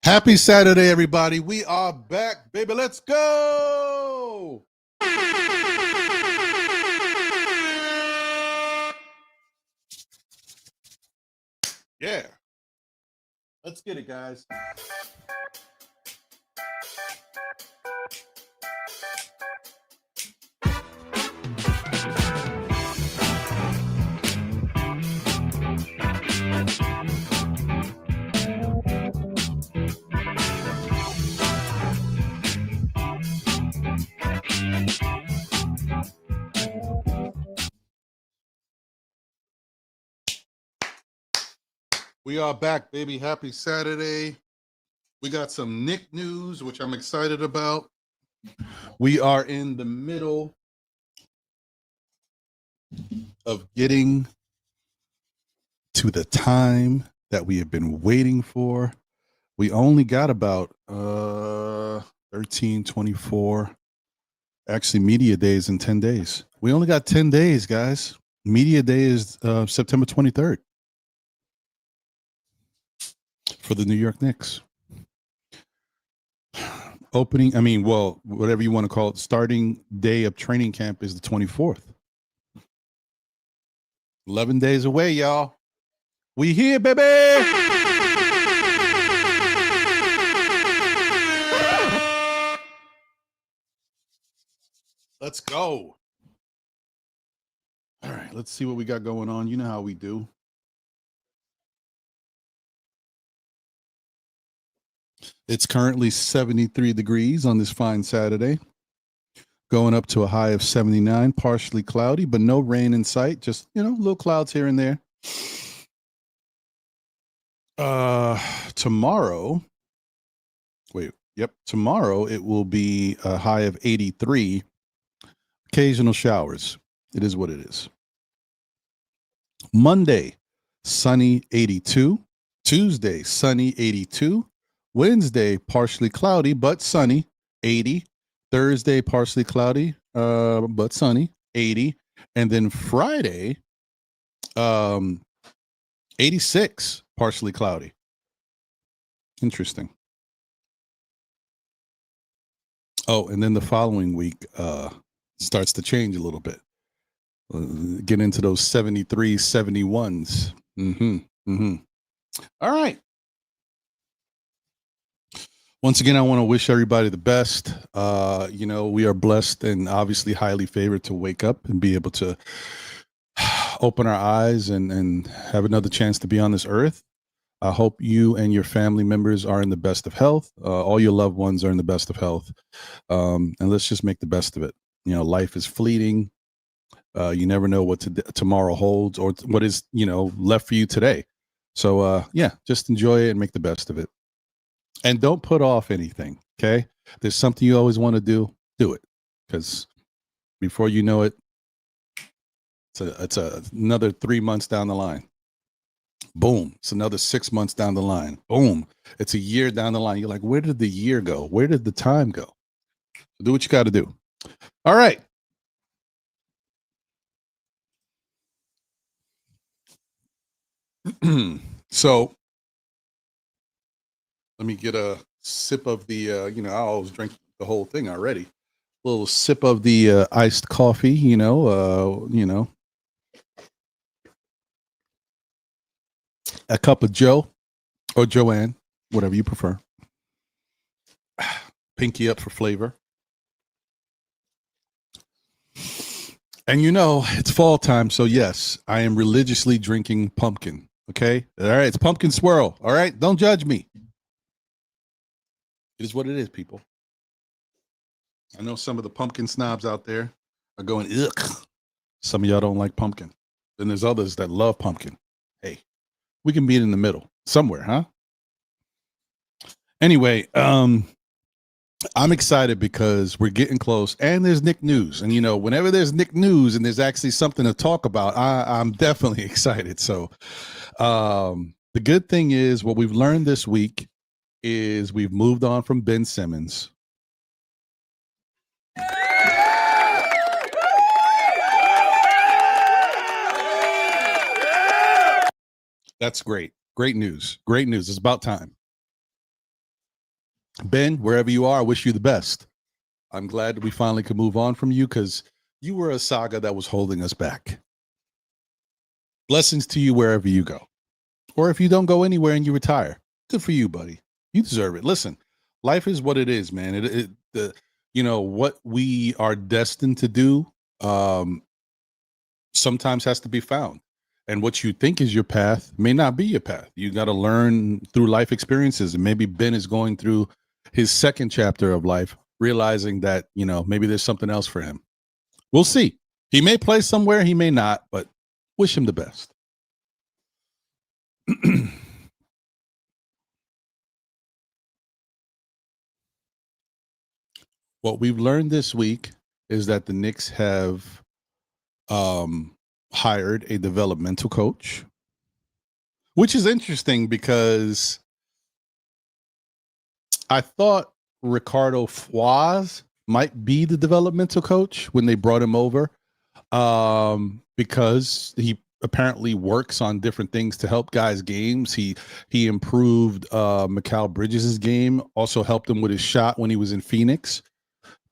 Happy Saturday, everybody. We are back, baby. Let's go. Yeah. Let's get it, guys. We are back, baby. Happy Saturday. We got some Knicks news, which I'm excited about. We are in the middle of getting to the time that we have been waiting for. We only got about 13, 24, actually media days in 10 days. We only got 10 days, guys. Media day is September 23rd. For the New York Knicks. Whatever you want to call it, starting day of training camp is the 24th. 11 days away, y'all. We here, baby. Let's go. All right, let's see what we got going on. You know how we do. It's currently 73 degrees on this fine Saturday, going up to a high of 79, partially cloudy, but no rain in sight. Just, little clouds here and there. Tomorrow it will be a high of 83, occasional showers. It is what it is. Monday, sunny, 82. Tuesday, sunny, 82. Wednesday, partially cloudy, but sunny, 80. Thursday, partially cloudy, but sunny, 80. And then Friday, 86, partially cloudy. Interesting. Oh, and then the following week starts to change a little bit. Get into those 73, 71s. All right. Once again, I want to wish everybody the best. We are blessed and obviously highly favored to wake up and be able to open our eyes and have another chance to be on this earth. I hope you and your family members are in the best of health. All your loved ones are in the best of health. And let's just make the best of it. Life is fleeting. You never know what tomorrow holds or what is, left for you today. So, yeah, just enjoy it and make the best of it. And don't put off anything. Okay. There's something you always want to do it. Because before you know it, it's another 3 months down the line. Boom. It's another 6 months down the line. Boom. It's a year down the line. You're like, where did the year go? Where did the time go? Do what you got to do. All right. So let me get a sip of the, I always drink the whole thing already. A little sip of the iced coffee, a cup of Joe or Joanne, whatever you prefer. Pinky up for flavor. And it's fall time. So yes, I am religiously drinking pumpkin. Okay. All right. It's pumpkin swirl. All right. Don't judge me. It is what it is, people. I know some of the pumpkin snobs out there are going, ugh. Some of y'all don't like pumpkin. Then there's others that love pumpkin. Hey, we can meet in the middle somewhere, huh? Anyway, I'm excited because we're getting close and there's Knick news. And, whenever there's Knick news and there's actually something to talk about, I'm definitely excited. So the good thing is what we've learned this week is we've moved on from Ben Simmons. That's great. Great news. Great news. It's about time. Ben, wherever you are, I wish you the best. I'm glad that we finally could move on from you because you were a saga that was holding us back. Blessings to you wherever you go. Or if you don't go anywhere and you retire, good for you, buddy. You deserve it. Listen, life is what it is, man. What we are destined to do sometimes has to be found. And what you think is your path may not be your path. You got to learn through life experiences. And maybe Ben is going through his second chapter of life, realizing that, maybe there's something else for him. We'll see. He may play somewhere, he may not, but wish him the best. What we've learned this week is that the Knicks have hired a developmental coach, which is interesting because I thought Ricardo Fwaz might be the developmental coach when they brought him over, because he apparently works on different things to help guys' games. He improved Mikal Bridges' game, also helped him with his shot when he was in Phoenix.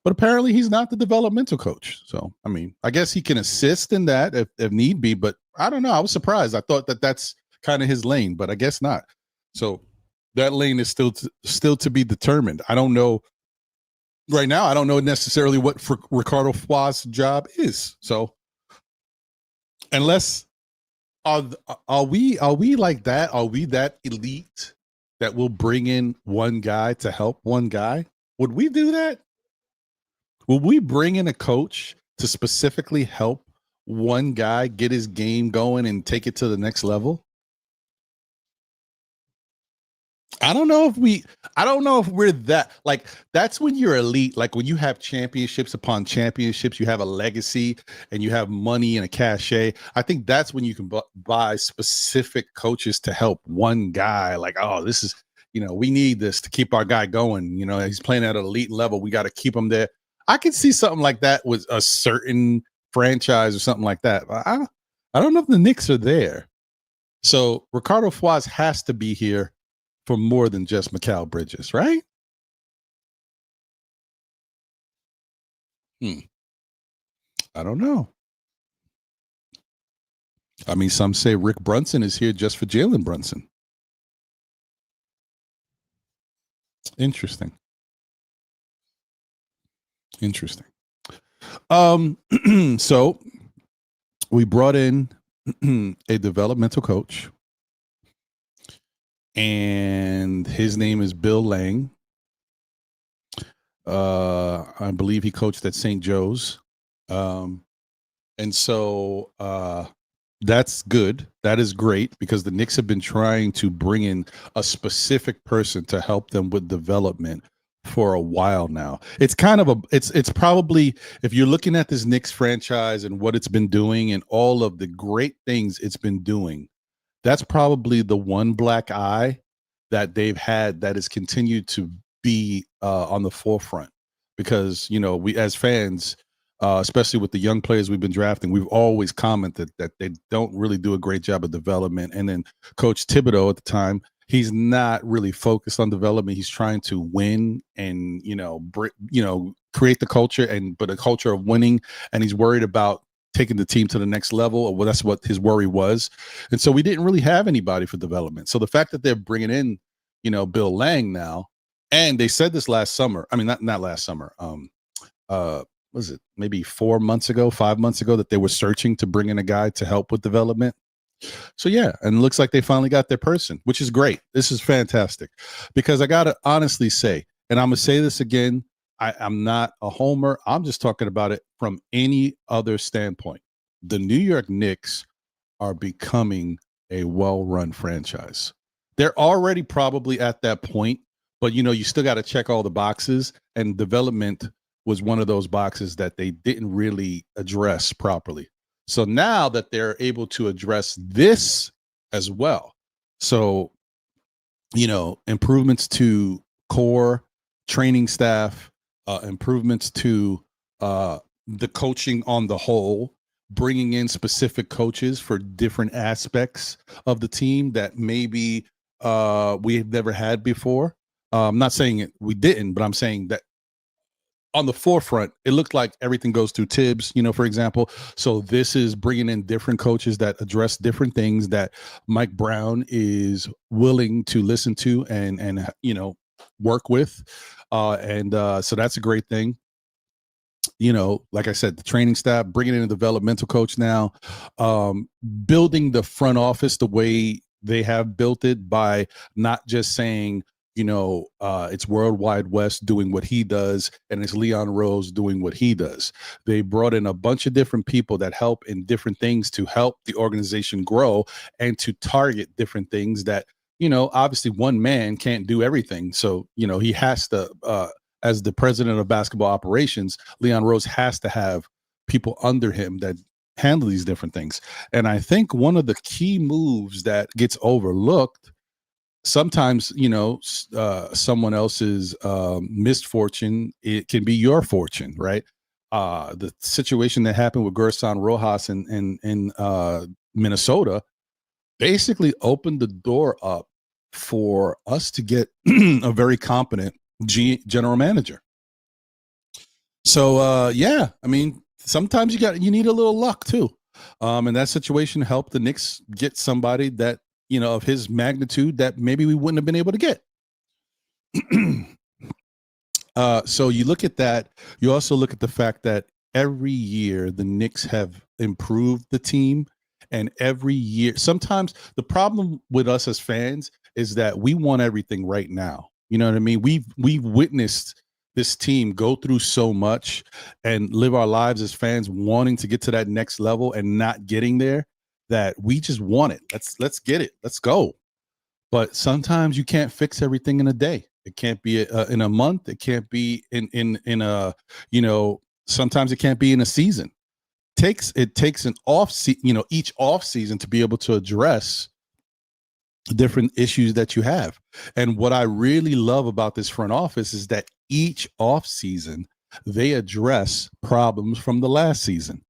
But apparently he's not the developmental coach. So, I mean, I guess he can assist in that if need be, but I don't know. I was surprised. I thought that's kind of his lane, but I guess not. So that lane is still to be determined. I don't know right now. I don't know necessarily what Ricardo Fwaz's job is. So unless are we like that? Are we that elite that will bring in one guy to help one guy? Would we do that? Will we bring in a coach to specifically help one guy get his game going and take it to the next level? I don't know if we're that, like, that's when you're elite. Like when you have championships upon championships, you have a legacy and you have money and a cachet. I think that's when you can buy specific coaches to help one guy. Like, oh, this is, we need this to keep our guy going. He's playing at an elite level. We got to keep him there. I could see something like that with a certain franchise or something like that. I don't know if the Knicks are there. So Ricardo Fwaz has to be here for more than just Mikal Bridges, right? I don't know. I mean, some say Rick Brunson is here just for Jalen Brunson. Interesting. So we brought in a developmental coach. and his name is Bill Lange. I believe he coached at St. Joe's. And so that's good. That is great because the Knicks have been trying to bring in a specific person to help them with development for a while now. It's kind of it's probably, if you're looking at this Knicks franchise and what it's been doing and all of the great things it's been doing, that's probably the one black eye that they've had that has continued to be on the forefront. Because we as fans, especially with the young players we've been drafting, we've always commented that they don't really do a great job of development. And then Coach Thibodeau at the time, he's not really focused on development. He's trying to win and create the culture, but a culture of winning. And he's worried about taking the team to the next level. Well, that's what his worry was. And so we didn't really have anybody for development. So the fact that they're bringing in, Bill Lange now, and they said this last summer. I mean, not last summer. Was it maybe 4 months ago, 5 months ago, that they were searching to bring in a guy to help with development? So yeah, and it looks like they finally got their person, which is great. This is fantastic, because I gotta honestly say, and I'm gonna say this again, I'm not a homer. I'm just talking about it from any other standpoint. The New York Knicks are becoming a well-run franchise. They're already probably at that point, but you still got to check all the boxes, and development was one of those boxes that they didn't really address properly. So now that they're able to address this as well. So, improvements to core training staff, improvements to the coaching on the whole, bringing in specific coaches for different aspects of the team that maybe we've never had before. I'm not saying we didn't, but I'm saying that on the forefront, it looked like everything goes through Tibbs, for example. So this is bringing in different coaches that address different things that Mike Brown is willing to listen to and work with. So that's a great thing. Like I said, the training staff, bringing in a developmental coach now, building the front office the way they have built it by not just saying, it's World Wide West doing what he does, and it's Leon Rose doing what he does. They brought in a bunch of different people that help in different things to help the organization grow and to target different things that, obviously one man can't do everything. So, he has to, as the president of basketball operations, Leon Rose has to have people under him that handle these different things. And I think one of the key moves that gets overlooked sometimes, someone else's misfortune, it can be your fortune, right? The situation that happened with Garrison Rojas in Minnesota basically opened the door up for us to get a very competent general manager. So yeah, I mean, sometimes you need a little luck too. And that situation helped the Knicks get somebody that, of his magnitude that maybe we wouldn't have been able to get. So you look at that. You also look at the fact that every year the Knicks have improved the team, and every year, sometimes the problem with us as fans is that we want everything right now. You know what I mean? We've witnessed this team go through so much and live our lives as fans wanting to get to that next level and not getting there, that we just want it. Let's get it. Let's go. But sometimes you can't fix everything in a day. It can't be in a month. It can't be in a, sometimes it can't be in a season. It takes an each off season to be able to address different issues that you have. And what I really love about this front office is that each off season they address problems from the last season.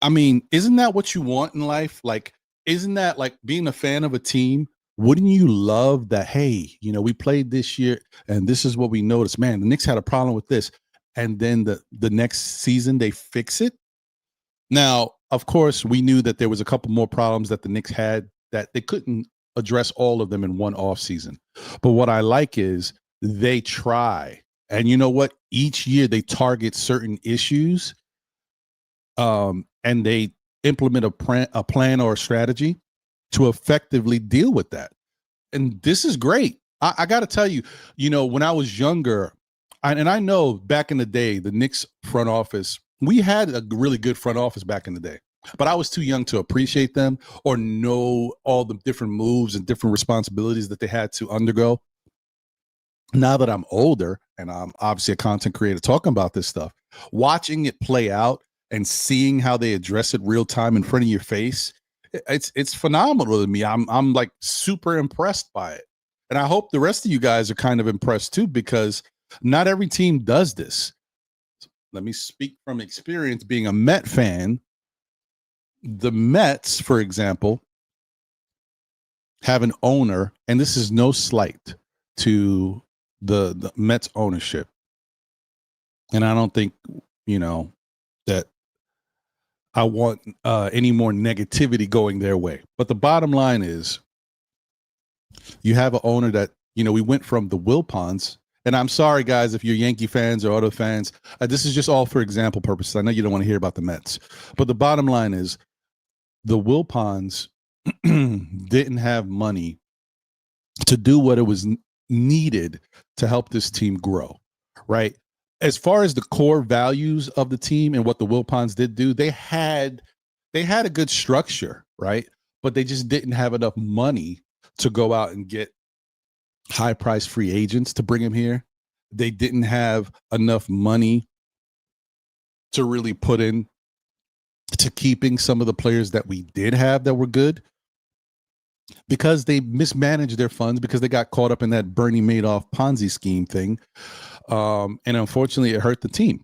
I mean, isn't that what you want in life? Like, isn't that like being a fan of a team? Wouldn't you love that? Hey, we played this year and this is what we noticed. Man, the Knicks had a problem with this. And then the next season they fix it. Now, of course, we knew that there was a couple more problems that the Knicks had that they couldn't address all of them in one off season. But what I like is they try. And you know what? Each year they target certain issues. And they implement a plan or a strategy to effectively deal with that. And this is great. I got to tell you, when I was younger, and I know back in the day, the Knicks front office, we had a really good front office back in the day, but I was too young to appreciate them or know all the different moves and different responsibilities that they had to undergo. Now that I'm older and I'm obviously a content creator talking about this stuff, watching it play out and seeing how they address it real time in front of your face, it's phenomenal to me. I'm like super impressed by it. And I hope the rest of you guys are kind of impressed too, because not every team does this. Let me speak from experience being a Met fan. The Mets, for example, have an owner, and this is no slight to the Mets ownership. And I don't think, that I want any more negativity going their way. But the bottom line is you have an owner that, we went from the Wilpons, and I'm sorry, guys, if you're Yankee fans or other fans, this is just all for example purposes. I know you don't want to hear about the Mets. But the bottom line is the Wilpons didn't have money to do what it was needed to help this team grow, right? As far as the core values of the team and what the Wilpons did do, they had a good structure, right? But they just didn't have enough money to go out and get high price free agents to bring him here. They didn't have enough money to really put in to keeping some of the players that we did have that were good, because they mismanaged their funds, because they got caught up in that Bernie Madoff Ponzi scheme thing. And unfortunately, it hurt the team.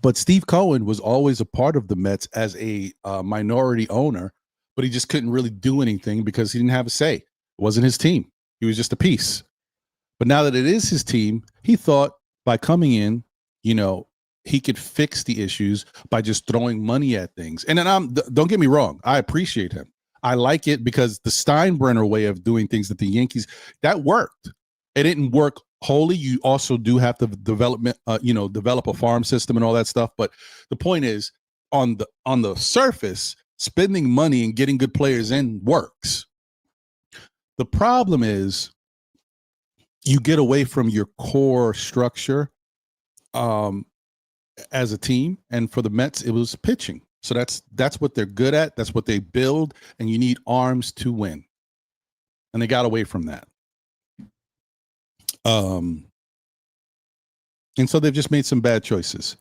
But Steve Cohen was always a part of the Mets as a minority owner, but he just couldn't really do anything because he didn't have a say. It wasn't his team. He was just a piece. But now that it is his team, he thought by coming in, he could fix the issues by just throwing money at things. And then don't get me wrong, I appreciate him. I like it because the Steinbrenner way of doing things that the Yankees, that worked. It didn't work wholly. You also do have to develop a farm system and all that stuff. But the point is, on the surface, spending money and getting good players in works. The problem is you get away from your core structure as a team. And for the Mets, it was pitching. So that's what they're good at. That's what they build. And you need arms to win. And they got away from that. And so they've just made some bad choices.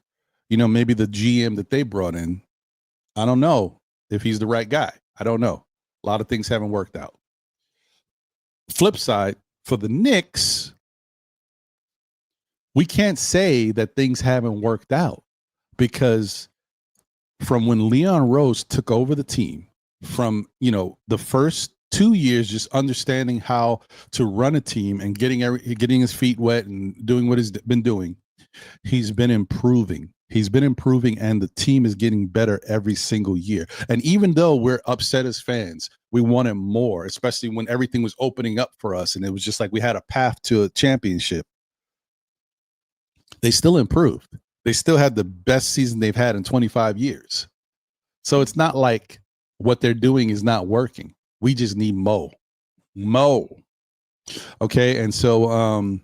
Maybe the GM that they brought in, I don't know if he's the right guy. I don't know. A lot of things haven't worked out. Flip side, for the Knicks, we can't say that things haven't worked out, because from when Leon Rose took over the team, from, the first 2 years, just understanding how to run a team and getting his feet wet and doing what he's been doing, he's been improving. And the team is getting better every single year. And even though we're upset as fans, we wanted more, especially when everything was opening up for us and it was just like we had a path to a championship. They still improved. They still had the best season they've had in 25 years. So it's not like what they're doing is not working. We just need Mo. Okay. And so, I'm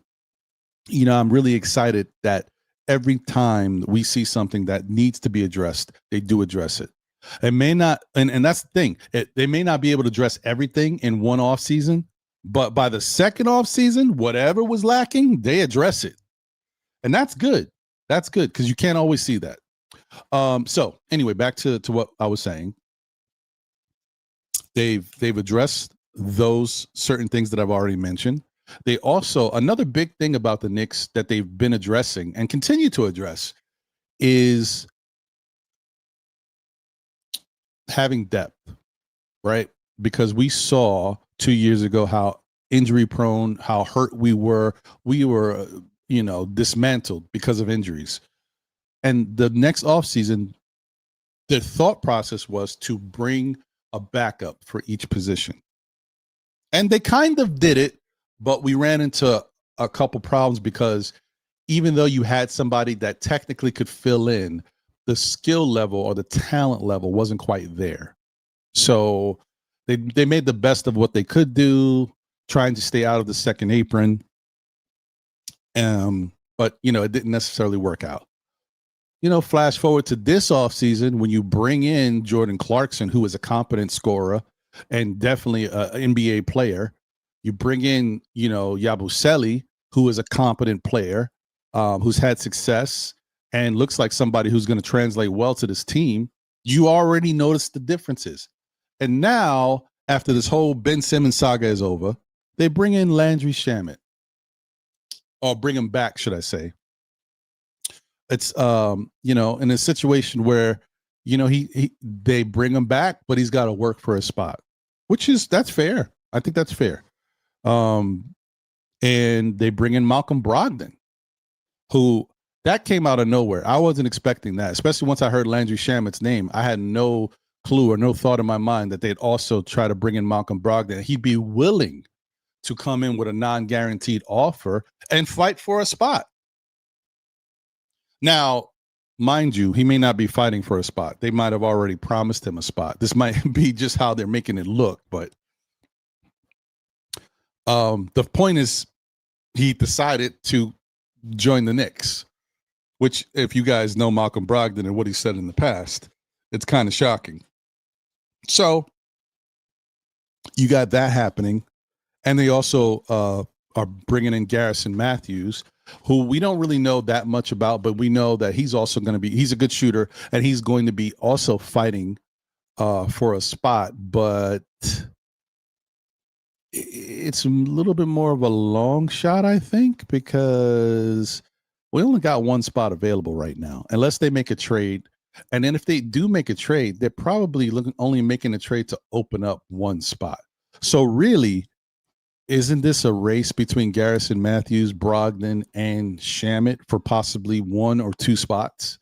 really excited that every time we see something that needs to be addressed, they do address it. It may not, and that's the thing. They may not be able to address everything in one off season, but by the second off season, whatever was lacking, they address it. And that's good. That's good, because you can't always see that. So anyway, back to what I was saying. They've addressed those certain things that I've already mentioned. They also, another big thing about the Knicks that they've been addressing and continue to address is having depth, right? Because we saw 2 years ago how injury prone, how hurt we were. We were, dismantled because of injuries. And the next offseason, the thought process was to bring a backup for each position. And they kind of did it, but we ran into a couple problems because even though you had somebody that technically could fill in, the skill level or the talent level wasn't quite there. So they made the best of what they could do. trying to stay out of the second apron. But it didn't necessarily work out. Flash forward to this offseason when you bring in Jordan Clarkson, who is a competent scorer and definitely an NBA player. You bring in, Yabusele, who is a competent player, who's had success and looks like somebody who's going to translate well to this team. You already noticed the differences. And now, after this whole Ben Simmons saga is over, they bring in Landry Shamet. Or bring him back, should I say. It's in a situation where they bring him back, but he's got to work for a spot, that's fair. I think that's fair. And they bring in Malcolm Brogdon, who that came out of nowhere. I wasn't expecting that, especially once I heard Landry Shamet's name. I had no clue or no thought in my mind that they'd also try to bring in Malcolm Brogdon. He'd be willing to come in with a non-guaranteed offer and fight for a spot. Now, mind you, he may not be fighting for a spot. They might have already promised him a spot. This might be just how they're making it look. But the point is, he decided to join the Knicks, which, if you guys know Malcolm Brogdon and what he said in the past, it's kind of shocking. So you got that happening. And they also are bringing in Garrison Matthews, who we don't really know that much about, but we know that he's also going to be, he's a good shooter, and he's going to be also fighting for a spot. But it's a little bit more of a long shot, I think, because we only got one spot available right now, unless they make a trade. And then if they do make a trade, they're probably only making a trade to open up one spot. So really, isn't this a race between Garrison Matthews, Brogdon, and Shamet for possibly one or two spots?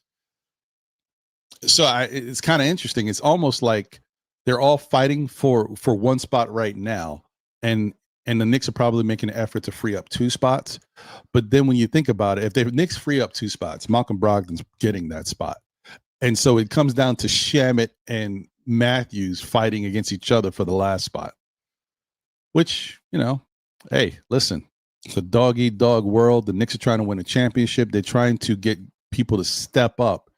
So it's kind of interesting. It's almost like they're all fighting for one spot right now, and the Knicks are probably making an effort to free up two spots. But then when you think about it, if the Knicks free up two spots, Malcolm Brogdon's getting that spot. And so it comes down to Shamet and Matthews fighting against each other for the last spot. Which, hey, listen, it's a dog-eat-dog world. The Knicks are trying to win a championship. They're trying to get people to step up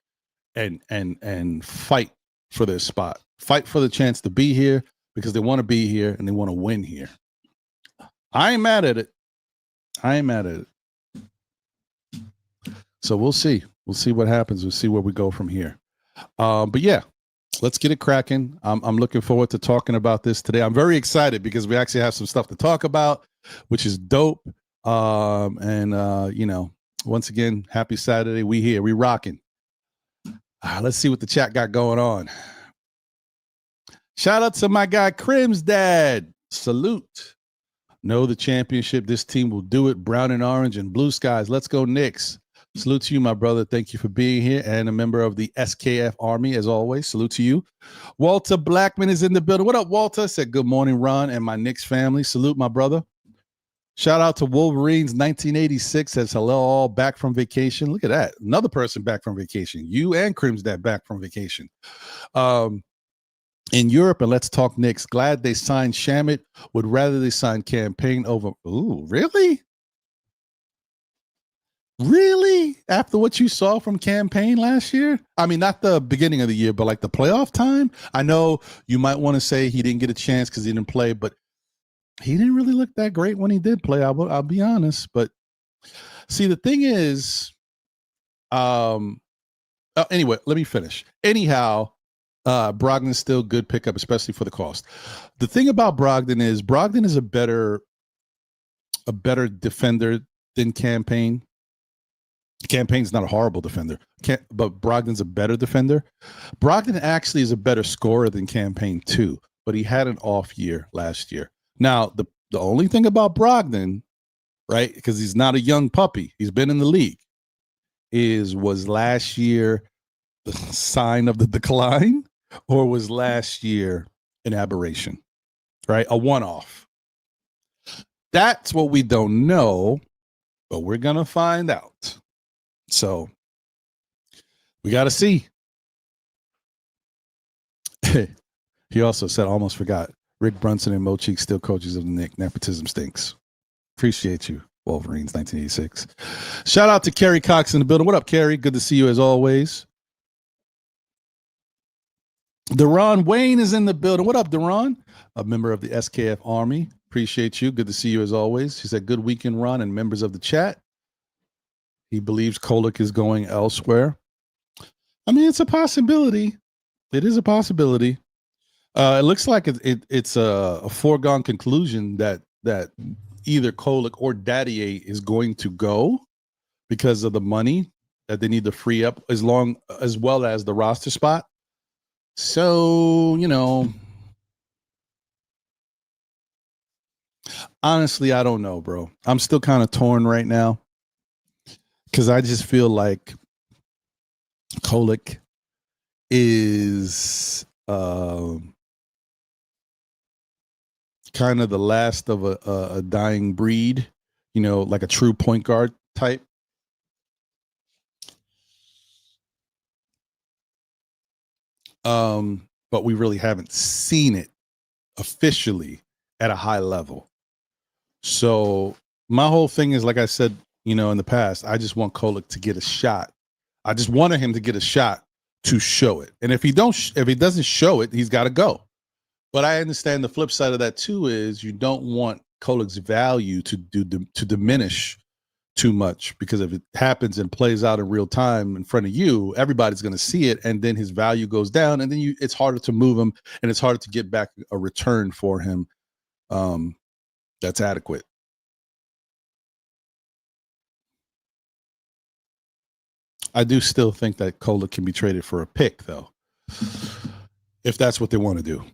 and fight for their spot. Fight for the chance to be here because they want to be here and they want to win here. I ain't mad at it. So we'll see. We'll see what happens. We'll see where we go from here. But yeah. Let's get it cracking. I'm looking forward to talking about this today. I'm very excited because we actually have some stuff to talk about, which is dope. Once again, happy Saturday. We here. We rocking. Let's see what the chat got going on. Shout out to my guy, Crim's dad. Salute. Know the championship. This team will do it. Brown and orange and blue skies. Let's go, Knicks. Salute to you, my brother. Thank you for being here and a member of the SKF Army, as always. Salute to you. Walter Blackman is in the building. What up, Walter? Said good morning, Ron, and my Knicks family. Salute, my brother. Shout out to Wolverines 1986. Says hello, all back from vacation. Look at that. Another person back from vacation. You and Crim's dad back from vacation. In Europe, and let's talk Knicks. Glad they signed Shamet. Would rather they sign Campaign over. Ooh, really? Really? After what you saw from Campaign last year? I mean, not the beginning of the year, but like the playoff time? I know you might want to say he didn't get a chance because he didn't play, but he didn't really look that great when he did play. I'll be honest. But see, the thing is, anyway, let me finish. Anyhow, Brogdon's still good pickup, especially for the cost. The thing about Brogdon is a better defender than Campaign. Campaign's not a horrible defender, but Brogdon's a better defender. Brogdon actually is a better scorer than Campaign too, but he had an off year last year. Now, the only thing about Brogdon, right, because he's not a young puppy, he's been in the league, was last year the sign of the decline, or was last year an aberration, right? A one-off. That's what we don't know, but we're going to find out. So we got to see. He also said, almost forgot, Rick Brunson and Mo Cheeks still coaches of the Knicks. Nepotism stinks. Appreciate you, Wolverines, 1986. Shout out to Kerry Cox in the building. What up, Kerry? Good to see you as always. Deron Wayne is in the building. What up, Deron? A member of the SKF Army. Appreciate you. Good to see you as always. He said, good weekend, Ron, and members of the chat. He believes Kolek is going elsewhere. I mean, it's a possibility. It is a possibility. It looks like it's a foregone conclusion that either Kolek or Dadier is going to go because of the money that they need to free up, as well as the roster spot. So, honestly, I don't know, bro. I'm still kind of torn right now because I just feel like Kolek is kind of the last of a dying breed, like a true point guard type. But we really haven't seen it officially at a high level. So my whole thing is, like I said, in the past, I just want Kolek to get a shot. I just wanted him to get a shot to show it. And if he doesn't show it, he's got to go. But I understand the flip side of that too is you don't want Kolek's value to diminish too much, because if it happens and plays out in real time in front of you, everybody's going to see it, and then his value goes down, and then it's harder to move him, and it's harder to get back a return for him that's adequate. I do still think that Kolek can be traded for a pick, though, if that's what they want to do.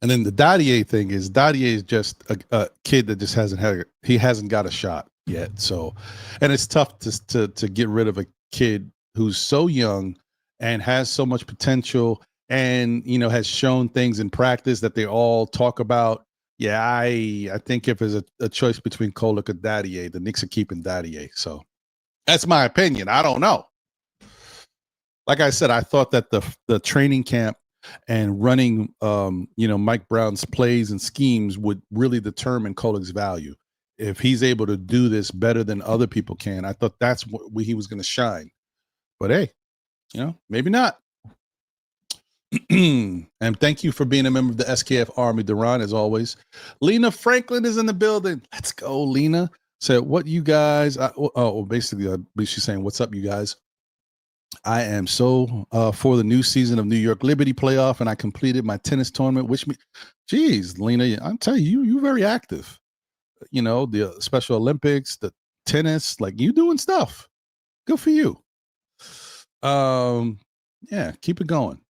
And then the Dadier thing is, Dadier is just a kid that just hasn't got a shot yet. So, and it's tough to get rid of a kid who's so young and has so much potential and, has shown things in practice that they all talk about. Yeah, I think if there's a choice between Kolek or Dadier, the Knicks are keeping Dadier. So that's my opinion. I don't know. Like I said, I thought that the training camp and running, Mike Brown's plays and schemes would really determine Kolek's value. If he's able to do this better than other people can, I thought that's where he was going to shine. But hey, maybe not. And thank you for being a member of the SKF Army, Deron, as always. Lena Franklin is in the building. Let's go, Lena. Said, what you guys? Basically, she's saying, what's up, you guys? I am so for the new season of New York Liberty playoff, and I completed my tennis tournament, geez, Lena, I'm telling you, you're very active. The Special Olympics, the tennis, like you doing stuff. Good for you. Yeah, keep it going.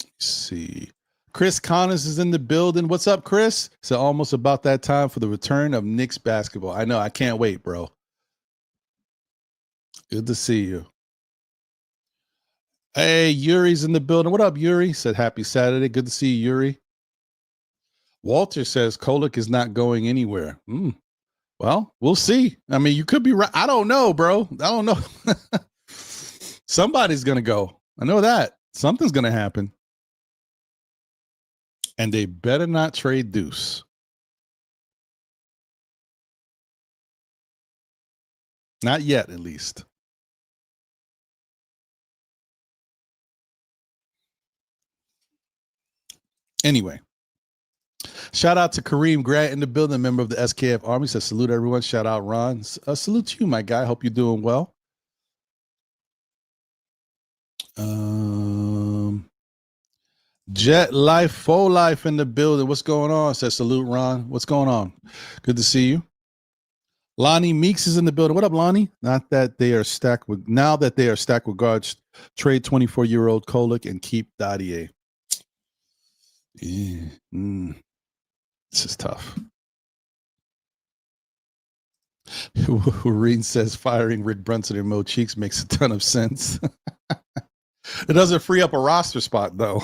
Let's see. Chris Connors is in the building. What's up, Chris? It's almost about that time for the return of Knicks basketball. I know. I can't wait, bro. Good to see you. Hey, Yuri's in the building. What up, Yuri? Said happy Saturday. Good to see you, Yuri. Walter says Kolek is not going anywhere. Well, we'll see. I mean, you could be right. I don't know, bro. I don't know. Somebody's going to go. I know that. Something's going to happen. And they better not trade Deuce. Not yet, at least. Anyway, shout out to Kareem Grant in the building, member of the SKF Army. Says salute everyone. Shout out Ron. Salute to you, my guy. Hope you're doing well. Jet Life, Faux Life in the building. What's going on? Says salute, Ron. What's going on? Good to see you. Lonnie Meeks is in the building. What up, Lonnie? Now that they are stacked with guards, trade 24-year-old Kolek and keep Dadier. Yeah. This is tough. Reen says firing Rick Brunson and Mo Cheeks makes a ton of sense. It doesn't free up a roster spot, though.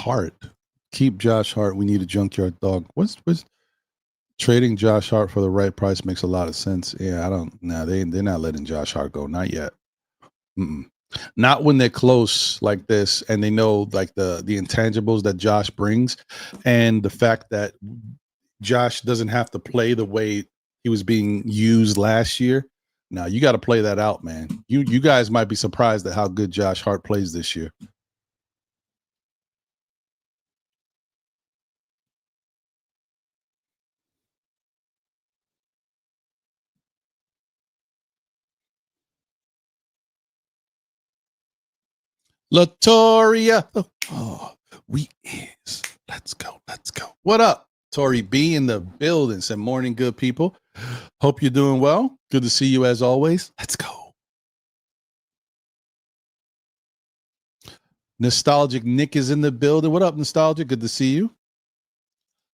Hart. Keep Josh Hart. We need a junkyard dog. What's Trading Josh Hart for the right price makes a lot of sense. Yeah, I don't. No, they're not letting Josh Hart go. Not yet. Mm-mm. Not when they're close like this, and they know like the intangibles that Josh brings, and the fact that Josh doesn't have to play the way he was being used last year. Now you got to play that out, man. You guys might be surprised at how good Josh Hart plays this year. Latoria. Oh, we is. Let's go. Let's go. What up? Tori B in the building. Said morning, good people. Hope you're doing well. Good to see you as always. Let's go. Nostalgic Nick is in the building. What up, Nostalgic? Good to see you.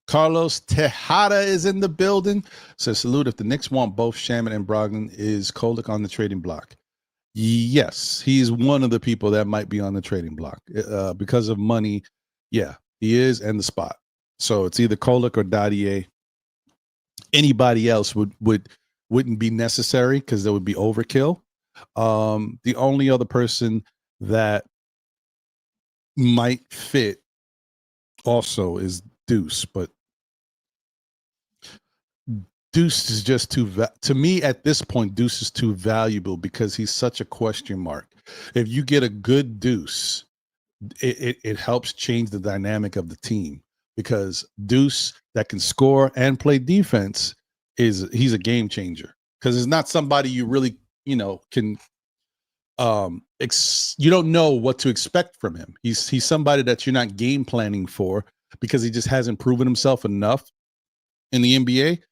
Carlos Tejada is in the building. Says salute. If the Knicks want both Shamet and Brogdon, is Kolek on the trading block? Yes, he's one of the people that might be on the trading block because of money. Yeah, he is, and the spot. So it's either Kolek or Dadier. Anybody else wouldn't be necessary because there would be overkill. The only other person that might fit also is Deuce, but Deuce is just to me at this point. Deuce is too valuable because he's such a question mark. If you get a good Deuce, it helps change the dynamic of the team because Deuce that can score and play defense he's a game changer because it's not somebody you really can you don't know what to expect from him. He's somebody that you're not game planning for because he just hasn't proven himself enough in the NBA.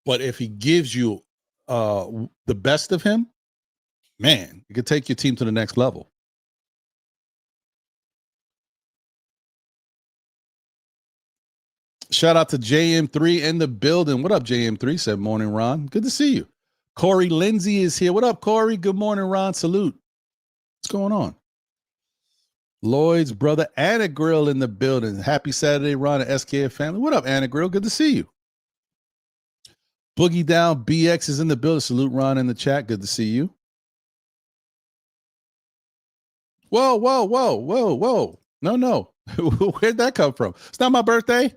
But if he gives you the best of him, man, it could take your team to the next level. Shout out to JM3 in the building. What up, JM3? Said morning, Ron. Good to see you. Corey Lindsay is here. What up, Corey? Good morning, Ron. Salute. What's going on? Lloyd's brother, Anna Grill in the building. Happy Saturday, Ron and SKF family. What up, Anna Grill? Good to see you. Boogie Down BX is in the building. Salute, Ron, in the chat. Good to see you. Whoa, whoa, whoa, whoa, whoa. No. Where'd that come from? It's not my birthday.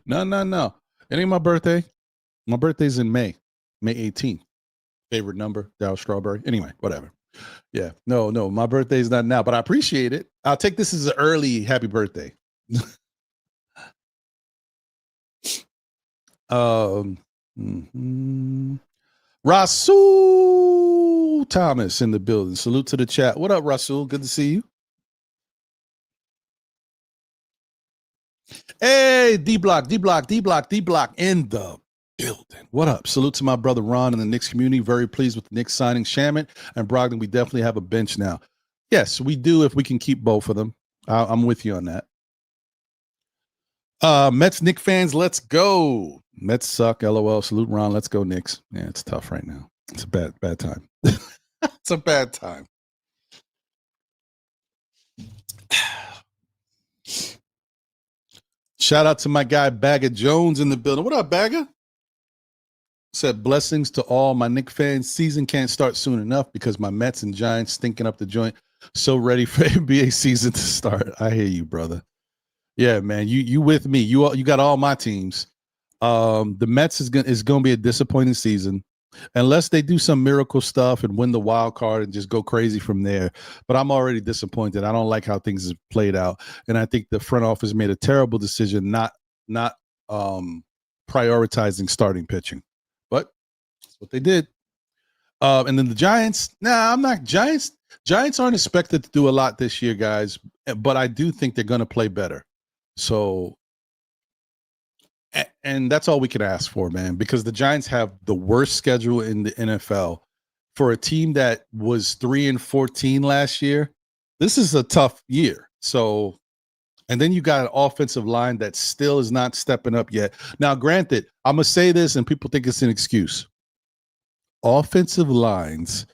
No. It ain't my birthday. My birthday's in May 18th. Favorite number, Dow Strawberry. Anyway, whatever. Yeah, no. My birthday's not now, but I appreciate it. I'll take this as an early happy birthday. Rasul Thomas in the building. Salute to the chat. What up, Rasul? Good to see you. Hey, D-Block in the building. What up? Salute to my brother Ron in the Knicks community. Very pleased with the Knicks signing Shamet and Brogdon. We definitely have a bench now. Yes, we do if we can keep both of them. I'm with you on that. Mets, Knicks fans, let's go. Mets suck, LOL. Salute, Ron. Let's go, Knicks. Yeah, it's tough right now. It's a bad time. It's a bad time. Shout out to my guy Bagger Jones in the building. What up, Bagger? Said blessings to all my Knicks fans. Season can't start soon enough because my Mets and Giants stinking up the joint. So ready for NBA season to start. I hear you, brother. Yeah, man. You with me. You got all my teams. The Mets is gonna be a disappointing season unless they do some miracle stuff and win the wild card and just go crazy from there. But I'm already disappointed. I don't like how things have played out, and I think the front office made a terrible decision not prioritizing starting pitching. But that's what they did. And then the Giants. Nah, I'm not Giants. Giants aren't expected to do a lot this year, guys. But I do think they're going to play better. So, and that's all we can ask for, man, because the Giants have the worst schedule in the NFL for a team that was 3-14 last year. This is a tough year. So, and then you got an offensive line that still is not stepping up yet. Now, granted, I'm going to say this and people think it's an excuse. Offensive lines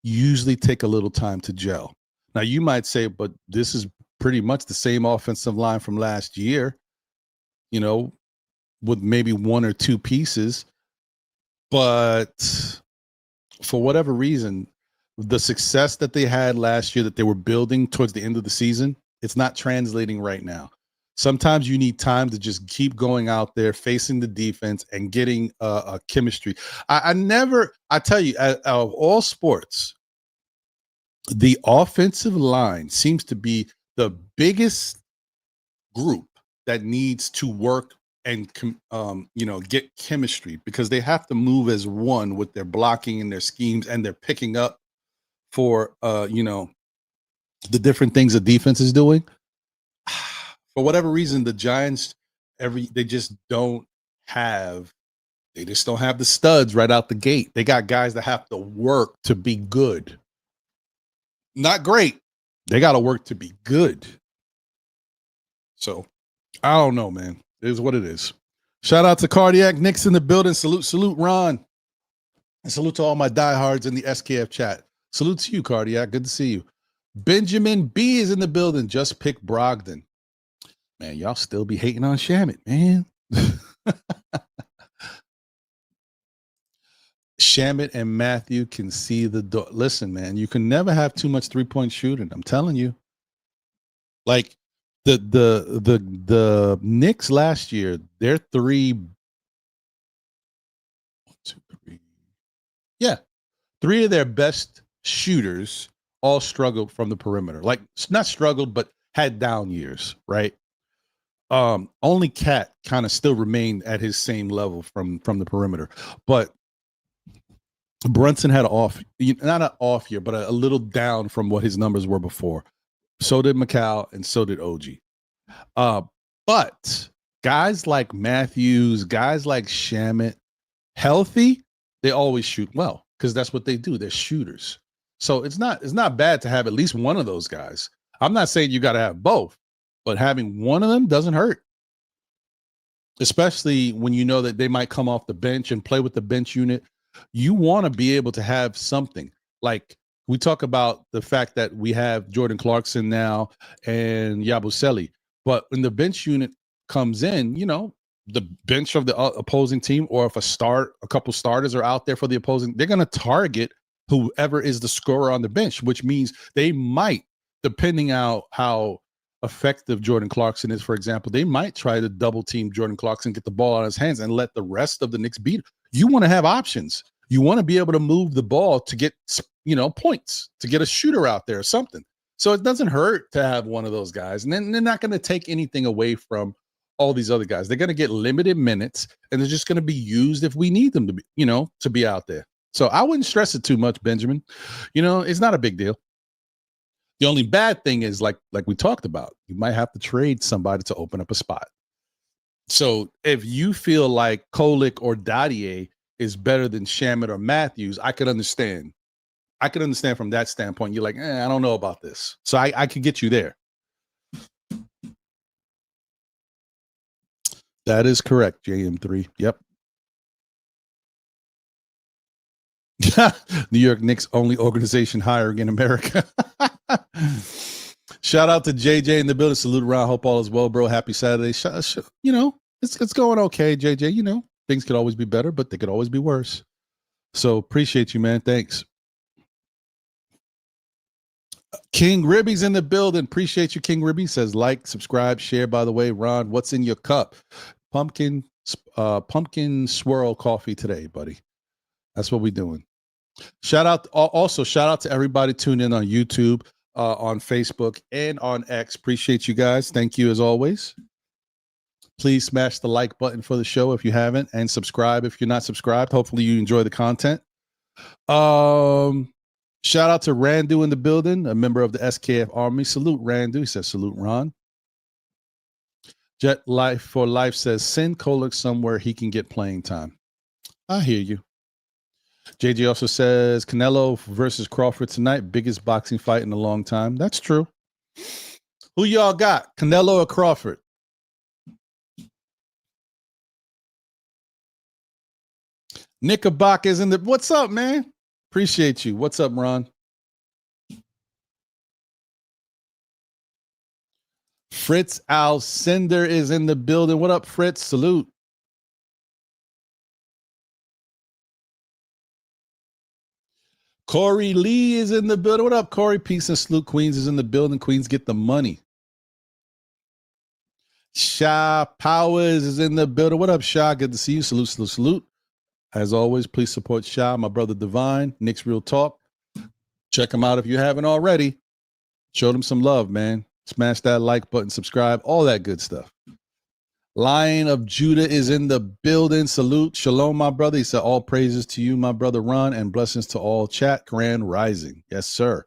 usually take a little time to gel. Now, you might say, but this is pretty much the same offensive line from last year. You know, with maybe one or two pieces, but for whatever reason, the success that they had last year that they were building towards the end of the season, it's not translating right now. Sometimes you need time to just keep going out there, facing the defense and getting a chemistry. I tell you, out of all sports, the offensive line seems to be the biggest group that needs to work and get chemistry, because they have to move as one with their blocking and their schemes, and they're picking up for the different things the defense is doing. For whatever reason, the Giants they just don't have the studs right out the gate. They got guys that have to work to be good. Not great. They got to work to be good. So I don't know, man. It is what it is. Shout out to Cardiac Knicks in the building. Salute, Ron. And salute to all my diehards in the SKF chat. Salute to you, Cardiac. Good to see you. Benjamin B is in the building. Just pick Brogdon. Man, y'all still be hating on Shamet, man. Shamet and Matthew can see the door. Listen, man, you can never have too much three-point shooting. I'm telling you. Like the Knicks last year, their three. 1, 2, 3. Yeah. 3 of their best shooters all struggled from the perimeter. Like, not struggled, but had down years, right? Only Cat kind of still remained at his same level from the perimeter. But Brunson had not an off year, but a little down from what his numbers were before. So did McCall, and so did OG. But guys like Matthews, guys like Shamet, healthy, they always shoot well, because that's what they do. They're shooters. So it's not bad to have at least one of those guys. I'm not saying you got to have both, but having one of them doesn't hurt. Especially when you know that they might come off the bench and play with the bench unit. You want to be able to have something. Like, we talk about the fact that we have Jordan Clarkson now and Yabusele, but when the bench unit comes in, the bench of the opposing team, or if a couple starters are out there for the opposing, they're going to target whoever is the scorer on the bench, which means they might, depending on how effective Jordan Clarkson is, for example, they might try to double team Jordan Clarkson, get the ball out of his hands, and let the rest of the Knicks beat. You want to have options. You want to be able to move the ball to get, points, to get a shooter out there or something. So it doesn't hurt to have one of those guys. And then they're not going to take anything away from all these other guys. They're going to get limited minutes, and they're just going to be used if we need them to be, to be out there. So I wouldn't stress it too much, Benjamin. It's not a big deal. The only bad thing is, like we talked about, you might have to trade somebody to open up a spot. So if you feel like Kolick or Dadier is better than Shamet or Matthews, I could understand. I could understand from that standpoint. You're like, I don't know about this. So I could get you there. That is correct, JM3. Yep. New York Knicks, only organization hiring in America. Shout out to JJ in the building. Salute around. Hope all is well, bro. Happy Saturday. It's going okay, JJ. Things could always be better, but they could always be worse. So appreciate you, man. Thanks. King Ribby's in the building. Appreciate you, King Ribby. Says like, subscribe, share. By the way, Ron, what's in your cup? Pumpkin swirl coffee today, buddy. That's what we're doing. Shout out to everybody tuned in on YouTube, on Facebook, and on X. Appreciate you guys. Thank you as always. Please smash the like button for the show if you haven't, and subscribe if you're not subscribed. Hopefully you enjoy the content. Shout out to Randu in the building, a member of the SKF Army. Salute Randu. He says salute Ron. Jet Life for Life says send Kolick somewhere he can get playing time. I hear you. JJ also says Canelo versus Crawford tonight, biggest boxing fight in a long time. That's true. Who y'all got, Canelo or Crawford? Knickerbocker's in the. What's up, man? Appreciate you. What's up, Ron? Fritz Alcindor is in the building. What up, Fritz? Salute. Corey Lee is in the building. What up, Corey? Peace and salute. Queens is in the building. Queens get the money. Sha Powers is in the building. What up, Sha? Good to see you. Salute, salute, salute. As always, please support Sha, my brother Divine, Knicks Real Talk. Check him out if you haven't already. Show them some love, man. Smash that like button, subscribe, all that good stuff. Lion of Judah is in the building. Salute. Shalom, my brother. He said, all praises to you, my brother Ron, and blessings to all chat. Grand Rising. Yes, sir.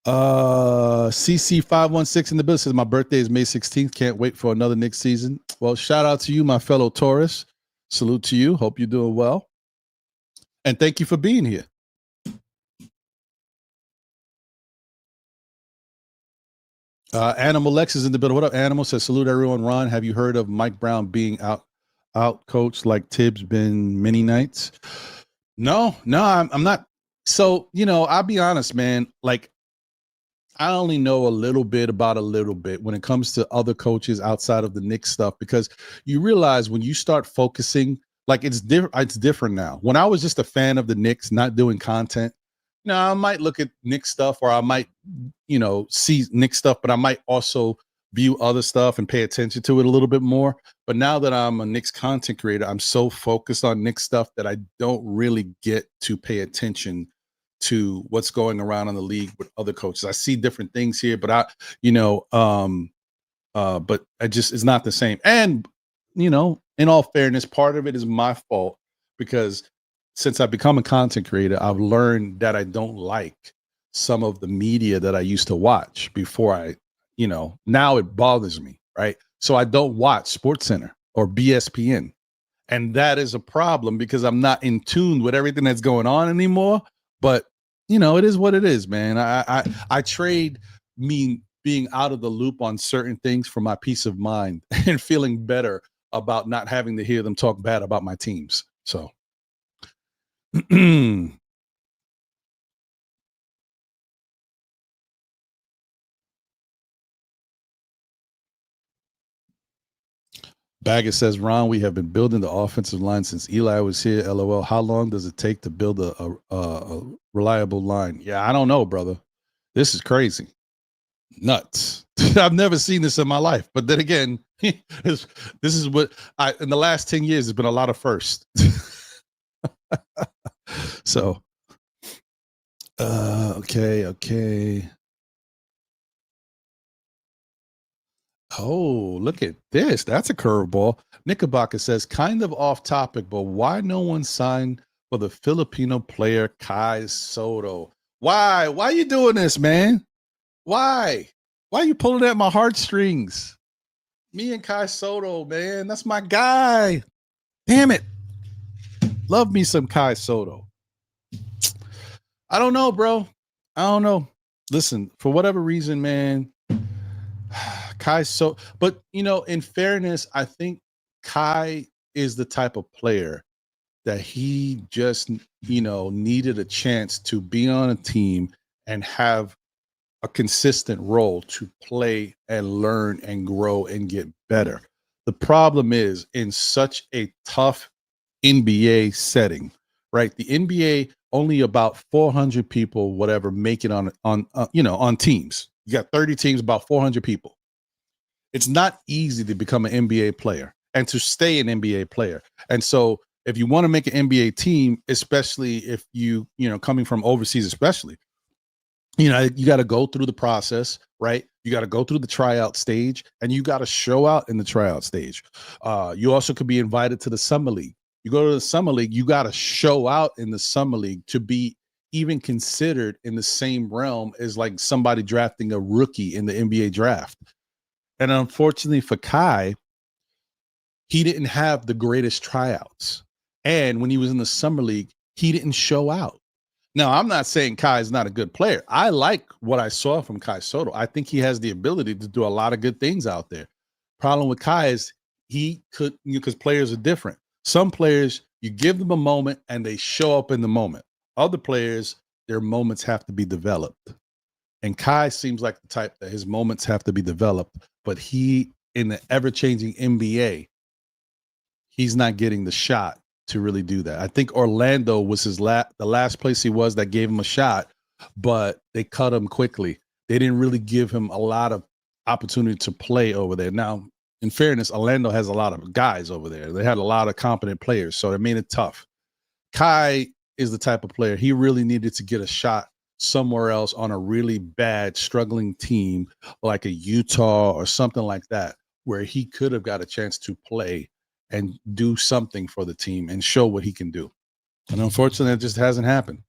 CC516 in the building says, my birthday is May 16th. Can't wait for another Knicks season. Well, shout out to you, my fellow Taurus. Salute to you. Hope you're doing well. And thank you for being here. Animal Lex is in the building. What up, Animal? Says, salute everyone. Ron, have you heard of Mike Brown being out coached like Tibbs been many nights? No, I'm not. So, I'll be honest, man. Like, I only know a little bit when it comes to other coaches outside of the Knicks stuff, because you realize when you start focusing, like it's different now. When I was just a fan of the Knicks, not doing content, I might look at Knicks stuff, or I might, see Knicks stuff, but I might also view other stuff and pay attention to it a little bit more. But now that I'm a Knicks content creator, I'm so focused on Knicks stuff that I don't really get to pay attention to what's going around in the league with other coaches. I see different things here, but but I just, it's not the same. And, in all fairness, part of it is my fault, because since I've become a content creator, I've learned that I don't like some of the media that I used to watch before now it bothers me, right? So I don't watch SportsCenter or BSPN. And that is a problem, because I'm not in tune with everything that's going on anymore. But, it is what it is, man. I trade me being out of the loop on certain things for my peace of mind and feeling better about not having to hear them talk bad about my teams. So. Baggett says, Ron, we have been building the offensive line since Eli was here. LOL. How long does it take to build a reliable line? Yeah, I don't know, brother. This is crazy. Nuts. I've never seen this in my life. But then again, this is what in the last 10 years, there's been a lot of firsts. So, okay. Oh, look at this. That's a curveball. Knickerbocker says, kind of off topic, but why no one signed for the Filipino player Kai Sotto? Why? Why are you doing this, man? Why? Why are you pulling at my heartstrings? Me and Kai Sotto, man. That's my guy. Damn it. Love me some Kai Sotto. I don't know, bro. I don't know. Listen, for whatever reason, man, Kai but in fairness, I think Kai is the type of player that he just, needed a chance to be on a team and have a consistent role to play and learn and grow and get better. The problem is, in such a tough NBA setting, right? The NBA, only about 400 people, whatever, make it on teams. You got 30 teams, about 400 people. It's not easy to become an NBA player and to stay an NBA player. And so if you want to make an NBA team, especially if you coming from overseas, especially, you got to go through the process, right? You got to go through the tryout stage, and you got to show out in the tryout stage. You also could be invited to the summer league. You go to the summer league, you got to show out in the summer league to be even considered in the same realm as like somebody drafting a rookie in the NBA draft. And unfortunately for Kai, he didn't have the greatest tryouts. And when he was in the summer league, he didn't show out. Now, I'm not saying Kai is not a good player. I like what I saw from Kai Sotto. I think he has the ability to do a lot of good things out there. Problem with Kai is he could, because players are different. Some players, you give them a moment and they show up in the moment. Other players, their moments have to be developed. And Kai seems like the type that his moments have to be developed, but he, in the ever-changing NBA, he's not getting the shot to really do that. I think Orlando was the last place he was that gave him a shot, but they cut him quickly. They didn't really give him a lot of opportunity to play over there. Now, in fairness, Orlando has a lot of guys over there. They had a lot of competent players, so it made it tough. Kai is the type of player he really needed to get a shot somewhere else on a really bad, struggling team like a Utah or something like that, where he could have got a chance to play and do something for the team and show what he can do. And unfortunately, it just hasn't happened.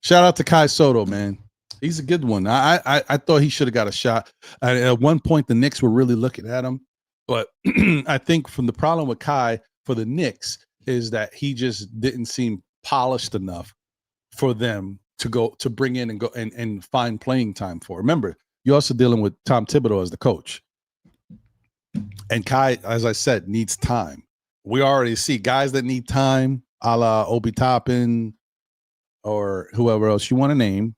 Shout out to Kai Sotto, man. He's a good one. I thought he should have got a shot. At one point, the Knicks were really looking at him. But I think from the problem with Kai for the Knicks is that he just didn't seem polished enough for them to bring in and go and find playing time for. Remember, you're also dealing with Tom Thibodeau as the coach. And Kai, as I said, needs time. We already see guys that need time, a la Obi Toppin or whoever else you want to name.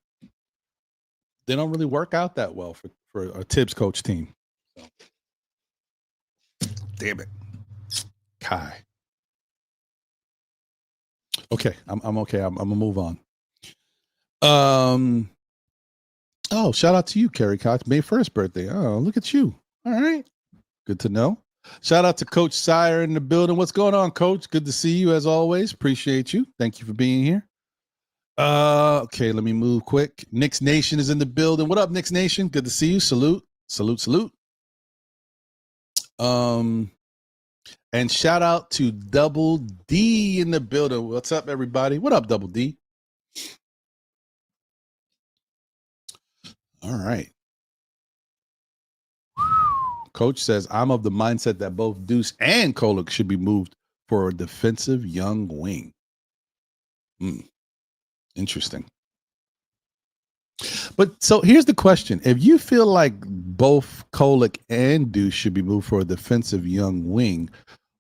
They don't really work out that well for a Tibbs coach team. So. Damn it. Kai. Okay, I'm okay. I'm gonna move on. Oh, shout out to you, Kerry Cox. May 1st birthday. Oh, look at you. All right. Good to know. Shout out to Coach Sire in the building. What's going on, Coach? Good to see you as always. Appreciate you. Thank you for being here. Okay, let me move quick. Knicks Nation is in the building. What up, Knicks Nation? Good to see you. Salute. Salute, salute. And shout out to Double D in the building. What's up, everybody? What up, Double D? All right. Coach says, I'm of the mindset that both Deuce and Kolek should be moved for a defensive young wing. Interesting. But so here's the question. If you feel like both Kolek and Deuce should be moved for a defensive young wing,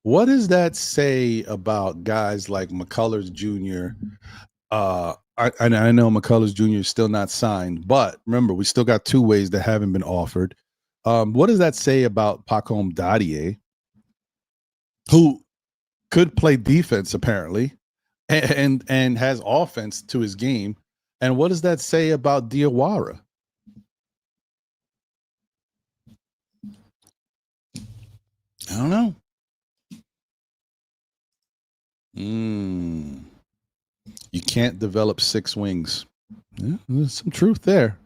what does that say about guys like McCullers Jr.? I know McCullers Jr. is still not signed, but remember, we still got 2 ways that haven't been offered. What does that say about Pacome Dadier, who could play defense apparently, and has offense to his game? And what does that say about Diawara? I don't know. You can't develop 6 wings. Yeah, there's some truth there.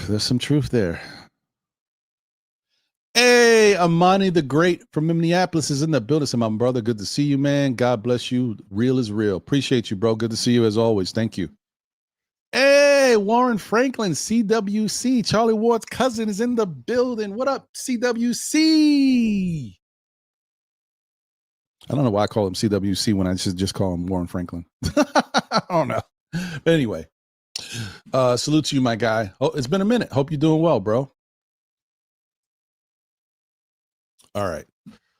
There's some truth there. Hey, Amani the Great from Minneapolis is in the building. So my brother, good to see you, man. God bless you. Real is real. Appreciate you, bro. Good to see you as always. Thank you. Hey, Warren Franklin, CWC. Charlie Ward's cousin is in the building. What up, CWC? I don't know why I call him CWC when I should just call him Warren Franklin. I don't know. But anyway, salute to you, my guy. Oh, it's been a minute. Hope you're doing well, bro. All right.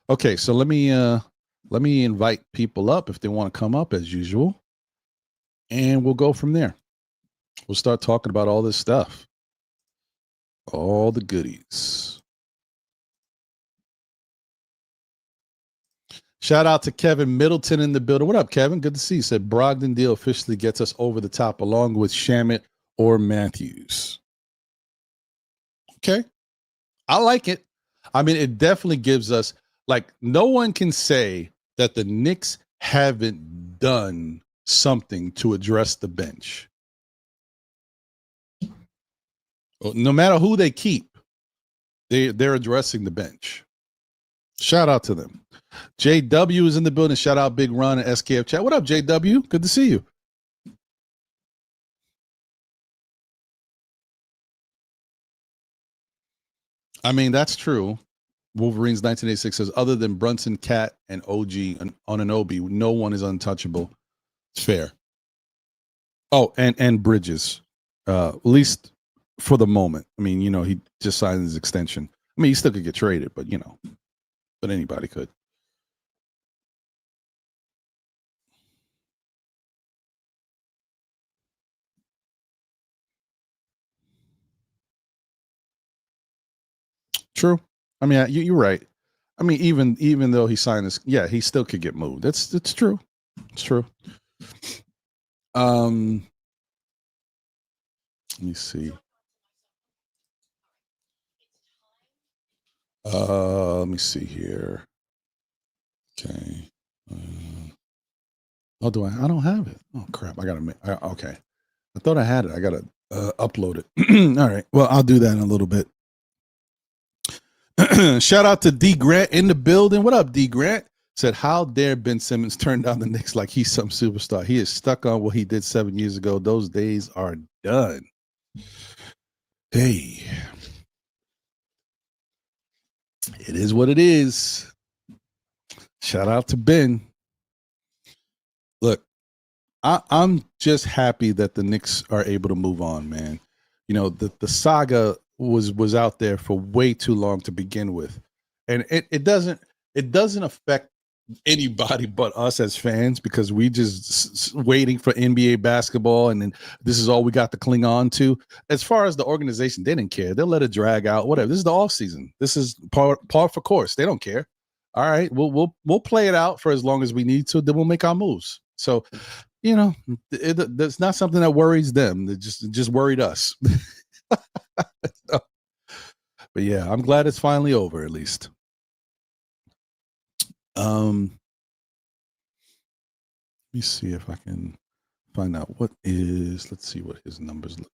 Okay, so let me invite people up if they want to come up as usual. And we'll go from there. We'll start talking about all this stuff. All the goodies. Shout out to Kevin Middleton in the building. What up, Kevin? Good to see you. Said Brogdon deal officially gets us over the top along with Shamet or Matthews. Okay. I like it. I mean, it definitely gives us, like, no one can say that the Knicks haven't done something to address the bench. No matter who they keep, they're addressing the bench. Shout out to them. JW is in the building. Shout out Big Ron and SKF Chat. What up, JW? Good to see you. I mean, that's true. Wolverines 1986 says, other than Brunson, Cat, and OG Anunoby, no one is untouchable. It's fair. Oh, and Bridges, at least for the moment. I mean, he just signed his extension. I mean, he still could get traded, but but anybody could. True. I mean, you're right. I mean, even though he signed this, yeah, he still could get moved. It's true. It's true. Let me see. Let me see here. Okay. Oh, do I? I don't have it. Oh crap! I gotta make. Okay. I thought I had it. I gotta upload it. All right. Well, I'll do that in a little bit. Shout out to D Grant in the building. What up, D Grant? Said, how dare Ben Simmons turn down the Knicks like he's some superstar? He is stuck on what he did 7 years ago. Those days are done. Hey, it is what it is. Shout out to Ben. Look, I'm just happy that the Knicks are able to move on, man. You know, the saga was out there for way too long to begin with. And it doesn't affect anybody but us as fans because we just waiting for NBA basketball and then this is all we got to cling on to. As far as the organization, they didn't care. They'll let it drag out, whatever. This is the off season. This is par for course. They don't care. All right, we'll play it out for as long as we need to. Then we'll make our moves. So, you know, that's not something that worries them. It just worried us. So, but yeah, I'm glad it's finally over at least. Let me see if I can find out let's see what his numbers look.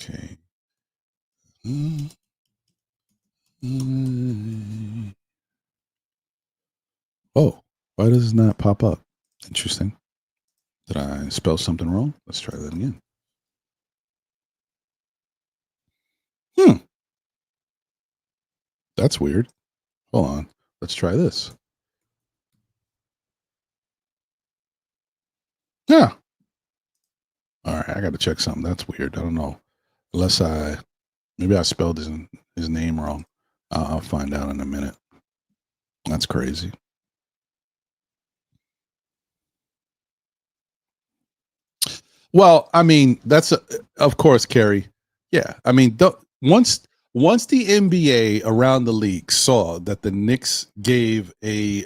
Okay. Oh, why does it not pop up? Interesting. Did I spell something wrong? Let's try that again. That's weird. Hold on. Let's try this. Yeah. All right. I got to check something. That's weird. I don't know. Unless maybe I spelled his name wrong. I'll find out in a minute. That's crazy. Well, I mean, of course, Kerry. Yeah. I mean, once the NBA around the league saw that the Knicks gave a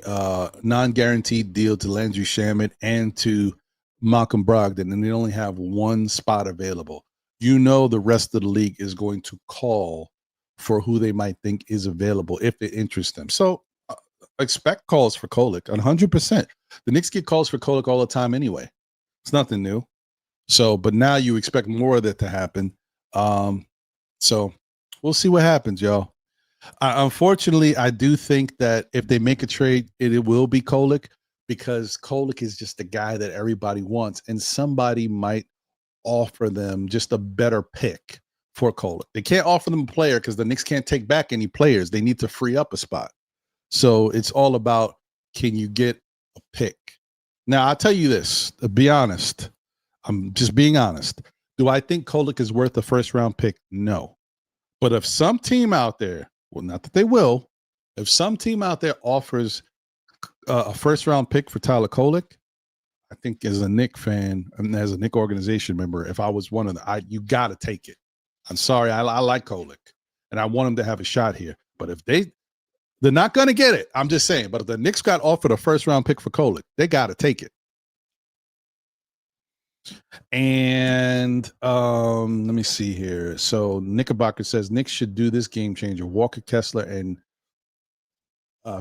non-guaranteed deal to Landry Shamet and to Malcolm Brogdon, and they only have one spot available, you know the rest of the league is going to call for who they might think is available if it interests them. So expect calls for Kolek, 100%. The Knicks get calls for Kolek all the time anyway. It's nothing new. So, but now you expect more of that to happen. So we'll see what happens, y'all. Unfortunately, I do think that if they make a trade, it will be Kolek because Kolek is just the guy that everybody wants, and somebody might offer them just a better pick for Kolek. They can't offer them a player because the Knicks can't take back any players. They need to free up a spot. So it's all about, can you get a pick? Now, I'll tell you this, to be honest. I'm just being honest. Do I think Kolek is worth a first round pick? No. But if some team out there, well, not that they will, if some team out there offers a first round pick for Tyler Kolek, I think as a Knick fan and as a Knick organization member, if I was one of them, you got to take it. I'm sorry. I like Kolek and I want him to have a shot here. But if they're not going to get it, I'm just saying. But if the Knicks got offered a first round pick for Kolek, they got to take it. And let me see here. So Knickerbocker says Knicks should do this game changer. Walker Kessler and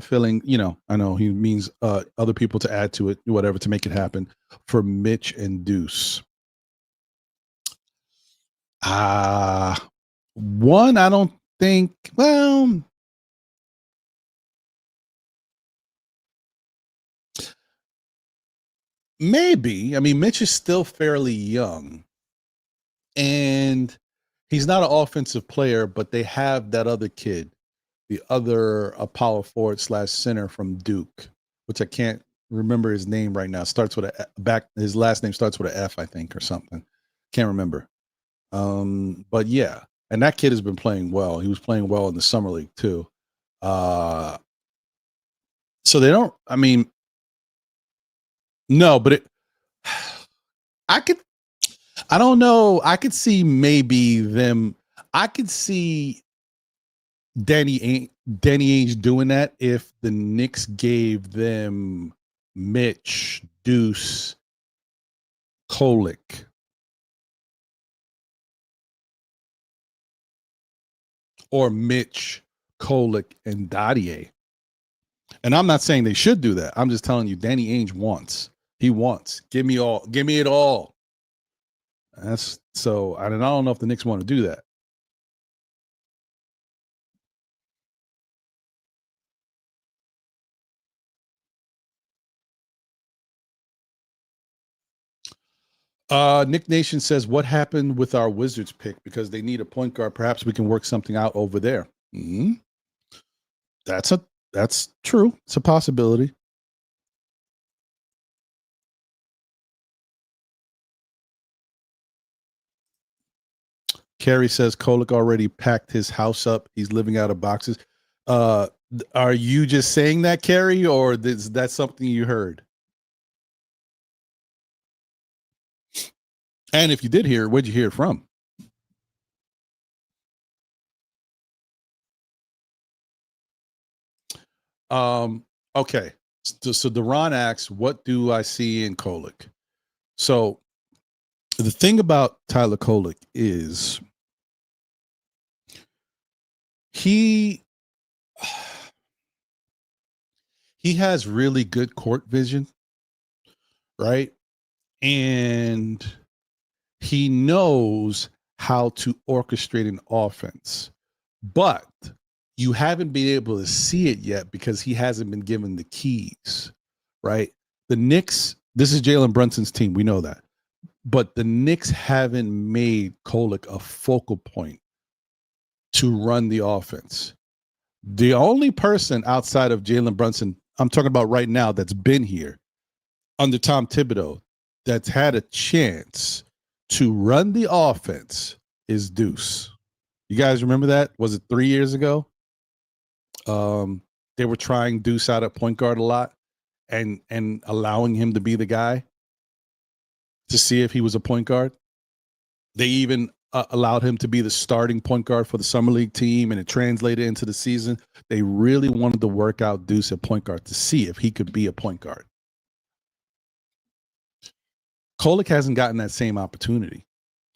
filling, I know he means other people to add to it, whatever, to make it happen for Mitch and Deuce. One, I don't think, well, maybe. I mean, Mitch is still fairly young. And he's not an offensive player, but they have that other kid, the other power forward / center from Duke, which I can't remember his name right now. Starts with his last name starts with an F, I think, or something. Can't remember. But yeah, and that kid has been playing well. He was playing well in the summer league too. So they don't. I mean, no, but I don't know. I could see maybe them. I could see Danny Ainge doing that if the Knicks gave them Mitch, Deuce, Kolek, or Mitch, Kolek, and Dadier. And I'm not saying they should do that. I'm just telling you, Danny Ainge wants. He wants. Give me it all. That's so. I don't know if the Knicks want to do that. Nick Nation says, what happened with our Wizards pick? Because they need a point guard. Perhaps we can work something out over there. Mm-hmm. That's true. It's a possibility. Kerry says Kolek already packed his house up. He's living out of boxes. Are you just saying that, Kerry, or is that something you heard? And if you did hear, where'd you hear it from? Okay. So Deron asks, what do I see in Kolek? So the thing about Tyler Kolek is he has really good court vision, right? And he knows how to orchestrate an offense, but you haven't been able to see it yet because he hasn't been given the keys, right? The Knicks, this is Jalen Brunson's team. We know that. But the Knicks haven't made Kolek a focal point to run the offense. The only person outside of Jalen Brunson, I'm talking about right now, that's been here under Tom Thibodeau, that's had a chance to run the offense is Deuce. You guys remember that? Was it 3 years ago? They were trying Deuce out at point guard a lot and allowing him to be the guy to see if he was a point guard. They even allowed him to be the starting point guard for the summer league team, and it translated into the season. They really wanted to work out Deuce at point guard to see if he could be a point guard. Kolek hasn't gotten that same opportunity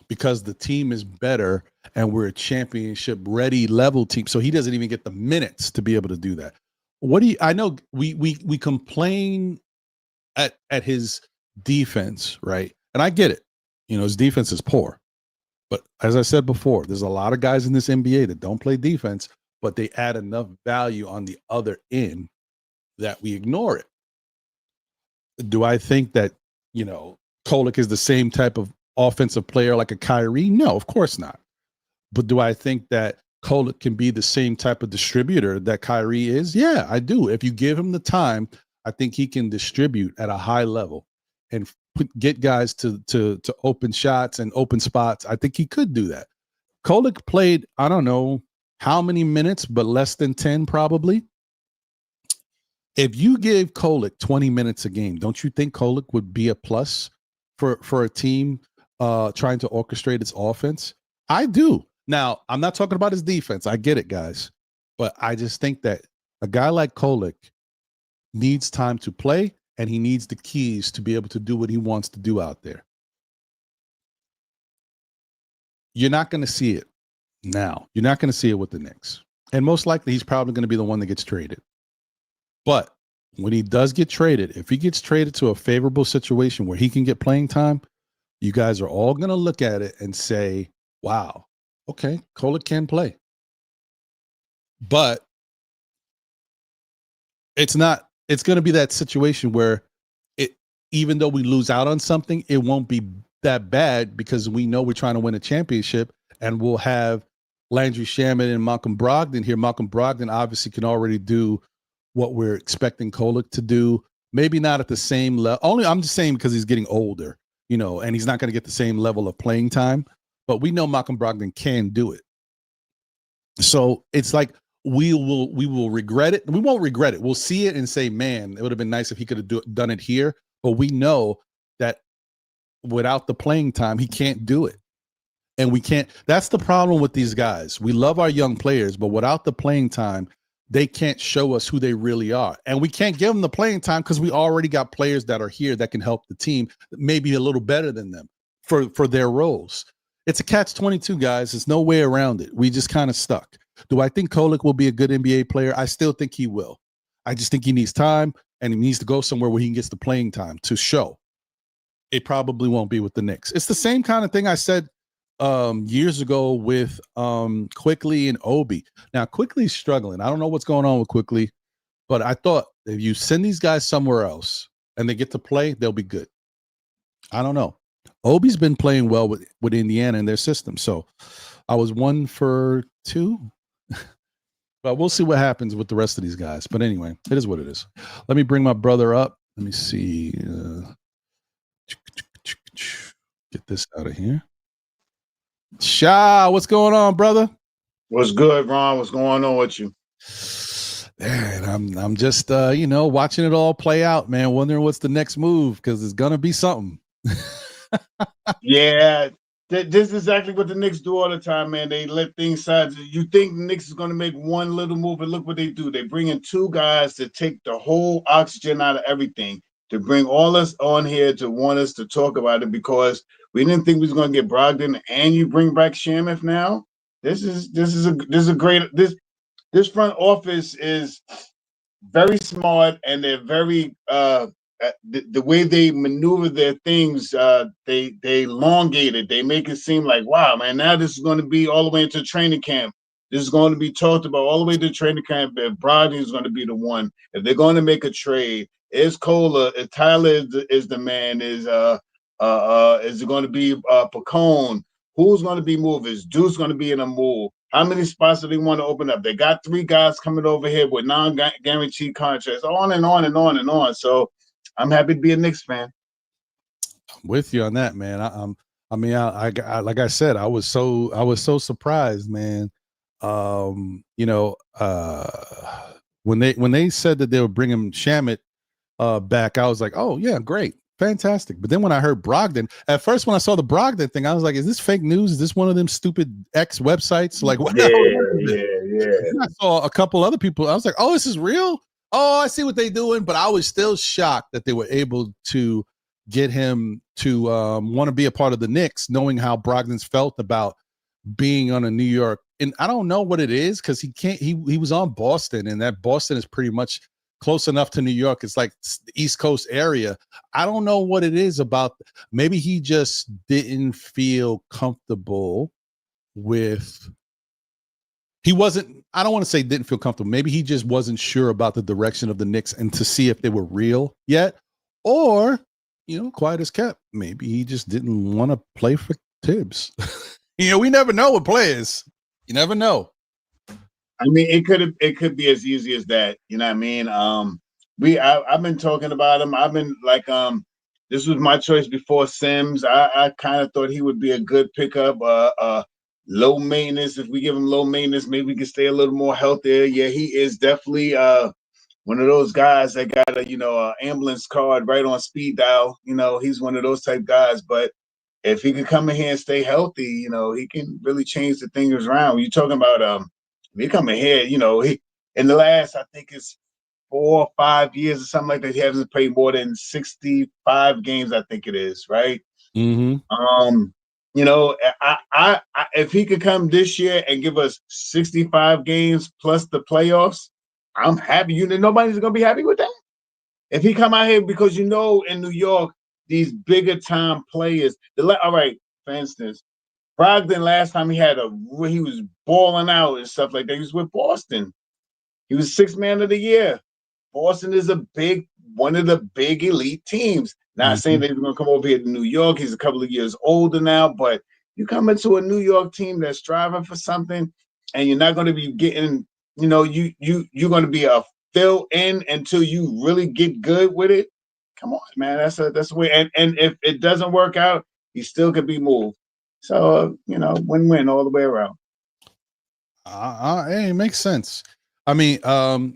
because the team is better and we're a championship ready level team. So he doesn't even get the minutes to be able to do that. I know we complain at his defense, right? And I get it. You know, his defense is poor. But as I said before, there's a lot of guys in this NBA that don't play defense, but they add enough value on the other end that we ignore it. Do I think that, you know, Kolek is the same type of offensive player like a Kyrie? No, of course not. But do I think that Kolek can be the same type of distributor that Kyrie is? Yeah, I do. If you give him the time, I think he can distribute at a high level and get guys to open shots and open spots. I think he could do that. Kolek played, I don't know how many minutes, but less than 10 probably. If you gave Kolek 20 minutes a game, don't you think Kolek would be a plus for a team trying to orchestrate its offense? I do. Now, I'm not talking about his defense. I get it, guys. But I just think that a guy like Kolek needs time to play, and he needs the keys to be able to do what he wants to do out there. You're not going to see it now. You're not going to see it with the Knicks. And most likely, he's probably going to be the one that gets traded. But when he does get traded, if he gets traded to a favorable situation where he can get playing time, you guys are all going to look at it and say, wow, okay, Kolek can play. But it's going to be that situation where even though we lose out on something, it won't be that bad because we know we're trying to win a championship, and we'll have Landry Shamet and Malcolm Brogdon here. Malcolm Brogdon obviously can already do what we're expecting Kolek to do. Maybe not at the same level. I'm just saying because he's getting older, you know, and he's not going to get the same level of playing time. But we know Malcolm Brogdon can do it. So it's like we will regret it. We won't regret it. We'll see it and say, man, it would have been nice if he could have done it here. But we know that without the playing time, he can't do it. And we can't. That's the problem with these guys. We love our young players, but without the playing time, they can't show us who they really are. And we can't give them the playing time because we already got players that are here that can help the team, maybe a little better than them for their roles. It's a catch-22, guys. There's no way around it. We just kind of stuck. Do I think Kolek will be a good NBA player? I still think he will. I just think he needs time, and he needs to go somewhere where he gets the playing time to show. It probably won't be with the Knicks. It's the same kind of thing I said years ago with Quickly and Obi. Now Quickly's struggling. I don't know what's going on with Quickly, but I thought if you send these guys somewhere else and they get to play, they'll be good. I don't know. Obi's been playing well with Indiana in their system, so I was 1 for 2. But we'll see what happens with the rest of these guys. But anyway, it is what it is. Let me bring my brother up. Let me see. Get this out of here. Sha, what's going on, brother? What's good, Ron? What's going on with you? Man, I'm just watching it all play out, man. Wondering what's the next move because it's gonna be something. Yeah, this is exactly what the Knicks do all the time, man. They let things slide. You think the Knicks is gonna make one little move, and look what they do. They bring in 2 guys to take the whole oxygen out of everything, to bring all us on here to want us to talk about it because we didn't think we was gonna get Brogdon, and you bring back Shamet now. This is a great this front office is very smart, and they're very the way they maneuver their things, they elongate it. They make it seem like, wow, man, now this is going to be all the way into training camp. This is going to be talked about all the way to training camp. If Brogdon is going to be the one, if they're going to make a trade, is Cola, if Tyler is the man, is it going to be Pacone? Who's going to be moved? Is Deuce going to be in a move? How many spots do they want to open up? They got 3 guys coming over here with non-guaranteed contracts, on and on and on and on. So I'm happy to be a Knicks fan. I'm with you on that, man. I like I said, I was so surprised, man. When they said that they were bringing Shamet back, I was like, oh yeah, great. Fantastic. But then when I heard Brogdon, at first when I saw the Brogdon thing, I was like, is this fake news? Is this one of them stupid X websites? Like, what? Yeah. I saw a couple other people. I was like, oh, this is real? Oh, I see what they're doing. But I was still shocked that they were able to get him to want to be a part of the Knicks, knowing how Brogdon's felt about being on a New York. And I don't know what it is because he was on Boston, and that Boston is pretty much close enough to New York. It's like the East Coast area. I don't know what it is about. Maybe he just didn't feel comfortable with. He wasn't. I don't want to say didn't feel comfortable. Maybe he just wasn't sure about the direction of the Knicks and to see if they were real yet, or quiet as kept. Maybe he just didn't want to play for Tibbs. We never know with players. You never know. I mean, it could be as easy as that. You know what I mean? I've been talking about him. I've been like, this was my choice before Sims. I kind of thought he would be a good pickup. Low maintenance. If we give him low maintenance, maybe we can stay a little more healthier. Yeah, he is definitely one of those guys that got a ambulance card right on speed dial. He's one of those type guys. But if he could come in here and stay healthy, he can really change the things around. When you're talking about he coming here, he in the last, I think it's 4 or 5 years or something like that, he hasn't played more than 65 games, I think it is, right? Mm-hmm. I if he could come this year and give us 65 games plus the playoffs, I'm happy. Nobody's gonna be happy with that. If he come out here, because in New York, these bigger time players, all right, for instance, Brogdon last time he was balling out and stuff like that. He was with Boston. He was 6th man of the year. Boston is one of the big elite teams. Not saying that he's going to come over here to New York. He's a couple of years older now, but you come into a New York team that's striving for something, and you're not going to be getting, you're going to be a fill in until you really get good with it. Come on, man. That's the way. And if it doesn't work out, he still could be moved. So, win-win all the way around. Hey, it makes sense. I mean,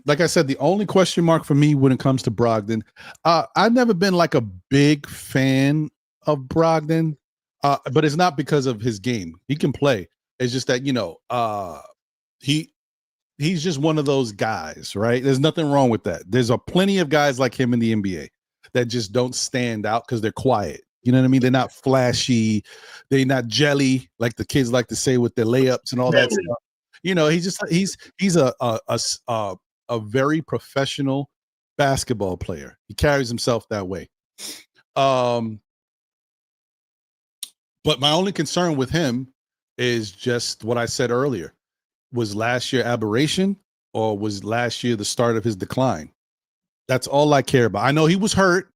like I said, the only question mark for me when it comes to Brogdon, I've never been like a big fan of Brogdon. But it's not because of his game. He can play. It's just that he's just one of those guys, right? There's nothing wrong with that. There's a plenty of guys like him in the NBA that just don't stand out because they're quiet. You know what I mean? They're not flashy. They're not jelly like the kids like to say with their layups and all that stuff. He's a very professional basketball player. He carries himself that way. But my only concern with him is just what I said earlier. Was last year aberration or was last year the start of his decline? That's all I care about. I know he was hurt,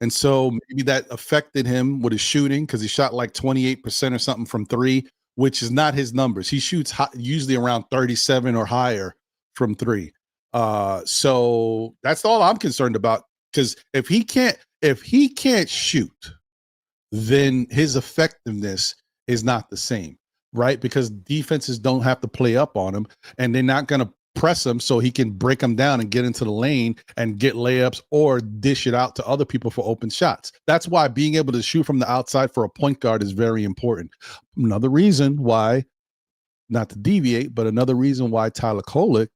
and so maybe that affected him with his shooting because he shot like 28% or something from three, which is not his numbers. He shoots usually around 37 or higher from three. So that's all I'm concerned about. Because if he can't shoot, then his effectiveness is not the same, right? Because defenses don't have to play up on him, and they're not going to press him so he can break them down and get into the lane and get layups or dish it out to other people for open shots. That's why being able to shoot from the outside for a point guard is very important. Another reason why, not to deviate, but another reason why Tyler Kolek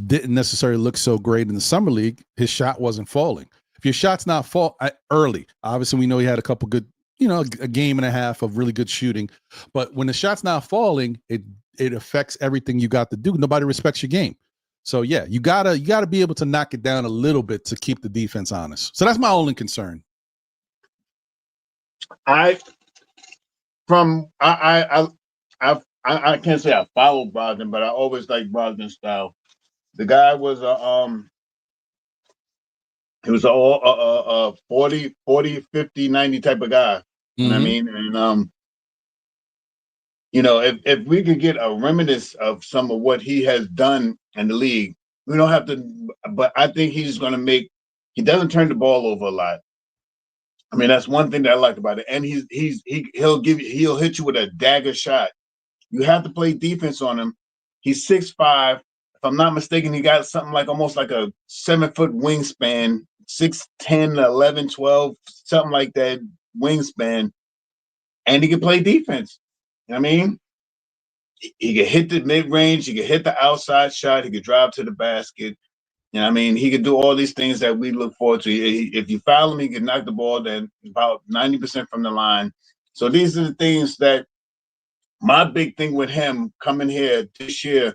didn't necessarily look so great in the summer league, his shot wasn't falling. If your shot's not fall early, obviously we know he had a couple good, a game and a half of really good shooting, but when the shot's not falling, it affects everything you got to do. Nobody respects your game. So yeah, you gotta be able to knock it down a little bit to keep the defense honest. So that's my only concern. I can't say I follow Brogdon, but I always like Brogdon's style. The guy was he was a 40, 50, 90 type of guy. You know what I mean? And if we could get a reminiscence of some of what he has done in the league, we don't have to. But I think he's going to he doesn't turn the ball over a lot. I mean, that's one thing that I like about it. And he'll hit you with a dagger shot. You have to play defense on him. He's 6'5". If I'm not mistaken, he got something like almost like a 7-foot wingspan, 6'10", 11, 12, something like that wingspan. And he can play defense. You know what I mean? He can hit the mid-range. He can hit the outside shot. He can drive to the basket. You know what I mean? He can do all these things that we look forward to. If you foul him, he can knock the ball down about 90% from the line. So these are the things that my big thing with him coming here this year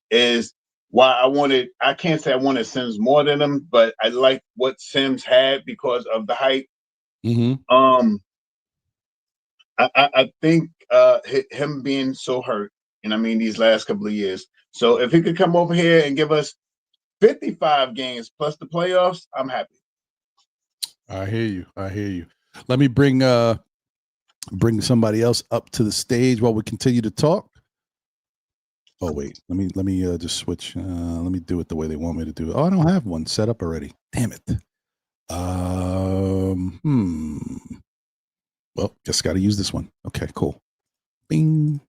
is why I can't say I wanted Sims more than him, but I like what Sims had because of the height. Mm-hmm. I think him being so hurt, and I mean these last couple of years. So if he could come over here and give us 55 games plus the playoffs, I'm happy. I hear you. Let me bring somebody else up to the stage while we continue to talk. Oh wait, let me just switch. Let me do it the way they want me to do it. Oh, I don't have one set up already. Damn it. Well, just got to use this one. Okay, cool. Bing.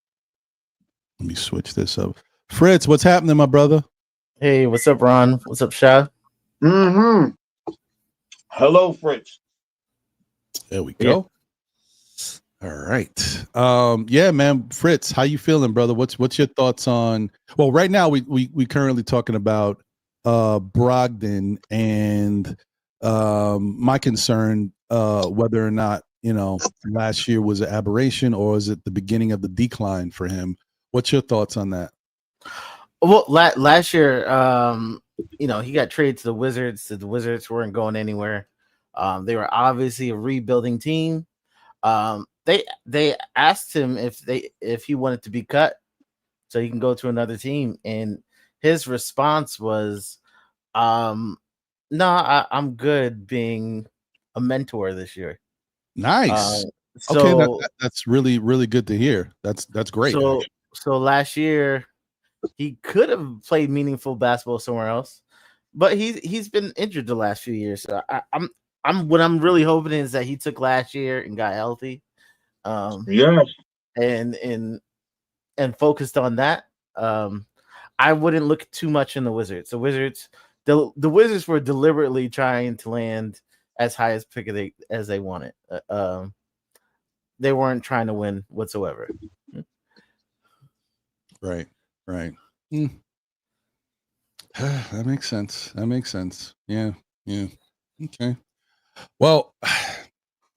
Let me switch this up. Fritz, what's happening, my brother? Hey, what's up, Ron? What's up, Sha? Mm-hmm. Hello, Fritz. There we go. Yeah. All right. Yeah, man. Fritz, how you feeling, brother? What's your thoughts on? Well, right now we currently talking about Brogdon and my concern whether or not last year was an aberration or is it the beginning of the decline for him? What's your thoughts on that? Well, last year, he got traded to the Wizards. The Wizards weren't going anywhere. They were obviously a rebuilding team. They asked him if he wanted to be cut so he can go to another team, and his response was, "No, I'm good being a mentor this year." Nice. Okay, that's really, really good to hear. That's great. So last year he could have played meaningful basketball somewhere else, but he's been injured the last few years. So what I'm really hoping is that he took last year and got healthy. Yeah. And focused on that. I wouldn't look too much in the Wizards. The Wizards were deliberately trying to land as high as pick as they wanted. They weren't trying to win whatsoever. Right. That makes sense. Yeah. Okay. Well,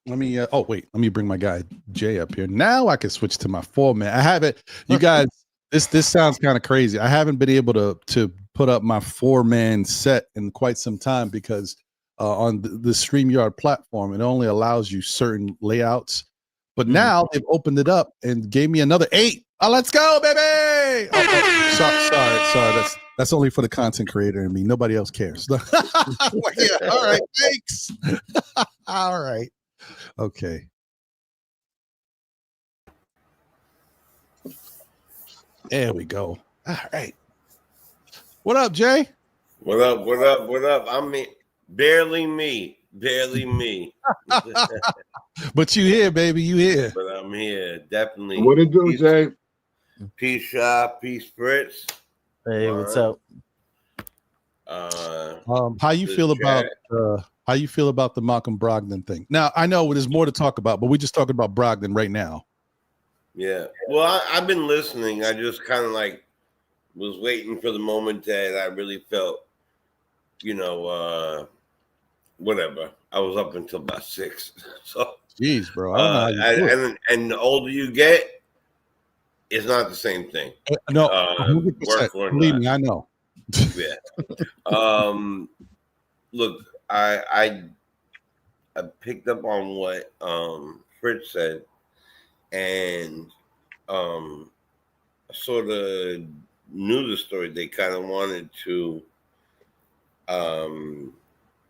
let me let me bring my guy Jay up here. Now I can switch to my 4-man. I haven't, you guys, this sounds kind of crazy. I haven't been able to put up my 4-man set in quite some time because on the StreamYard platform, it only allows you certain layouts. But now they've opened it up and gave me another 8. Oh, let's go, baby! Sorry. That's only for the content creator and me. Nobody else cares. All right, thanks. All right. Okay. There we go. All right. What up, Jay? What up? I'm barely me. But you here, baby. You here. But I'm here, definitely. What it do, Jay? Peace, Shop. Peace, Fritz. Hey, what's up? How you feel about the Malcolm Brogdon thing? Now I know there's more to talk about, but we're just talking about Brogdon right now. Yeah. Well, I've been listening. I just kind of was waiting for the moment that I really felt, whatever. I was up until about 6. So, jeez, bro. I don't know how you do it. And the older you get, it's not the same thing. No, 100%. Believe me, I know. Yeah. Look, I picked up on what Fritz said, and I sort of knew the story. They kind of wanted to.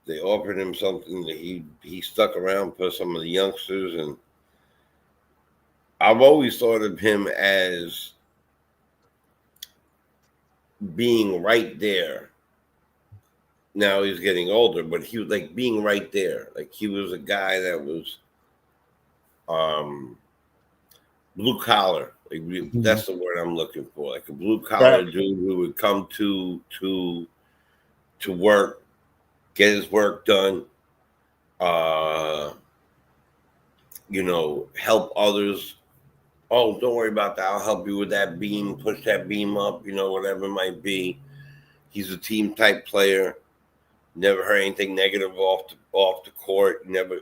They offered him something that he stuck around for some of the youngsters, and I've always thought of him as being right there. Now he's getting older, but he was being right there. He was a guy that was blue collar. That's the word I'm looking for. A blue collar dude who would come to work, get his work done, help others. Oh, don't worry about that. I'll help you with that beam, push that beam up, whatever it might be. He's a team type player. Never heard anything negative off the court. Never,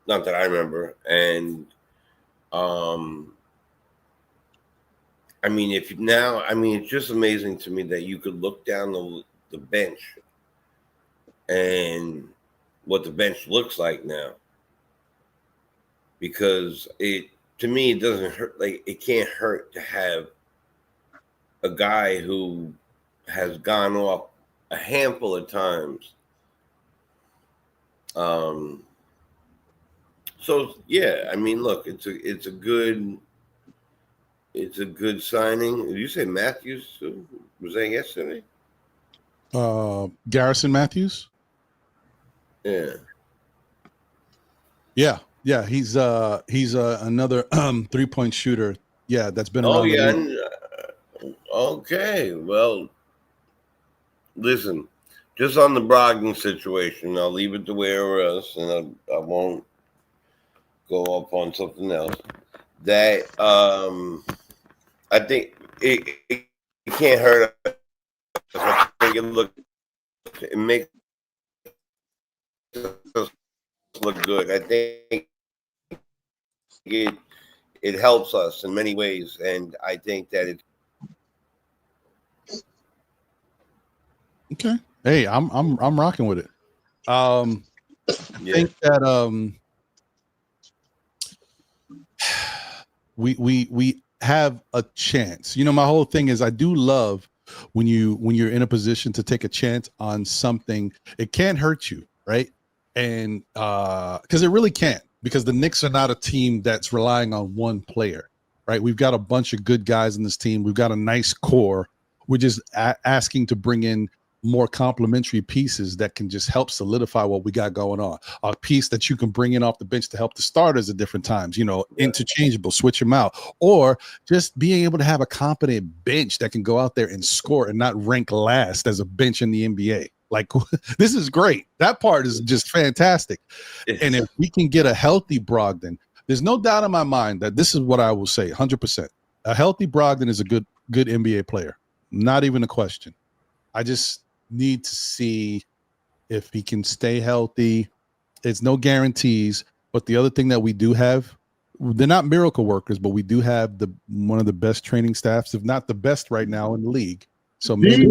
not that I remember. And it's just amazing to me that you could look down the bench and what the bench looks like now. Because to me, it doesn't hurt. It can't hurt to have a guy who has gone off a handful of times. So yeah, look, it's a good signing. Did you say Matthews? Was that yesterday? Garrison Matthews. Yeah. Yeah, he's another 3-point shooter. Yeah, that's been around. Oh yeah. Okay. Well, listen, just on the Brogdon situation, I'll leave it the way it was, and I won't go up on something else. That I think it can't hurt us. I think it makes us look good. I think it helps us in many ways, and I think that it's okay. Hey, I'm rocking with it. I think that we have a chance. My whole thing is I do love when you're in a position to take a chance on something. It can't hurt you, right? And because it really can't, because the Knicks are not a team that's relying on one player, right? We've got a bunch of good guys in this team. We've got a nice core. We're just asking to bring in more complementary pieces that can just help solidify what we got going on. A piece that you can bring in off the bench to help the starters at different times, interchangeable, switch them out, or just being able to have a competent bench that can go out there and score and not rank last as a bench in the NBA. Like, this is great. That part is just fantastic. And if we can get a healthy Brogdon, there's no doubt in my mind that this is what I will say 100%. A healthy Brogdon is a good NBA player. Not even a question. I just need to see if he can stay healthy. It's no guarantees. But the other thing that we do have, they're not miracle workers, but we do have one of the best training staffs, if not the best right now in the league. So maybe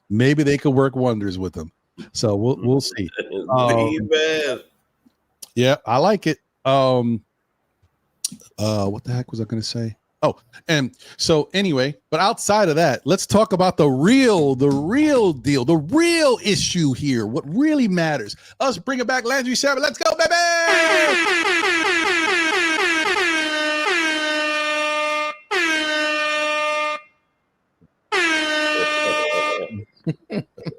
maybe they could work wonders with them. So we'll see. Yeah, I like it. What the heck was I going to say? Oh, and so anyway, but outside of that, let's talk about the real deal, the real issue here. What really matters? Us bringing back Landry Shamet. Let's go, baby!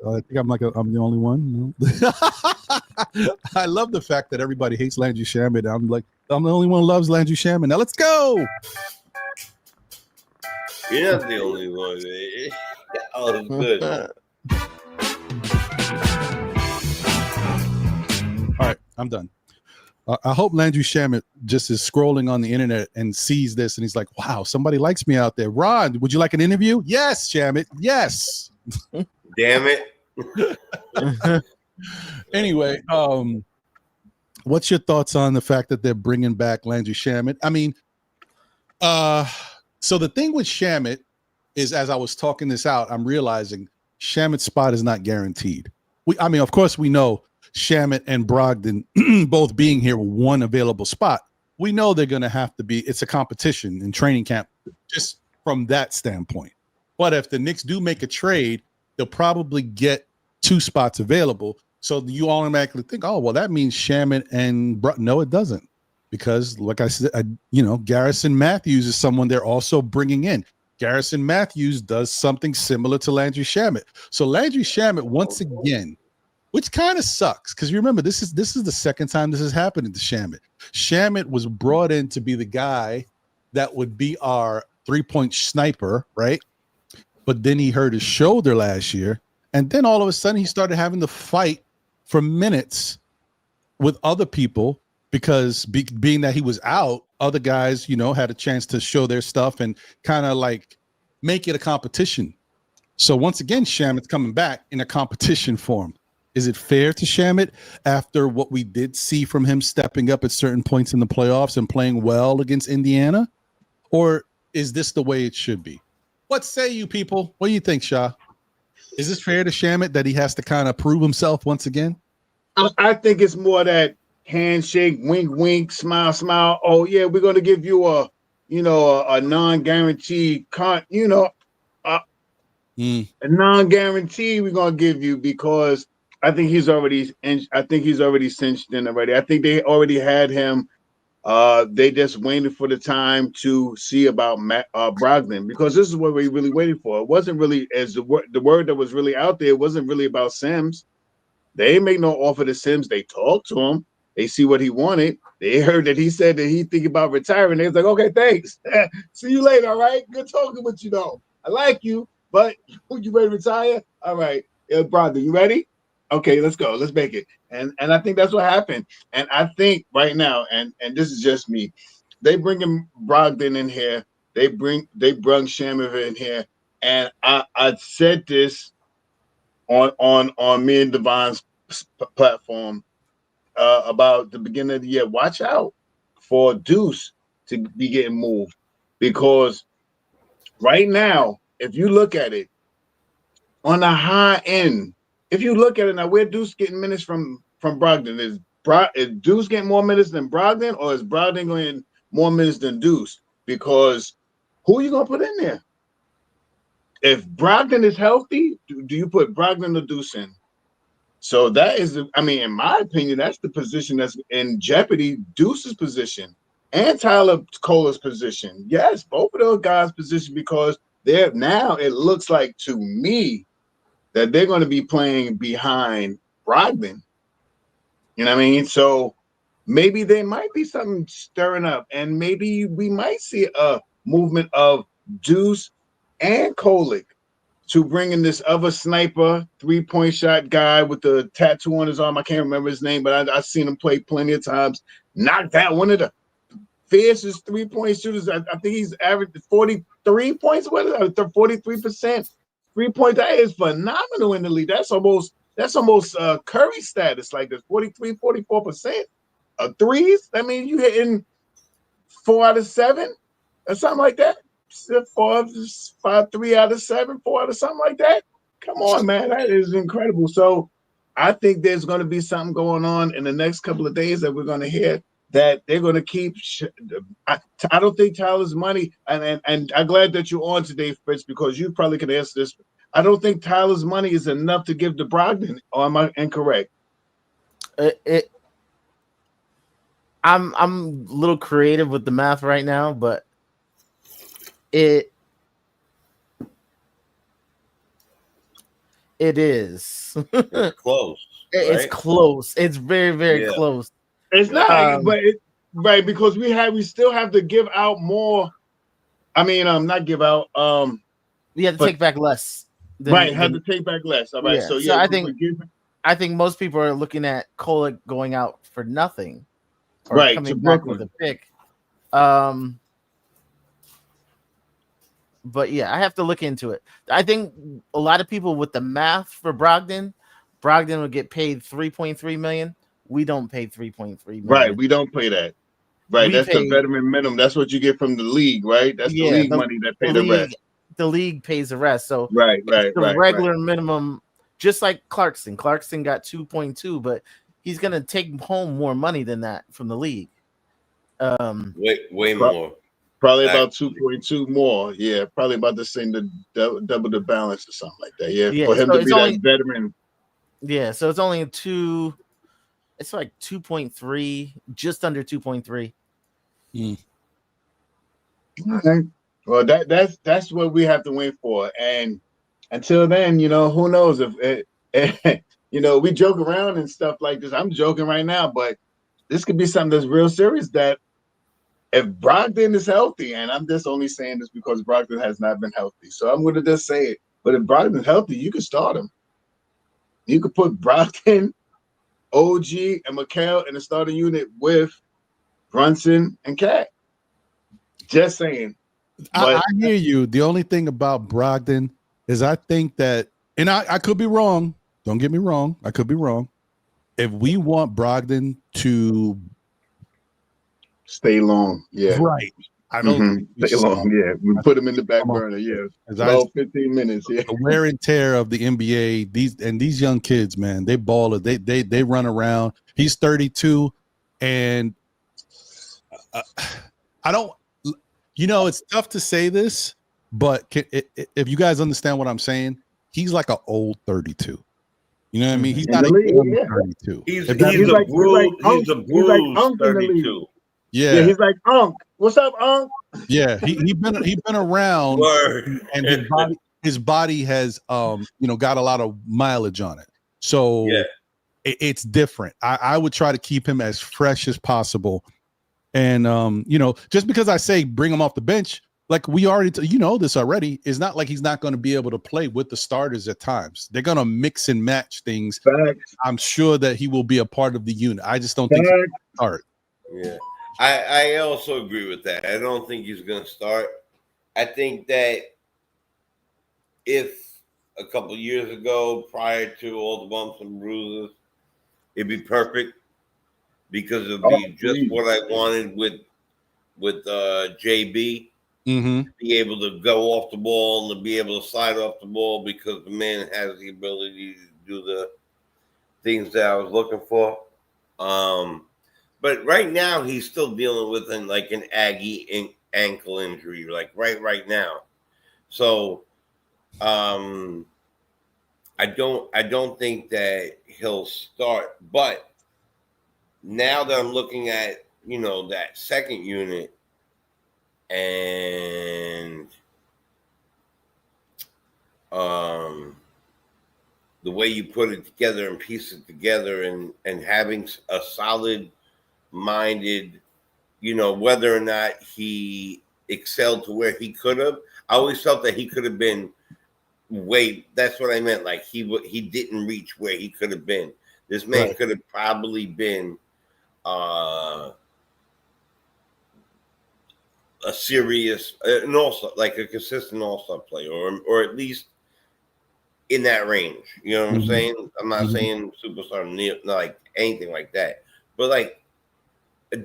I think I'm the only one. No? I love the fact that everybody hates Landry Shamet. I'm the only one who loves Landry Shamet. Now let's go. You're not the only one. Oh, good. All right, I'm done. I hope Landry Shamet just is scrolling on the internet and sees this, and he's like, "Wow, somebody likes me out there." Ron, would you like an interview? Yes, Shamet. Yes. Damn it. Anyway, what's your thoughts on the fact that they're bringing back Landry Shamet? I mean, so the thing with Shamet is, as I was talking this out, I'm realizing Shamet's spot is not guaranteed. Of course, we know Shamet and Brogdon both being here one available spot. We know they're going to have to be. It's a competition in training camp, just from that standpoint. But if the Knicks do make a trade, they'll probably get 2 spots available. So you automatically think, oh, well, that means Shamet and no, it doesn't. Because, like I said, Garrison Matthews is someone they're also bringing in. Garrison Matthews does something similar to Landry Shamet. So Landry Shamet, once again, which kind of sucks, because you remember, this is the second time this has happened to Shamet. Shamet was brought in to be the guy that would be our 3-point sniper, right? But then he hurt his shoulder last year. And then all of a sudden he started having to fight for minutes with other people because being that he was out, other guys, had a chance to show their stuff and kind of like make it a competition. So once again, Shamet's coming back in a competition form. Is it fair to Shamet after what we did see from him stepping up at certain points in the playoffs and playing well against Indiana? Or is this the way it should be? What say you people? What do you think, Shah? Is this fair to Shamet that he has to kind of prove himself once again? I think it's more that handshake, wink, wink, smile, smile. Oh yeah, we're gonna give you a non-guaranteed a non-guarantee we're gonna give you, because I think he's already cinched in already. I think they already had him. They just waited for the time to see about Brogdon, because this is what we really waited for. It wasn't really, as the word that was really out there, it wasn't really about Sims. They ain't make no offer to Sims. They talked to him. They see what he wanted. They heard that he said that he think about retiring. They was like, okay, thanks. See you later, all right? Good talking with you, though. I like you, but you ready to retire? All right. Brogdon, you ready? Okay, let's go. Let's make it. And I think that's what happened. And I think right now, and this is just me, they bringing Brogdon in here. They brung Shamet in here. And I said this on me and Devon's platform about the beginning of the year. Watch out for Deuce to be getting moved, because right now, if you look at it on the high end, if you look at it now, where Deuce getting minutes from Brogdon? Is Deuce getting more minutes than Brogdon, or is Brogdon getting more minutes than Deuce? Because who are you gonna put in there? If Brogdon is healthy, do you put Brogdon or Deuce in? So that is, in my opinion, that's the position that's in jeopardy. Deuce's position and Tyler Kohler's position. Yes, both of those guys' position, because they're now, it looks like to me that they're going to be playing behind Brogdon. You know what I mean? So maybe there might be something stirring up, and maybe we might see a movement of Deuce and Kohler to bring in this other sniper, 3-point shot guy with the tattoo on his arm. I can't remember his name, but I've seen him play plenty of times. Knocked out one of the fiercest 3-point shooters. I think he's averaged 43 points. What is that? 43% 3-point. That is phenomenal in the league. That's almost Curry status, like this 43, 44% of threes. I mean, you hitting 4 out of 7 or something like that. 3 out of 7, 4 out of something like that. Come on, man, that is incredible. So I think there's going to be something going on in the next couple of days that we're going to hear that they're going to keep. I don't think Tyler's money, and I'm glad that you're on today, Fritz, because you probably could answer this. I don't think Tyler's money is enough to give to Brogdon. Or am I incorrect? I'm a little creative with the math right now, but it is. It's close. It's close. It's very, very close. It's not, but right, because we still have to give out more. I mean, not give out. We have to take back less. Have to take back less. All right, yeah. So I think most people are looking at Kolek going out for nothing, or right, coming to back Brooklyn with a pick. But yeah, I have to look into it. I think a lot of people with the math for Brogdon would get paid $3.3 million. We don't pay $3.3 million. Right, we don't pay that. Right, that's the veteran minimum. That's what you get from the league, right? That's the league money that pay the rest. The league pays the rest. So right, the regular minimum, just like Clarkson. Clarkson got 2.2, but he's gonna take home more money than that from the league. Way more. Probably about 2.2 more. Yeah, probably about the same, double the balance or something like that. Yeah, for him to be that veteran. Yeah, so it's only it's like 2.3, just under 2.3. Okay. Well, that's what we have to wait for. And until then, who knows if we joke around and stuff like this. I'm joking right now, but this could be something that's real serious. That if Brogdon is healthy, and I'm just only saying this because Brogdon has not been healthy, so I'm going to just say it. But if Brogdon's healthy, you can start him. You could put Brogdon, OG, and Mikal in the starting unit with Brunson and Cat. Just saying. I hear you. The only thing about Brogdon is I think that, and I could be wrong. Don't get me wrong. I could be wrong. If we want Brogdon to stay long, yeah, right. I don't stay long. Yeah, we put him in the back burner. Yeah, about 15 minutes. Yeah, the wear and tear of the NBA. These young kids, man, they ball it. They run around. He's 32, and I don't. It's tough to say this, but if you guys understand what I'm saying, he's like an old 32. You know what I mean? He's not even 32. He's a bruised 32. Yeah, he's like, Unc. What's up, Unc? Yeah, he's been around, and his body has got a lot of mileage on it. So it's different. I would try to keep him as fresh as possible. And just because I say bring him off the bench, like we already this already, is not like he's not going to be able to play with the starters at times. They're going to mix and match things. Facts. I'm sure that he will be a part of the unit. I just don't think he's going to start. Yeah, I also agree with that. I don't think he's going to start. I think that if a couple years ago, prior to all the bumps and bruises, it'd be perfect. Because it'd be just what I wanted with JB, to be able to go off the ball and to be able to slide off the ball, because the man has the ability to do the things that I was looking for. But right now he's still dealing with an Aggie ankle injury, like right now. So I don't think that he'll start, but now that I'm looking at, that second unit and the way you put it together and piece it together and having a solid-minded, whether or not he excelled to where he could have, I always felt that he could have been wait, that's what I meant. Like he didn't reach where he could have been. This man Right. could have probably been a serious, an all-star, like a consistent all-star player, or at least in that range. You know what I'm saying? I'm not saying superstar, like anything like that, but like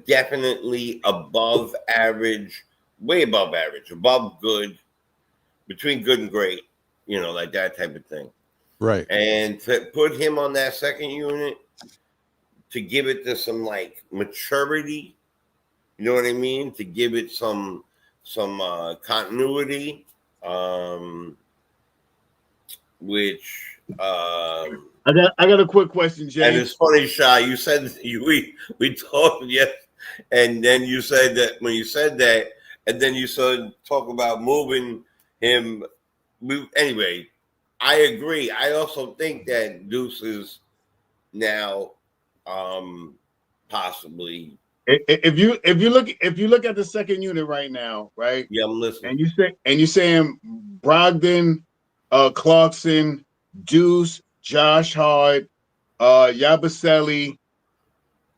definitely above average, way above average, above good, between good and great. You know, like that type of thing. Right. And to put him on that second unit, to give it to some like maturity, you know what I mean? To give it some continuity, which I got a quick question, Jay. and it's funny, Shy. You said we talked yes, and then you said that when you said that, and then you started talk about moving him. Anyway, I agree. I also think that Deuce is now possibly. If you look at the second unit right now, right? Yeah, I'm listening. And you're saying Brogdon, Clarkson, Deuce, Josh Hart, Yabusele,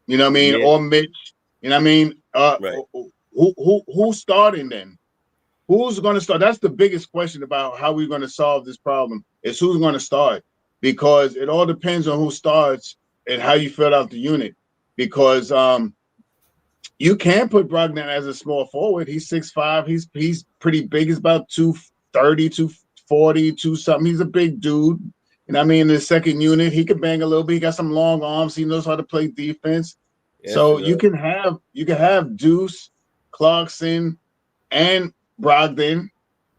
you know what I mean, Yeah. or Mitch, you know what I mean? Right. Who's starting then? Who's going to start? That's the biggest question about how we're going to solve this problem. Is who's going to start, because it all depends on who starts and how you fill out the unit. Because you can put Brogdan as a small forward. He's 6'5". He's pretty big. He's about 230, 240, something. He's a big dude. And I mean, in the second unit, he can bang a little bit. He got some long arms. He knows how to play defense. Yes, So you can have Deuce, Clarkson, and Brogdon.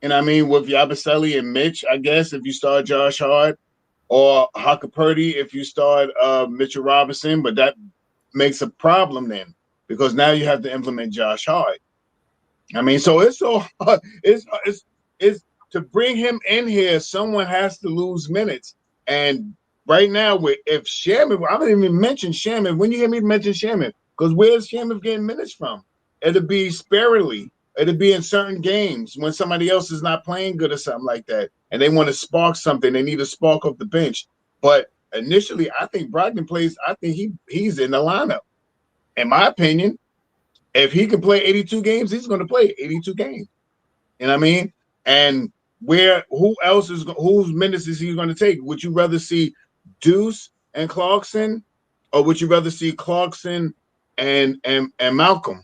And I mean, with Yabusele and Mitch, I guess, if you start Josh Hart, or Huckapurdy if you start Mitchell Robinson, but that makes a problem then, because now you have to implement Josh Hart. I mean, so it's so hard. It's to bring him in here, someone has to lose minutes. And right now, if Shamet, I didn't even mention Shamet. When you hear me mention Shamet, because where's Shamet getting minutes from? It'll be sparingly. It'll be in certain games when somebody else is not playing good or something like that, and they want to spark something. They need a spark off the bench. But initially, I think Brogdon plays. I think he's in the lineup. In my opinion, if he can play 82 games, he's going to play 82 games. You know what I mean? And whose minutes is he going to take? Would you rather see Deuce and Clarkson, or would you rather see Clarkson and Malcolm?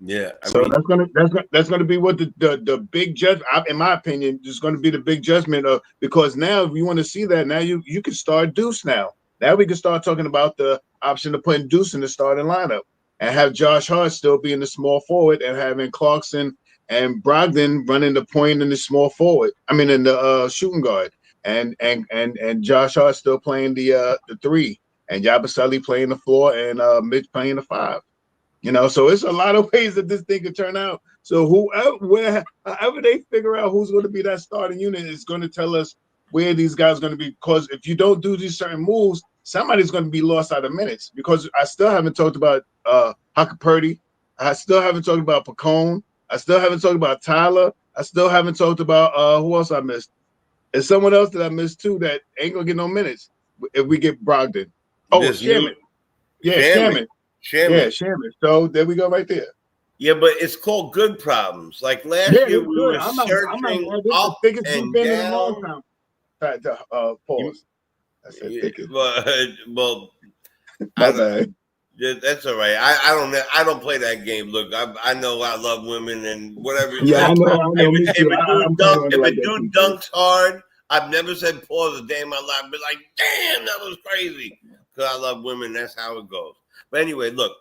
Yeah, So that's gonna be what the big judgment, in my opinion, is going to be the big judgment of, because now if you want to see that, now you can start Deuce now. Now we can start talking about the option of putting Deuce in the starting lineup and have Josh Hart still being the small forward, and having Clarkson and Brogdon running the point in the small forward. I mean, in the shooting guard, and Josh Hart still playing the three, and Yabusele playing the floor, and Mitch playing the five. You know, so it's a lot of ways that this thing could turn out. So however they figure out who's going to be that starting unit is going to tell us where these guys are going to be. Because if you don't do these certain moves, somebody's going to be lost out of minutes. Because I still haven't talked about Huckapurdy. I still haven't talked about Pacone. I still haven't talked about Tyler. I still haven't talked about who else I missed. There's someone else that I missed too that ain't going to get no minutes if we get Brogdon. Oh, Shamet. Yeah, Shamet. Yeah, Shamet. So there we go, right there. Yeah, but it's called good problems. Like last year, we were searching up and down. Pause. I said thickest. Well, My bad. That's all right. I don't play that game. Look, I know I love women and whatever. Yeah, I know. If a dude dunks hard, I've never said pause a day in my life. But like, damn, that was crazy. Because I love women. That's how it goes. But anyway, look,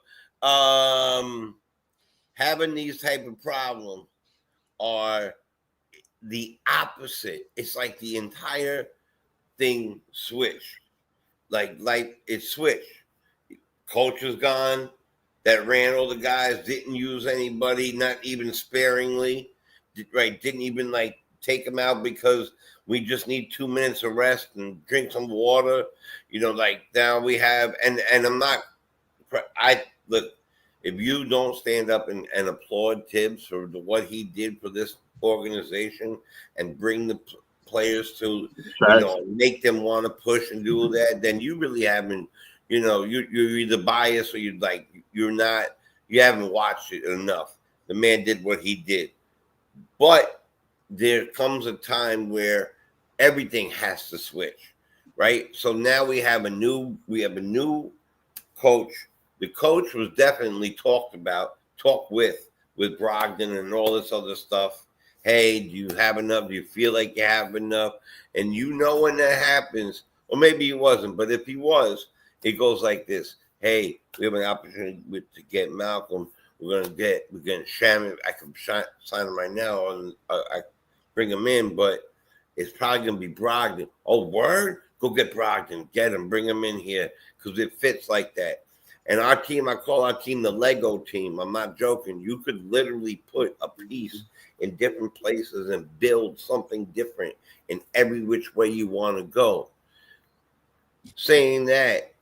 having these type of problems are the opposite. It's like the entire thing switched. Like it switched. Coach was gone. That ran all the guys. Didn't use anybody, not even sparingly. Right? Didn't even like take them out because we just need 2 minutes of rest and drink some water. You know, like now we have, and I'm not. Look, if you don't stand up and applaud Tibbs for what he did for this organization and bring the players to, Facts. make them want to push and do that, then you really haven't, you're either biased or you haven't watched it enough. The man did what he did. But there comes a time where everything has to switch, right? So now we have a new coach. The coach was definitely talked with Brogdon and all this other stuff. Hey, do you have enough? Do you feel like you have enough? And when that happens, or maybe he wasn't, but if he was, it goes like this. Hey, we have an opportunity to get Malcolm. We're getting Shamet. I can sign him right now, and I bring him in, but it's probably going to be Brogdon. Oh, word? Go get Brogdon. Get him. Bring him in here because it fits like that. And our team, I call our team the Lego team. I'm not joking. You could literally put a piece in different places and build something different in every which way you want to go. Saying that,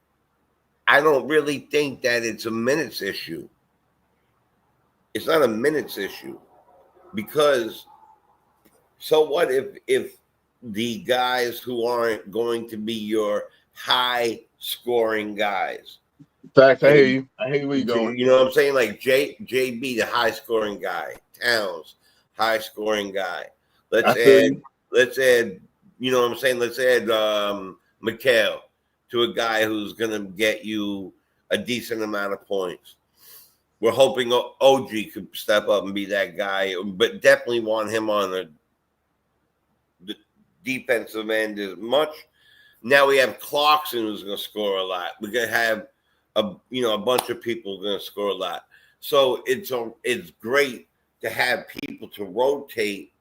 I don't really think that it's a minutes issue. It's not a minutes issue because so what if the guys who aren't going to be your high scoring guys? Facts. I hear you. I hear where you're going. You know what I'm saying? Like JB, the high scoring guy. Towns, high scoring guy. Let's add. You know what I'm saying? Let's add Mikal to a guy who's gonna get you a decent amount of points. We're hoping OG could step up and be that guy, but definitely want him on the defensive end as much. Now we have Clarkson who's going to score a lot. We're going to have a bunch of people going to score a lot. So it's great to have people to rotate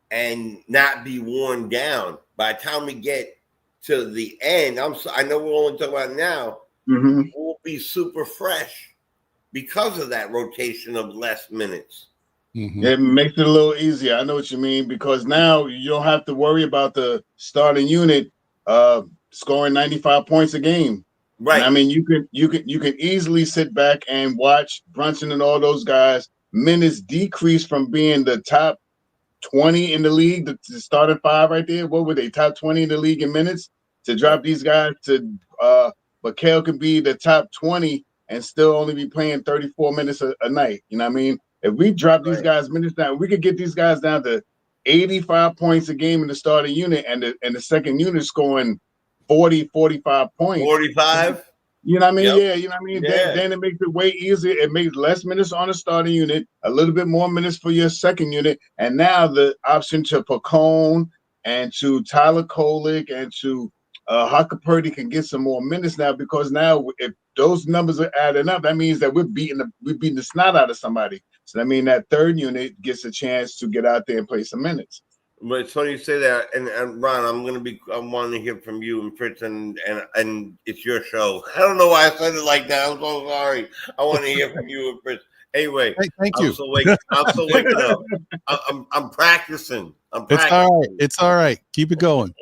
and not be worn down. By the time we get to the end, I know we're only talking about now. Mm-hmm. We'll be super fresh because of that rotation of less minutes. Mm-hmm. It makes it a little easier. I know what you mean, because now you don't have to worry about the starting unit scoring 95 points a game. Right. And I mean, you can easily sit back and watch Brunson and all those guys minutes decrease from being the top 20 in the league, the starting five right there. What were they, top 20 in the league in minutes? To drop these guys to Mikal can be the top 20 and still only be playing 34 minutes a night. You know what I mean? If we drop these guys minutes down, we could get these guys down to 85 points a game in the starting unit, and the second unit scoring 40, 45 points. 45? You know what I mean? Yep. Yeah, you know what I mean? Yeah. Then it makes it way easier. It makes less minutes on the starting unit, a little bit more minutes for your second unit, and now the option to Pacone and to Tyler Kolek and to Huckapurdy can get some more minutes now, because now if those numbers are adding up, that means that we're beating the snot out of somebody. So that means that third unit gets a chance to get out there and play some minutes. But it's funny you say that, and Ron, I want to hear from you and Fritz, and it's your show. I don't know why I said it like that. I'm so sorry. I want to hear from you and Fritz. Anyway, thank you. I'm still waking up. I'm practicing. It's all right. Keep it going.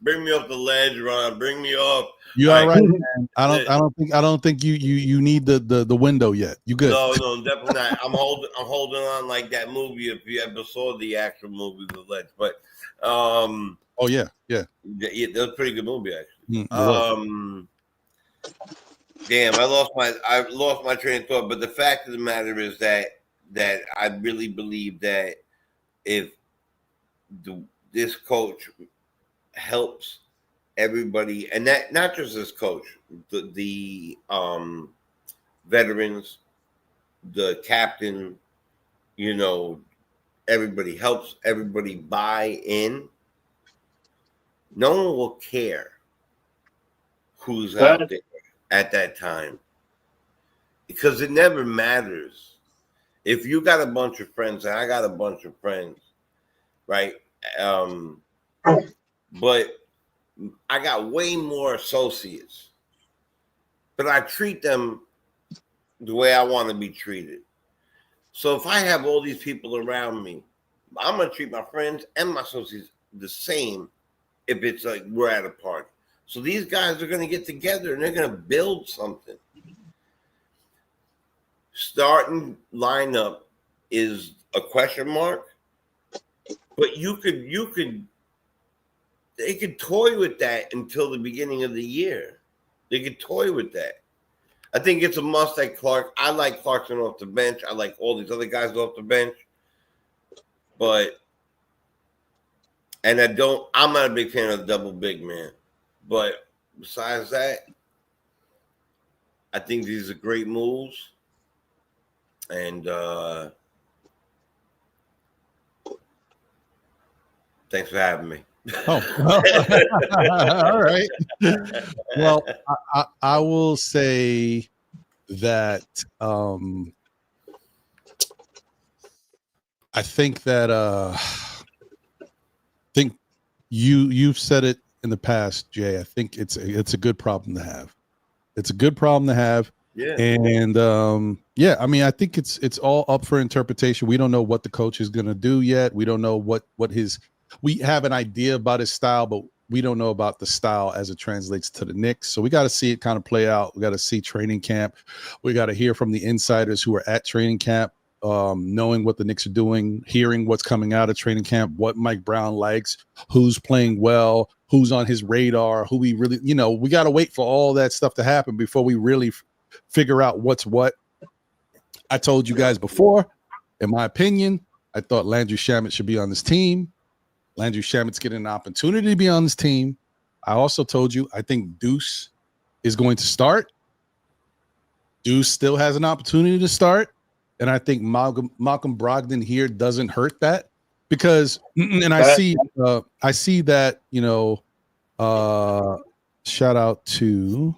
Bring me off the ledge, Ron. Bring me off. You all right, man? I don't think you need the window yet. You good? No, definitely not. I'm holding on like that movie. If you ever saw the actual movie, The Ledge, but oh yeah, that was a pretty good movie actually. Mm-hmm. Damn, I lost my train of thought. But the fact of the matter is that I really believe that if this coach helps everybody, and that not just this coach, the veterans, the captain, everybody helps everybody buy in. No one will care who's out there at that time, because it never matters. If you got a bunch of friends, and I got a bunch of friends, right? But I got way more associates, but I treat them the way I want to be treated. So if I have all these people around me, I'm going to treat my friends and my associates the same if it's like we're at a party. So these guys are going to get together and they're going to build something. Starting lineup is a question mark. But they could toy with that until the beginning of the year. They could toy with that. I think it's a must at Clark. I like Clarkson off the bench. I like all these other guys off the bench. I'm not a big fan of the double big man. But besides that, I think these are great moves. And thanks for having me. All right. Well, I will say that I think that you've said it in the past, Jay. I think it's a good problem to have. It's a good problem to have. Yeah. And I mean, I think it's all up for interpretation. We don't know what the coach is going to do yet. We don't know what we have an idea about his style, but we don't know about the style as it translates to the Knicks. So we got to see it kind of play out. We got to see training camp. We got to hear from the insiders who are at training camp, knowing what the Knicks are doing, hearing what's coming out of training camp, what Mike Brown likes, who's playing well, who's on his radar, who we really, we got to wait for all that stuff to happen before we really figure out what's what. I told you guys before, in my opinion, I thought Landry Shamet should be on this team. Landry Shamet's getting an opportunity to be on this team. I also told you I think Deuce is going to start. Deuce still has an opportunity to start. And I think Malcolm Brogdon here doesn't hurt that because, and I see that, shout out to,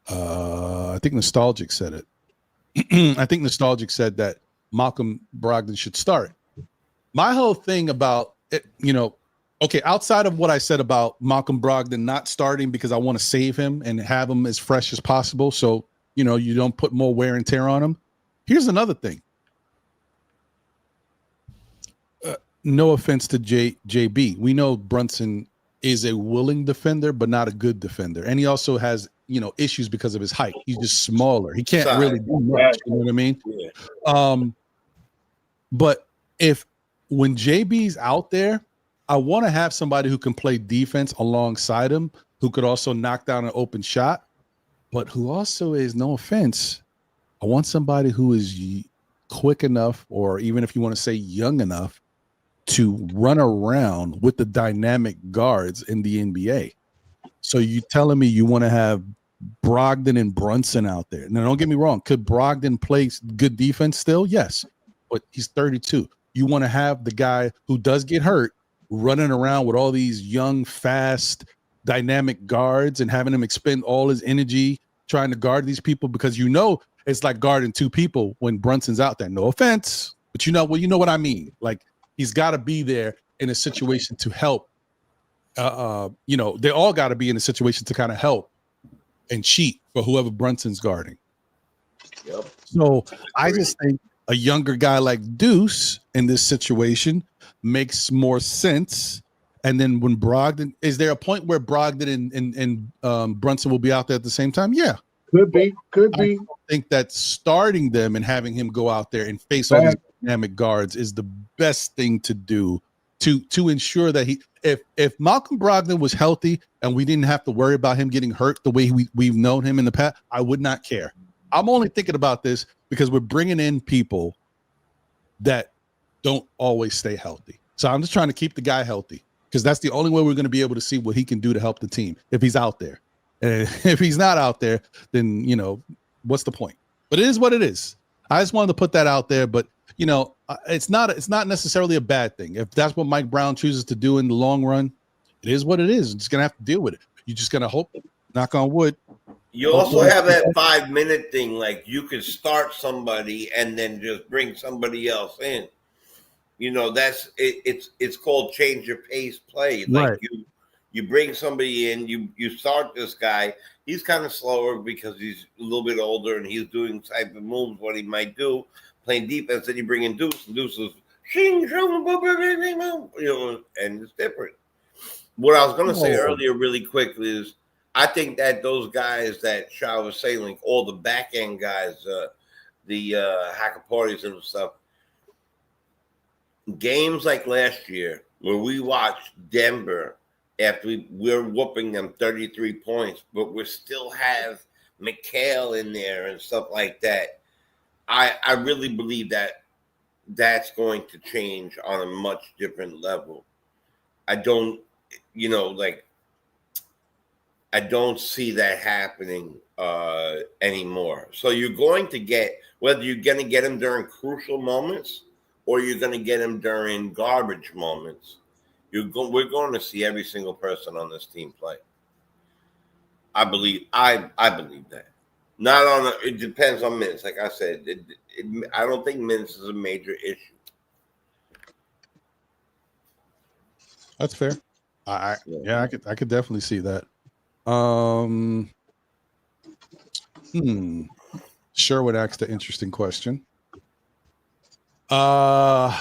I think Nostalgic said it. I think Nostalgic said that Malcolm Brogdon should start. My whole thing about it, okay, outside of what I said about Malcolm Brogdon not starting because I want to save him and have him as fresh as possible so, you don't put more wear and tear on him. Here's another thing. No offense to JB. We know Brunson is a willing defender, but not a good defender. And he also has, issues because of his height. He's just smaller. He can't really do much. You know what I mean? Yeah. But when JB's out there, I want to have somebody who can play defense alongside him, who could also knock down an open shot, but who also is, no offense, I want somebody who is quick enough, or even if you want to say young enough, to run around with the dynamic guards in the NBA. So you telling me you want to have Brogdon and Brunson out there? Now, don't get me wrong. Could Brogdon play good defense still? Yes, but he's 32. You want to have the guy who does get hurt running around with all these young, fast, dynamic guards and having him expend all his energy trying to guard these people because it's like guarding two people when Brunson's out there. No offense, but you know what I mean. Like he's got to be there in a situation to help. They all got to be in a situation to kind of help and cheat for whoever Brunson's guarding. Yep. So I just think a younger guy like Deuce in this situation makes more sense. And then when Brogdon, is there a point where Brogdon and Brunson will be out there at the same time? Yeah. Could be. I think that starting them and having him go out there and face all these dynamic guards is the best thing to do to ensure that if Malcolm Brogdon was healthy and we didn't have to worry about him getting hurt the way we've known him in the past, I would not care. I'm only thinking about this because we're bringing in people that don't always stay healthy. So I'm just trying to keep the guy healthy because that's the only way we're going to be able to see what he can do to help the team if he's out there. And if he's not out there, then, what's the point? But it is what it is. I just wanted to put that out there. But, it's not necessarily a bad thing. If that's what Mike Brown chooses to do in the long run, it is what it is. You're just going to have to deal with it. You're just going to hope, knock on wood. You also have that 5-minute thing. Like you could start somebody and then just bring somebody else in. That's it. It's called change your pace play. Like right. You bring somebody in, you start this guy. He's kind of slower because he's a little bit older and he's doing type of moves, what he might do, playing defense. Then you bring in Deuce, and Deuce is, and it's different. What I was going to say earlier really quickly is I think that those guys that Shah was saying, like all the back end guys, the Hackaparties and stuff. Games like last year where we watched Denver after we're whooping them 33 points, but we still have McHale in there and stuff like that. I really believe that that's going to change on a much different level. I don't, I don't see that happening anymore. So you're going to get, whether you're going to get them during crucial moments or you're going to get them during garbage moments, we're going to see every single person on this team play. I believe that. Not on it depends on minutes. Like I said, I don't think minutes is a major issue. That's fair. I could definitely see that. Sherwood asked an interesting question. Let's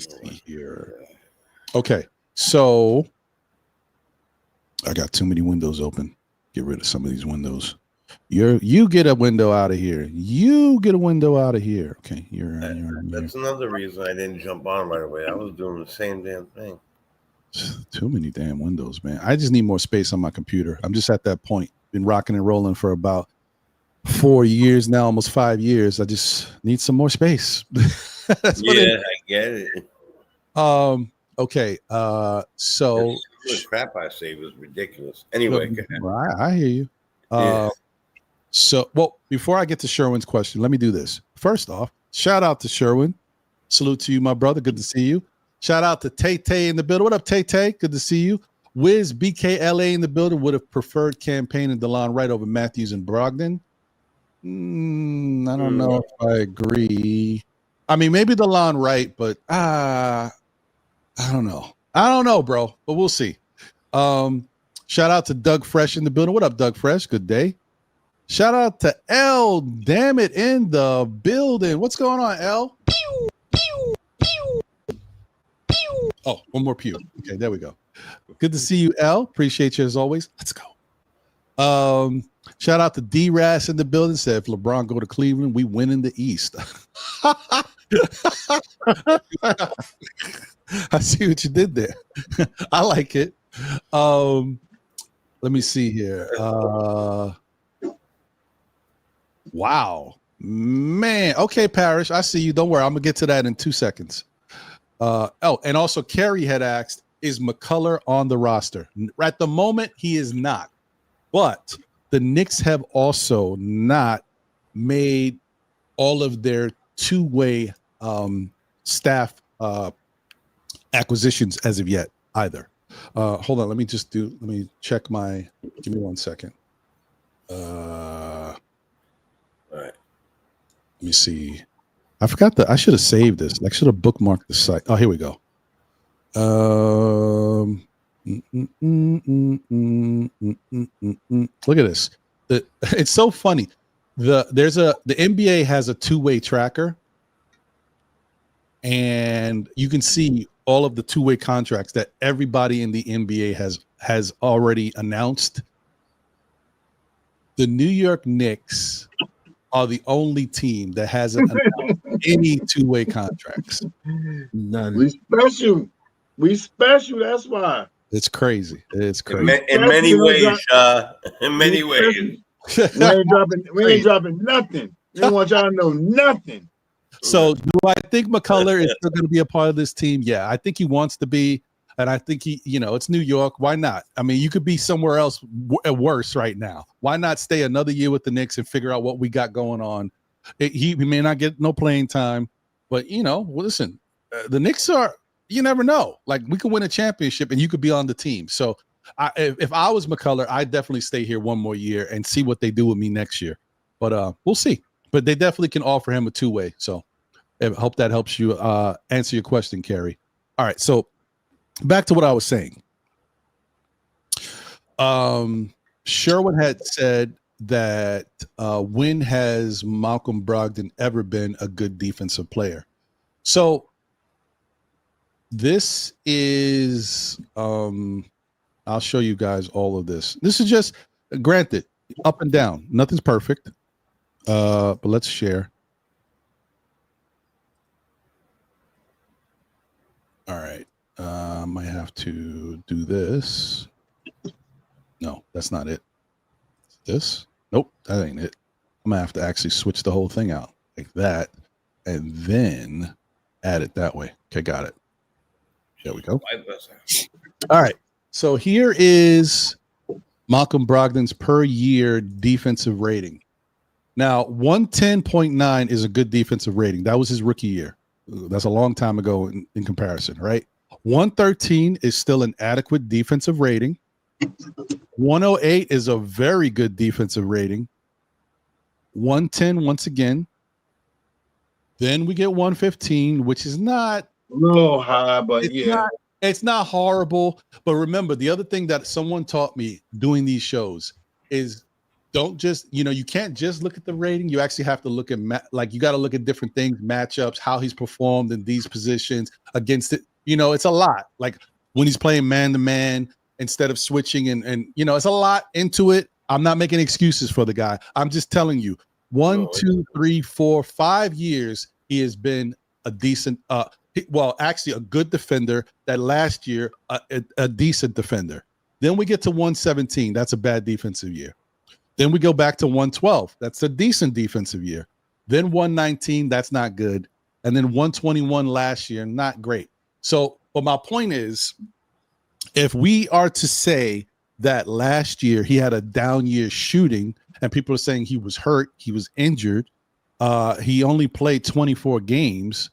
see here. Okay, so I got too many windows open. Get rid of some of these windows. You get a window out of here. You get a window out of here. Okay, that's another reason I didn't jump on right away. I was doing the same damn thing. Too many damn windows, man. I just need more space on my computer. I'm just at that point. Been rocking and rolling for about 4 years now, almost 5 years. I just need some more space. I get it. Okay. So the crap I say was ridiculous. Anyway, I hear you. So, before I get to Sherwin's question, let me do this. First off, shout out to Sherwin. Salute to you, my brother. Good to see you. Shout out to Tay in the building. What up, Tay? Good to see you. Wiz BKLA in the building. Would have preferred campaign and DeLon Wright over Matthews and Brogdon. I don't know if I agree. I mean, maybe DeLon Wright, but I don't know. I don't know, bro, but we'll see. Shout out to Doug Fresh in the building. What up, Doug Fresh? Good day. Shout out to L. Damn it in the building. What's going on, L? Pew, pew, pew, pew. Oh, one more pew. Okay, there we go. Good to see you, L. Appreciate you as always. Let's go. Shout out to D-Ras in the building. Said if LeBron go to Cleveland, we win in the East. I see what you did there. I like it. Let me see here. Wow, man. Okay, Parrish, I see you. Don't worry, I'm gonna get to that in 2 seconds. And also Kerry had asked, is McCullough on the roster? At the moment, he is not. But the Knicks have also not made all of their two-way staff acquisitions as of yet either. Hold on, let me check my, give me 1 second. All right. Let me see. I forgot I should have saved this. I should have bookmarked the site. Oh, here we go. Look at this. It's so funny. The NBA has a two-way tracker, and you can see all of the two-way contracts that everybody in the NBA has already announced. The New York Knicks are the only team that hasn't announced any two-way contracts. None. We special. That's why. It's crazy. It's crazy. In many ways. In many ways. We ain't dropping nothing. We don't want y'all to know nothing. So do I think McCullough is still going to be a part of this team? Yeah, I think he wants to be. And I think it's New York. Why not? I mean, you could be somewhere else worse right now. Why not stay another year with the Knicks and figure out what we got going on? He may not get no playing time, but listen, the Knicks are. You never know. Like, we could win a championship and you could be on the team. So if I was McCullough, I'd definitely stay here one more year and see what they do with me next year. But we'll see. But they definitely can offer him a two-way. So I hope that helps you answer your question, Kerry. All right. So back to what I was saying. Sherwood had said that when has Malcolm Brogdon ever been a good defensive player? So this is I'll show you guys all of this. This is just, granted, up and down. Nothing's perfect. But let's share. All right. Might have to do this. No, that's not it. This? Nope, that ain't it. I'm gonna have to actually switch the whole thing out like that, and then add it that way. Okay, got it. There we go. All right. So here is Malcolm Brogdon's per year defensive rating. Now, 110.9 is a good defensive rating. That was his rookie year. That's a long time ago in comparison, right? 113 is still an adequate defensive rating. 108 is a very good defensive rating. 110 once again. Then we get 115, which is not a little high, but it's not horrible. But remember, the other thing that someone taught me doing these shows is don't just, you can't just look at the rating. You actually have to look at you got to look at different things, matchups, how he's performed in these positions against it. It's a lot. Like when he's playing man to man instead of switching, and it's a lot into it. I'm not making excuses for the guy. I'm just telling you, 1, 2, 3, 4, 5 years he has been a decent, actually a good defender. That last year, a decent defender. Then we get to 117. That's a bad defensive year. Then we go back to 112. That's a decent defensive year. Then 119. That's not good. And then 121 last year, not great. So, but my point is, if we are to say that last year he had a down year shooting, and people are saying he was hurt, he was injured, he only played 24 games.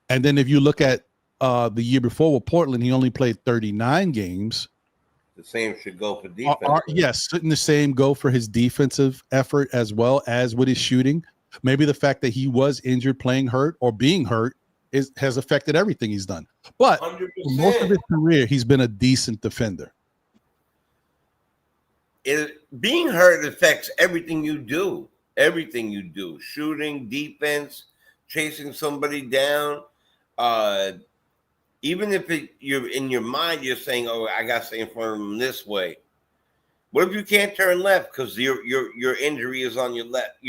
And then if you look at the year before with Portland, he only played 39 games. The same should go for defense. Yes, shouldn't the same go for his defensive effort as well as with his shooting? Maybe the fact that he was injured, playing hurt, or being hurt has affected everything he's done. But 100%. for most of his career, he's been a decent defender. Being hurt affects everything you do. Everything you do. Shooting, defense, chasing somebody down. Even if you're in your mind, you're saying, "Oh, I got to stay in front of him this way." What if you can't turn left because your injury is on your left?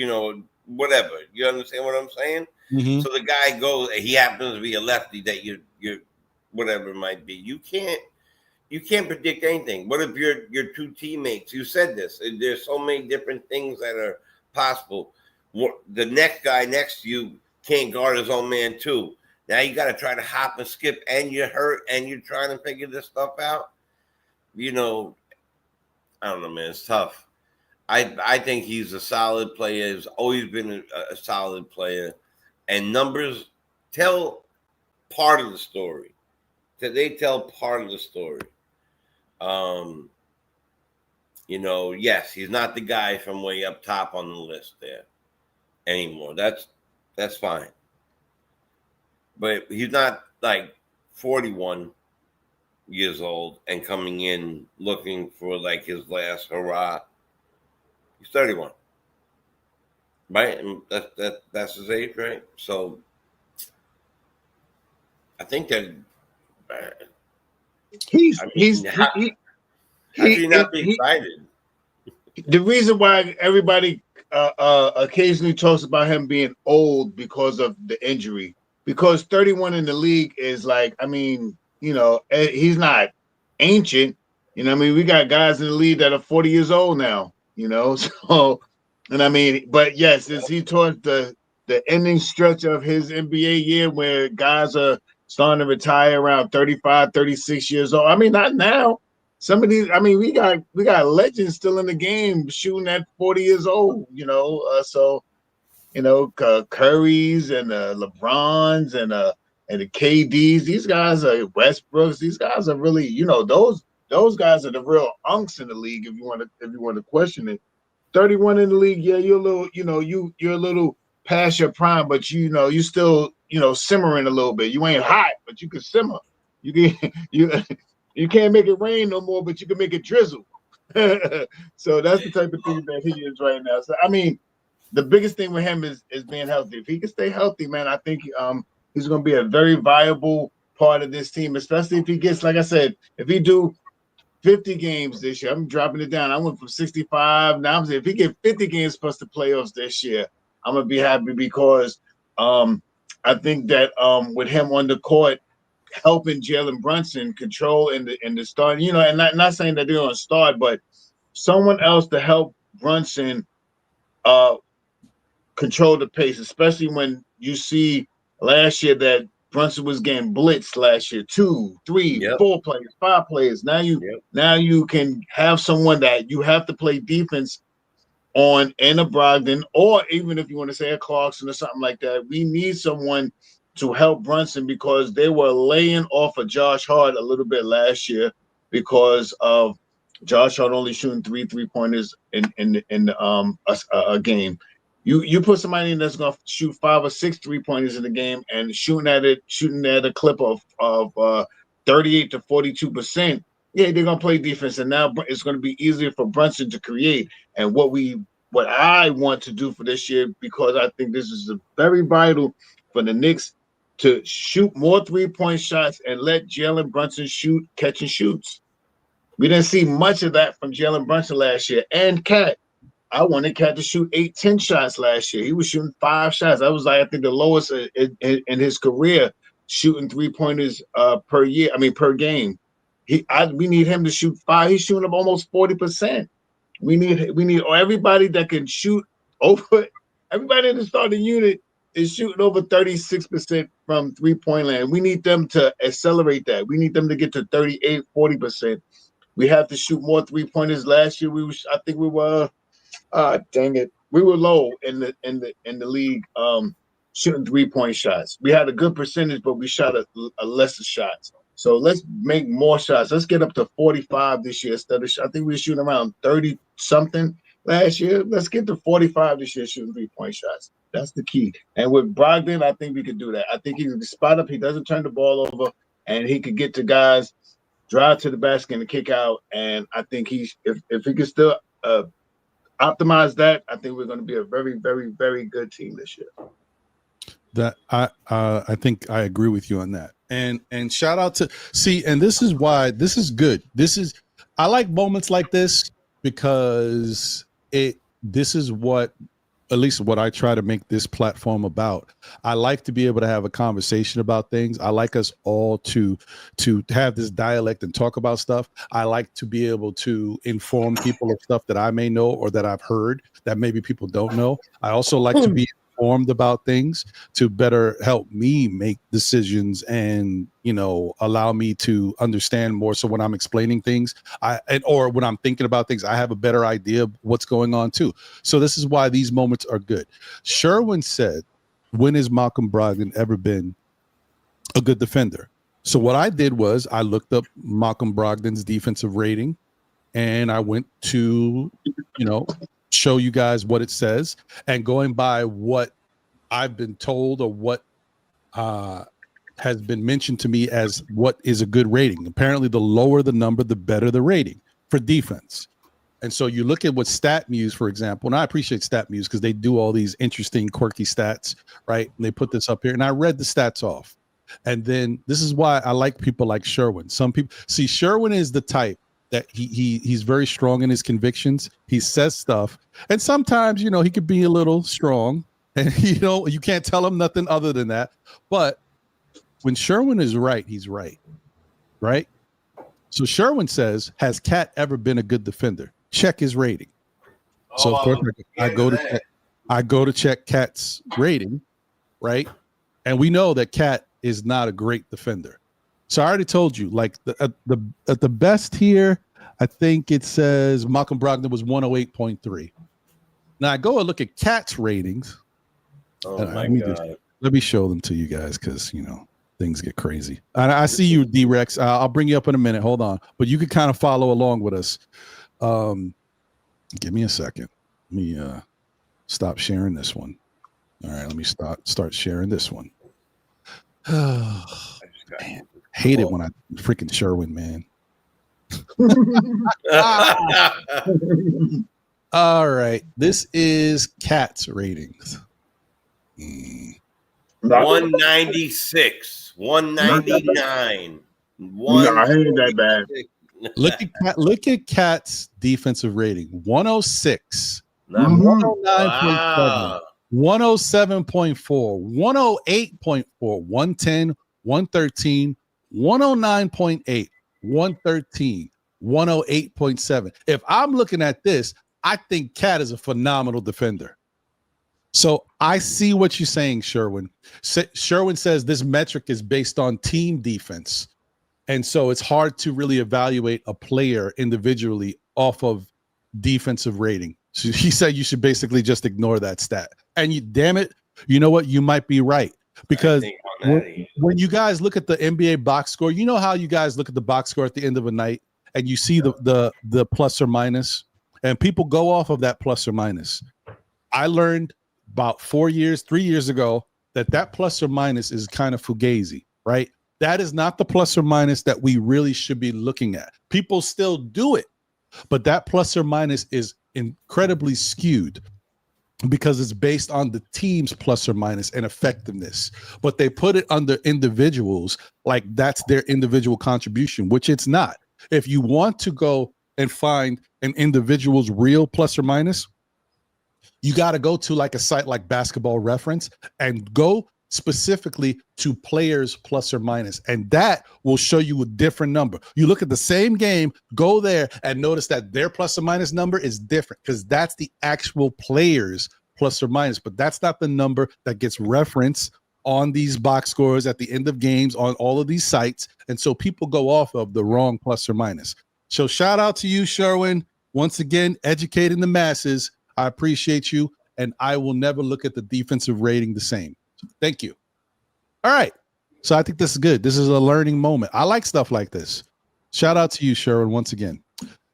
Whatever. You understand what I'm saying? Mm-hmm. So the guy goes, he happens to be a lefty that you're whatever it might be. You can't predict anything. What if your two teammates? You said this. There's so many different things that are possible. The next guy next to you can't guard his own man too. Now you got to try to hop and skip, and you're hurt, and you're trying to figure this stuff out. I don't know, man. It's tough. I think he's a solid player. He's always been a solid player. And numbers tell part of the story. They tell part of the story. Yes, he's not the guy from way up top on the list there anymore. That's fine. But he's not like 41 years old and coming in looking for like his last hurrah. He's 31. Right? And that's his age, right? So I think that he's not be excited. The reason why everybody occasionally talks about him being old because of the injury, because 31 in the league is like, he's not ancient. We got guys in the league that are 40 years old now, so, but yes, is he towards the ending stretch of his NBA year where guys are starting to retire around 35, 36 years old? Not now. Some of these, we got legends still in the game shooting at 40 years old, Curry's and LeBron's and the KDs. These guys are Westbrooks. These guys are really, those guys are the real unks in the league. If you want to question it, 31 in the league, yeah, you're a little, you're a little past your prime, but you still, simmering a little bit. You ain't hot, but you can simmer. You can't make it rain no more, but you can make it drizzle. So that's the type of thing that he is right now. So the biggest thing with him is being healthy. If he can stay healthy, man, I think he's going to be a very viable part of this team, especially if he gets, like I said, if he do 50 games this year. I'm dropping it down. I went from 65. Now I'm saying if he get 50 games plus the playoffs this year, I'm gonna be happy because I think that with him on the court helping Jalen Brunson control in the start, and not saying that they're gonna start, but someone else to help Brunson control the pace, especially when you see last year that Brunson was getting blitzed last year, 2, 3, 4 players, 5 players. Now you can have someone that you have to play defense on in a Brogdon, or even if you want to say a Clarkson or something like that. We need someone to help Brunson because they were laying off of Josh Hart a little bit last year because of Josh Hart only shooting 3 3-pointers in a game. You put somebody in that's gonna shoot 5 or 6 3-pointers in the game and shooting at a clip of 38 to 42%. Yeah, they're gonna play defense, and now it's gonna be easier for Brunson to create. And what I want to do for this year, because I think this is very vital for the Knicks to shoot more 3-point shots and let Jalen Brunson shoot, catch and shoots. We didn't see much of that from Jalen Brunson last year. And Cat, I wanted Cat to shoot 8, 10 shots last year. He was shooting 5 shots. That was I think the lowest in his career, shooting 3-pointers per game. We need him to shoot 5. He's shooting up almost 40%. We need everybody that can shoot over. Everybody in the starting unit is shooting over 36% from 3-point land. We need them to accelerate that. We need them to get to 38, 40%. We have to shoot more 3-pointers. Last year I think we were dang it. We were low in the league shooting 3-point shots. We had a good percentage, but we shot a lesser shots. So let's make more shots. Let's get up to 45 this year instead of I think we were shooting around 30 something last year. Let's get to 45 this year shooting 3-point shots. That's the key. And with Brogdon, I think we could do that. I think he can spot up. He doesn't turn the ball over, and he could get to guys, drive to the basket and kick out. And I think if he can still optimize that, I think we're going to be a very, very, very good team this year. That I think I agree with you on that. And shout out to and this is why this is good. I like moments like this because this is what, at least what I try to make this platform about. I like to be able to have a conversation about things. I like us all to have this dialect and talk about stuff. I like to be able to inform people of stuff that I may know or that I've heard that maybe people don't know. I also like to be informed about things to better help me make decisions and, allow me to understand more. So when I'm explaining things, or when I'm thinking about things, I have a better idea of what's going on too. So this is why these moments are good. Sherwin said, when has Malcolm Brogdon ever been a good defender? So what I did was I looked up Malcolm Brogdon's defensive rating and I went to, show you guys what it says, and going by what I've been told or what has been mentioned to me as what is a good rating. Apparently the lower the number, the better the rating for defense. And so you look at what StatMuse, for example, and I appreciate StatMuse because they do all these interesting, quirky stats, right? And they put this up here, and I read the stats off. And then this is why I like people like Sherwin. Some people see Sherwin is the type that he's very strong in his convictions. He says stuff, and sometimes he could be a little strong, and you can't tell him nothing other than that. But when Sherwin is right, he's right. So Sherwin says, has Cat ever been a good defender? Check his rating. So of course I go to check Cat's rating, right? And we know that Cat is not a great defender. So I already told you, like at the best here, I think it says Malcolm Brogdon was 108.3. Now I go and look at Cat's ratings. Oh my God! Let me show them to you guys because things get crazy. And I see you, D-Rex. I'll bring you up in a minute. Hold on, but you can kind of follow along with us. Give me a second. Let me stop sharing this one. All right, let me start sharing this one. Man, hate it when I freaking Sherwin, man. All right, this is Cat's ratings. 196, 199, No, I ain't that bad. Look at Cat's defensive rating: 106, Not 109.7, wow. 107.4, 108.4, 110, 113, 109.8, 113, 108.7. If I'm looking at this, I think Cat is a phenomenal defender. So I see what you're saying, Sherwin. Sherwin says this metric is based on team defense. And so it's hard to really evaluate a player individually off of defensive rating. So he said you should basically just ignore that stat. And damn it, you know what? You might be right. Because when you guys look at the NBA box score, you know how you guys look at the box score at the end of a night and you see the plus or minus, and people go off of that plus or minus. I learned about 3 years ago, that plus or minus is kind of fugazi, right? That is not the plus or minus that we really should be looking at. People still do it, but that plus or minus is incredibly skewed because it's based on the team's plus or minus and effectiveness. But they put it under individuals like that's their individual contribution, which it's not. If you want to go and find an individual's real plus or minus, you got to go to like a site like Basketball Reference and go specifically to players plus or minus, and that will show you a different number. You look at the same game, go there and notice that their plus or minus number is different because that's the actual players plus or minus, but that's not the number that gets referenced on these box scores at the end of games on all of these sites. And so people go off of the wrong plus or minus. So shout out to you, Sherwin, once again educating the masses. I appreciate you, and I will never look at the defensive rating the same. Thank you. All right. So I think this is good. This is a learning moment. I like stuff like this. Shout out to you, Sherwin, once again.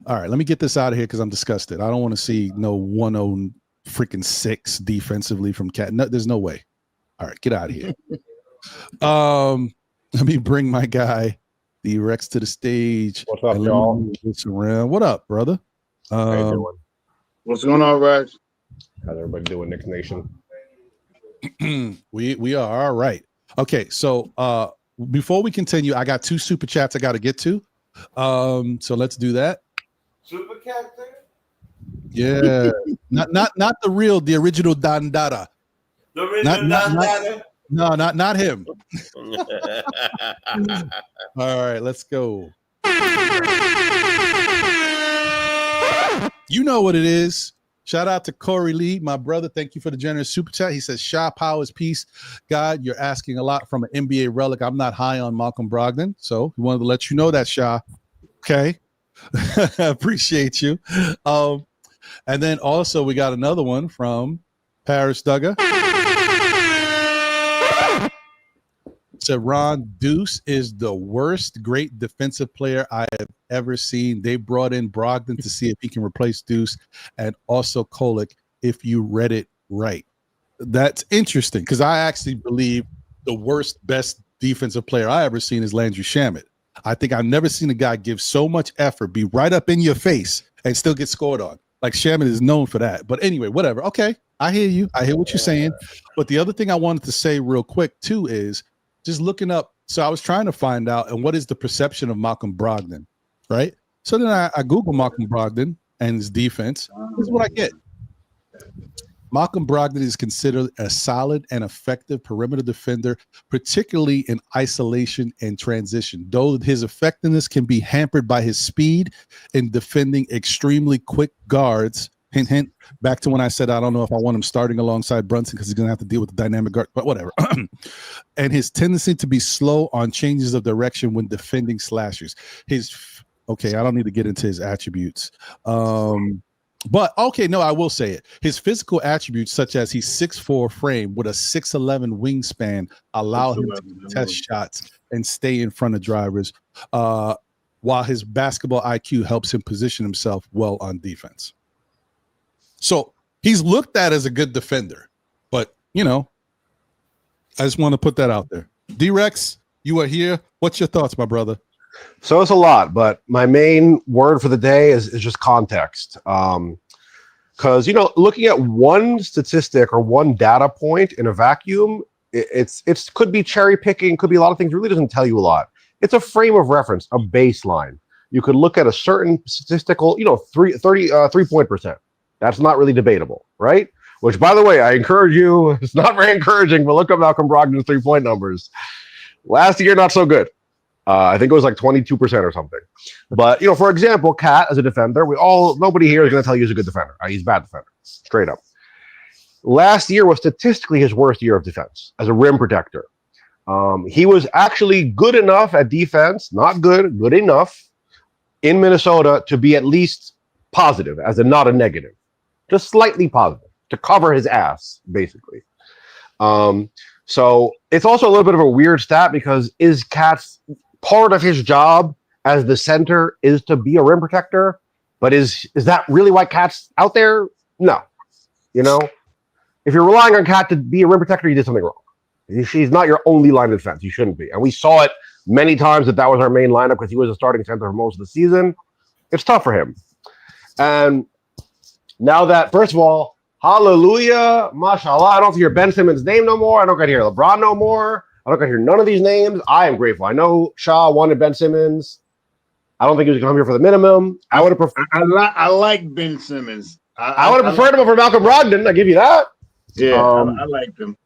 All right. Let me get this out of here because I'm disgusted. I don't want to see no 106 defensively from Cat. No, there's no way. All right. Get out of here. Let me bring my guy, the Rex, to the stage. What's up, y'all? What up, brother? How you doing? What's going on, Rex? How's everybody doing, Knicks Nation? We are all right. Okay, so before we continue, I got 2 super chats I got to get to. So let's do that. Super cat there? Yeah, not the original Don Dada. The original Don Dada? No, not him. All right, let's go. You know what it is. Shout out to Corey Lee, my brother. Thank you for the generous super chat. He says, Shaw Powers, peace. God, you're asking a lot from an NBA relic. I'm not high on Malcolm Brogdon, so we wanted to let you know that, Shaw. Okay. Appreciate you. And then also we got another one from Paris Duggar. Said Ron Deuce is the worst great defensive player I have ever seen. They brought in Brogdon to see if he can replace Deuce, and also Kolek, if you read it right. That's interesting because I actually believe the best defensive player I ever seen is Landry Shamet. I think I've never seen a guy give so much effort, be right up in your face, and still get scored on. Like Shamet is known for that. But anyway, whatever. Okay, I hear you. I hear what you're saying. But the other thing I wanted to say real quick too is just looking up. So I was trying to find out, and what is the perception of Malcolm Brogdon, right? So then I Google Malcolm Brogdon and his defense. This is what I get. Malcolm Brogdon is considered a solid and effective perimeter defender, particularly in isolation and transition, though his effectiveness can be hampered by his speed in defending extremely quick guards. Hint, hint, back to when I said I don't know if I want him starting alongside Brunson because he's going to have to deal with the dynamic guard, but whatever. And his tendency to be slow on changes of direction when defending slashers. Okay, I don't need to get into his attributes. But okay, no, I will say it. His physical attributes, such as he's 6'4" frame with a 6'11" wingspan, allow him to test shots and stay in front of drivers, while his basketball IQ helps him position himself well on defense. So he's looked at as a good defender, but I just want to put that out there. D-Rex, you are here. What's your thoughts, my brother? So it's a lot, but my main word for the day is just context. Because, looking at one statistic or one data point in a vacuum, it's could be cherry picking, could be a lot of things. It really doesn't tell you a lot. It's a frame of reference, a baseline. you could look at a certain statistical, 3-point percent. That's not really debatable, right? Which, by the way, I encourage you. It's not very encouraging, but look up Malcolm Brogdon's 3-point numbers. Last year, not so good. I think it was like 22% or something. But, for example, Cat as a defender, nobody here is going to tell you he's a good defender. He's a bad defender, straight up. Last year was statistically his worst year of defense as a rim protector. He was actually good enough at defense, not good, good enough in Minnesota to be at least positive, as in not a negative, just slightly positive, to cover his ass, basically. So it's also a little bit of a weird stat because is Cat's part of his job as the center is to be a rim protector, but is that really why Cat's out there? No. If you're relying on Cat to be a rim protector, you did something wrong. He's not your only line of defense. You shouldn't be. And we saw it many times that was our main lineup because he was a starting center for most of the season. It's tough for him. And now that, first of all, hallelujah, mashallah, I don't have to hear Ben Simmons' name no more. I don't got to hear LeBron no more. I don't got to hear none of these names. I am grateful. I know Shah wanted Ben Simmons. I don't think he was going to come here for the minimum. I would have preferred. I like Ben Simmons. I would have preferred him over Malcolm Brogdon. I give you that. Yeah, I like him.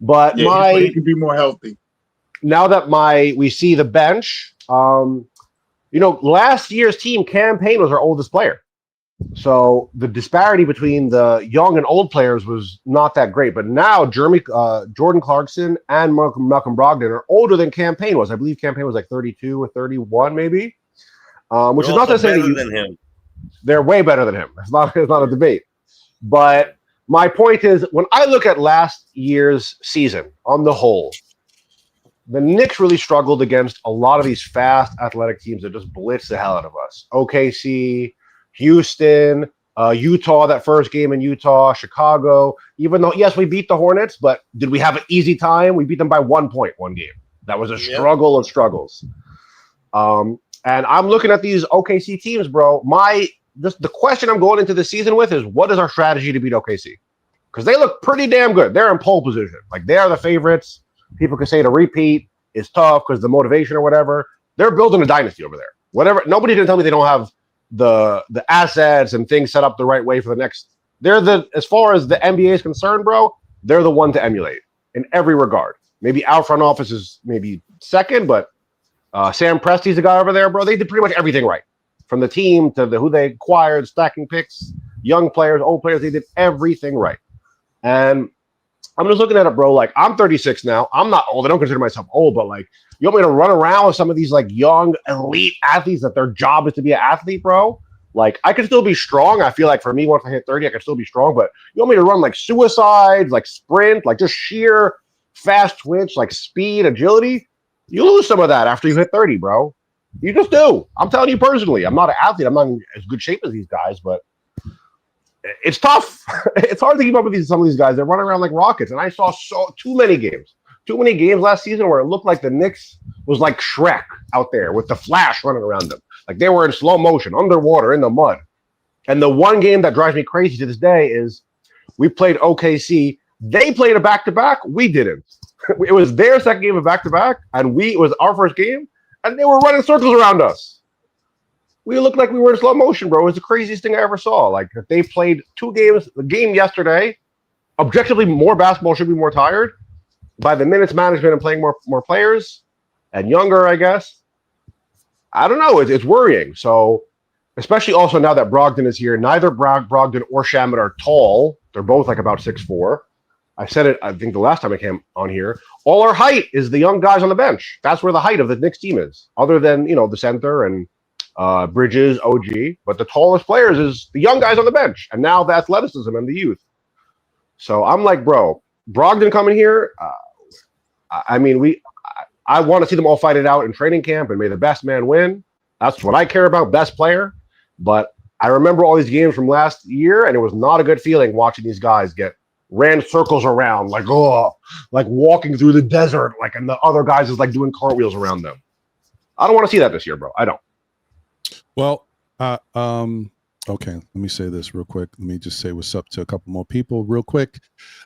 But he could be more healthy. Now that we see the bench, last year's team, Cam Payne was our oldest player. So the disparity between the young and old players was not that great. But now Jordan Clarkson and Malcolm Brogdon are older than Cam Payne was. I believe Cam Payne was like 32 or 31 maybe, which is not to say better than him. They're way better than him. It's not a debate. But my point is, when I look at last year's season on the whole, the Knicks really struggled against a lot of these fast athletic teams that just blitz the hell out of us. OKC, Houston, Utah, that first game in Utah, Chicago. Even though, yes, we beat the Hornets, but did we have an easy time? We beat them by 1 point one game. That was a struggle of struggles. And I'm looking at these OKC teams, bro. The question I'm going into the season with is, what is our strategy to beat OKC? Because they look pretty damn good. They're in pole position. Like, they are the favorites. People could say to repeat is tough because the motivation or whatever. They're building a dynasty over there. Whatever. Nobody's going to tell me they don't have the assets and things set up the right way for the next. As far as the NBA is concerned, bro, they're the one to emulate in every regard. Maybe our front office is maybe second, but Sam Presti's the guy over there, bro. They did pretty much everything right. From the team to who they acquired, stacking picks, young players, old players, they did everything right. And I'm just looking at it, bro. Like, I'm 36 now. I'm not old. I don't consider myself old, but like, you want me to run around with some of these like young elite athletes that their job is to be an athlete, bro? Like, I can still be strong. I feel like for me, once I hit 30, I can still be strong. But you want me to run like suicides, like sprint, like just sheer fast twitch, like speed, agility? You lose some of that after you hit 30, bro. You just do. I'm telling you personally. I'm not an athlete. I'm not in as good shape as these guys, but it's tough. It's hard to keep up with some of these guys. They're running around like rockets. And I saw too many games last season where it looked like the Knicks was like Shrek out there with the Flash running around them. Like they were in slow motion, underwater, in the mud. And the one game that drives me crazy to this day is we played OKC. They played a back-to-back. We didn't. It was their second game of back-to-back, and it was our first game, and they were running circles around us. We looked like we were in slow motion, bro. It was the craziest thing I ever saw. Like, if they played 2 games, the game yesterday, objectively, more basketball should be more tired. By the minutes management and playing more players and younger, I guess. I don't know. It's worrying. So, especially also now that Brogdon is here, neither Brogdon or Shamet are tall. They're both like about 6'4". I said it, I think, the last time I came on here. All our height is the young guys on the bench. That's where the height of the Knicks team is, other than, the center and Bridges, OG. But the tallest players is the young guys on the bench, and now the athleticism and the youth. So I'm like, bro, Brogdon coming here. I want to see them all fight it out in training camp, and may the best man win. That's what I care about, best player. But I remember all these games from last year, and it was not a good feeling watching these guys get ran circles around, like walking through the desert, like, and the other guys is like doing cartwheels around them. I don't want to see that this year, bro. I don't. Well, okay. Let me say this real quick. Let me just say what's up to a couple more people real quick,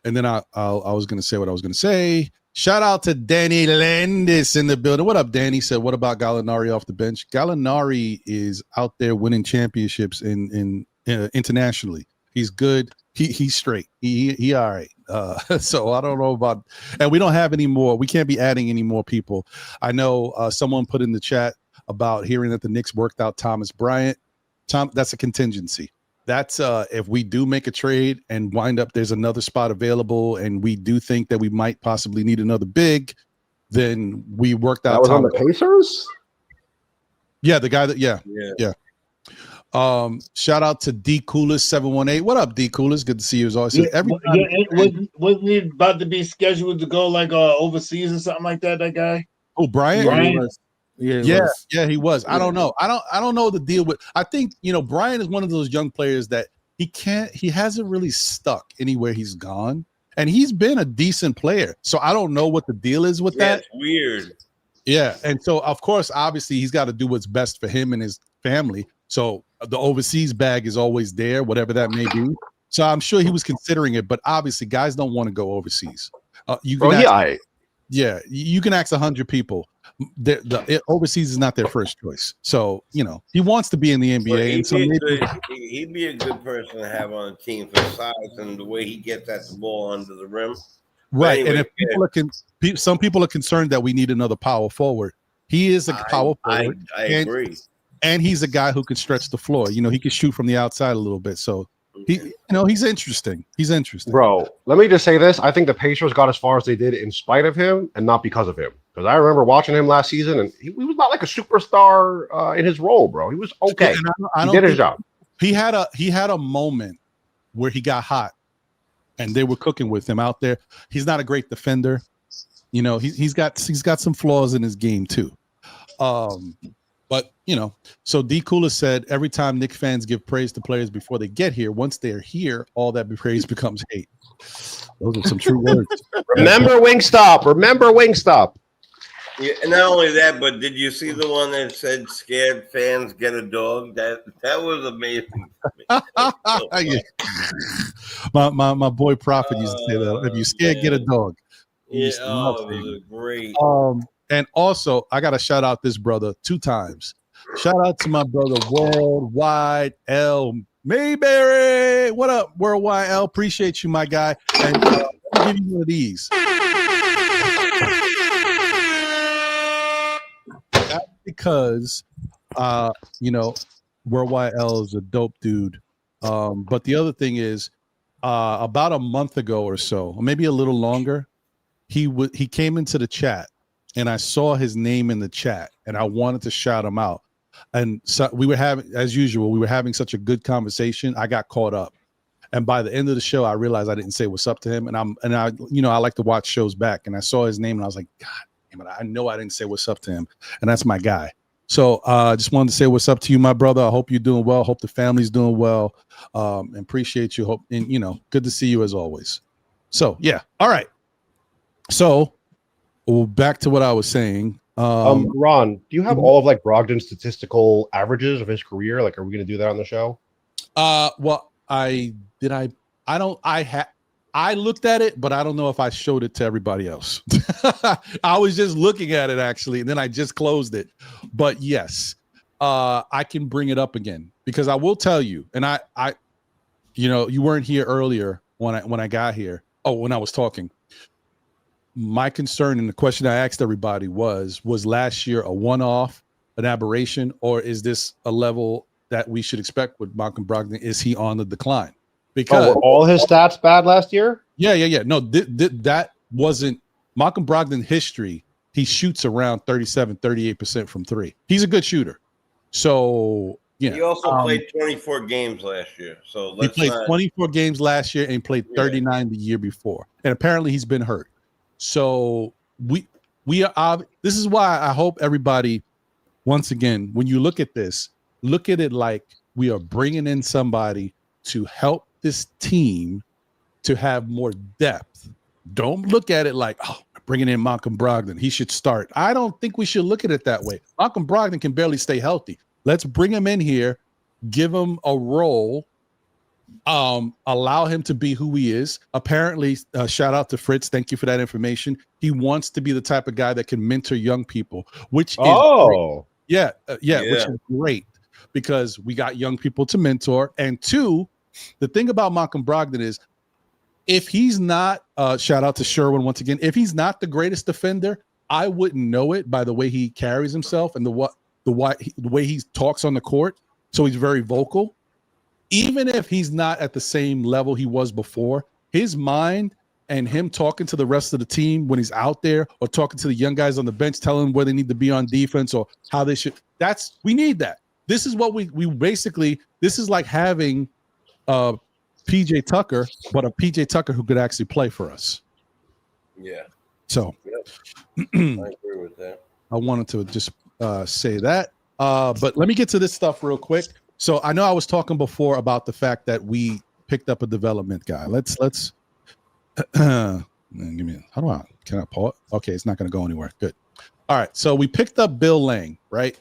and then I was going to say what I was going to say. Shout out to Danny Landis in the building. What up, Danny? Said, what about Gallinari off the bench? Gallinari is out there winning championships in internationally. He's good. He's straight. He all right. So I don't know about, and we don't have any more. We can't be adding any more people. I know someone put in the chat about hearing that the Knicks worked out Thomas Bryant. That's a contingency. That's if we do make a trade and wind up there's another spot available and we do think that we might possibly need another big, then we worked out. That was on the Pacers? Yeah, the guy that yeah. Shout out to D Coolest 718. What up, D Coolest? Good to see you as always. Wasn't he about to be scheduled to go like overseas or something like that? That guy? Oh, Brian? Yeah, he was. I don't know. I don't know the deal with. I think Brian is one of those young players that he hasn't really stuck anywhere he's gone, and he's been a decent player. So I don't know what the deal is with that. It's weird. Yeah, and so of course, obviously, he's got to do what's best for him and his family. So the overseas bag is always there, whatever that may be. So I'm sure he was considering it, but obviously, guys don't want to go overseas. You can you can ask 100 people. The overseas is not their first choice. So he wants to be in the NBA, and so he'd be a good person to have on a team for size and the way he gets at the ball under the rim. Right, anyway, and if some people are concerned that we need another power forward. He is a power forward. I agree. And he's a guy who can stretch the floor. He can shoot from the outside a little bit. So he's interesting. He's interesting. Bro, let me just say this. I think the Pacers got as far as they did in spite of him and not because of him. Because I remember watching him last season, and he was not like a superstar in his role, bro. He was okay. He did his job. He had a moment where he got hot, and they were cooking with him out there. He's not a great defender. He's got some flaws in his game too. But so D Cooler said every time Knicks fans give praise to players before they get here, once they're here, all that praise becomes hate. Those are some true words. Remember Wingstop. Yeah, and not only that, but did you see the one that said "Scared fans get a dog"? That was amazing. my boy Prophet used to say that. If you're scared, get a dog. Yeah, it was great. And also, I got to shout out this brother 2 times. Shout out to my brother Worldwide L Mayberry. What up, Worldwide L? Appreciate you, my guy. And let me give you one of these. That's because, Worldwide L is a dope dude. But the other thing is, about a month ago or so, or maybe a little longer, he came into the chat. And I saw his name in the chat, and I wanted to shout him out. And so we were having such a good conversation. I got caught up, and by the end of the show, I realized I didn't say what's up to him. And I like to watch shows back, and I saw his name, and I was like, God damn it, I know I didn't say what's up to him, and that's my guy. So I just wanted to say what's up to you, my brother. I hope you're doing well. Hope the family's doing well. And appreciate you. Hope and good to see you as always. So yeah, all right. So. Well, back to what I was saying. Ron, do you have all of Brogdon's statistical averages of his career? Are we going to do that on the show? Well, I looked at it, but I don't know if I showed it to everybody else. I was just looking at it actually, and then I just closed it. But yes, I can bring it up again because I will tell you, and I you weren't here earlier when I got here. Oh, when I was talking. My concern and the question I asked everybody was last year a one-off, an aberration, or is this a level that we should expect with Malcolm Brogdon? Is he on the decline? Because were all his stats bad last year? Yeah. No, that wasn't Malcolm Brogdon history. He shoots around 38% from 3. He's a good shooter. So, He also played 24 games last year. So he played 24 games last year and played 39 the year before. And apparently he's been hurt. So we are. This is why I hope everybody, once again, when you look at this, look at it like we are bringing in somebody to help this team to have more depth. Don't look at it like, oh, bringing in Malcolm Brogdon, he should start. I don't think we should look at it that way. Malcolm Brogdon can barely stay healthy. Let's bring him in here, give him a role Allow him to be who he is. Apparently, shout out to Fritz. Thank you for that information. He wants to be the type of guy that can mentor young people, which is great. Yeah, which is great because we got young people to mentor. And two, the thing about Malcolm Brogdon is if he's not, shout out to Sherwin once again, if he's not the greatest defender, I wouldn't know it by the way he carries himself and the way he talks on the court. So he's very vocal. Even if he's not at the same level he was before, his mind and him talking to the rest of the team when he's out there or talking to the young guys on the bench, telling them where they need to be on defense or how they should. We need that. This is what we basically, this is like having PJ Tucker, but a PJ Tucker who could actually play for us. Yeah. So I agree with that. I wanted to just say that. But let me get to this stuff real quick. So I know I was talking before about the fact that we picked up a development guy. Let's give me, can I pause? Okay, it's not going to go anywhere. Good. All right. So we picked up Bill Lange, right?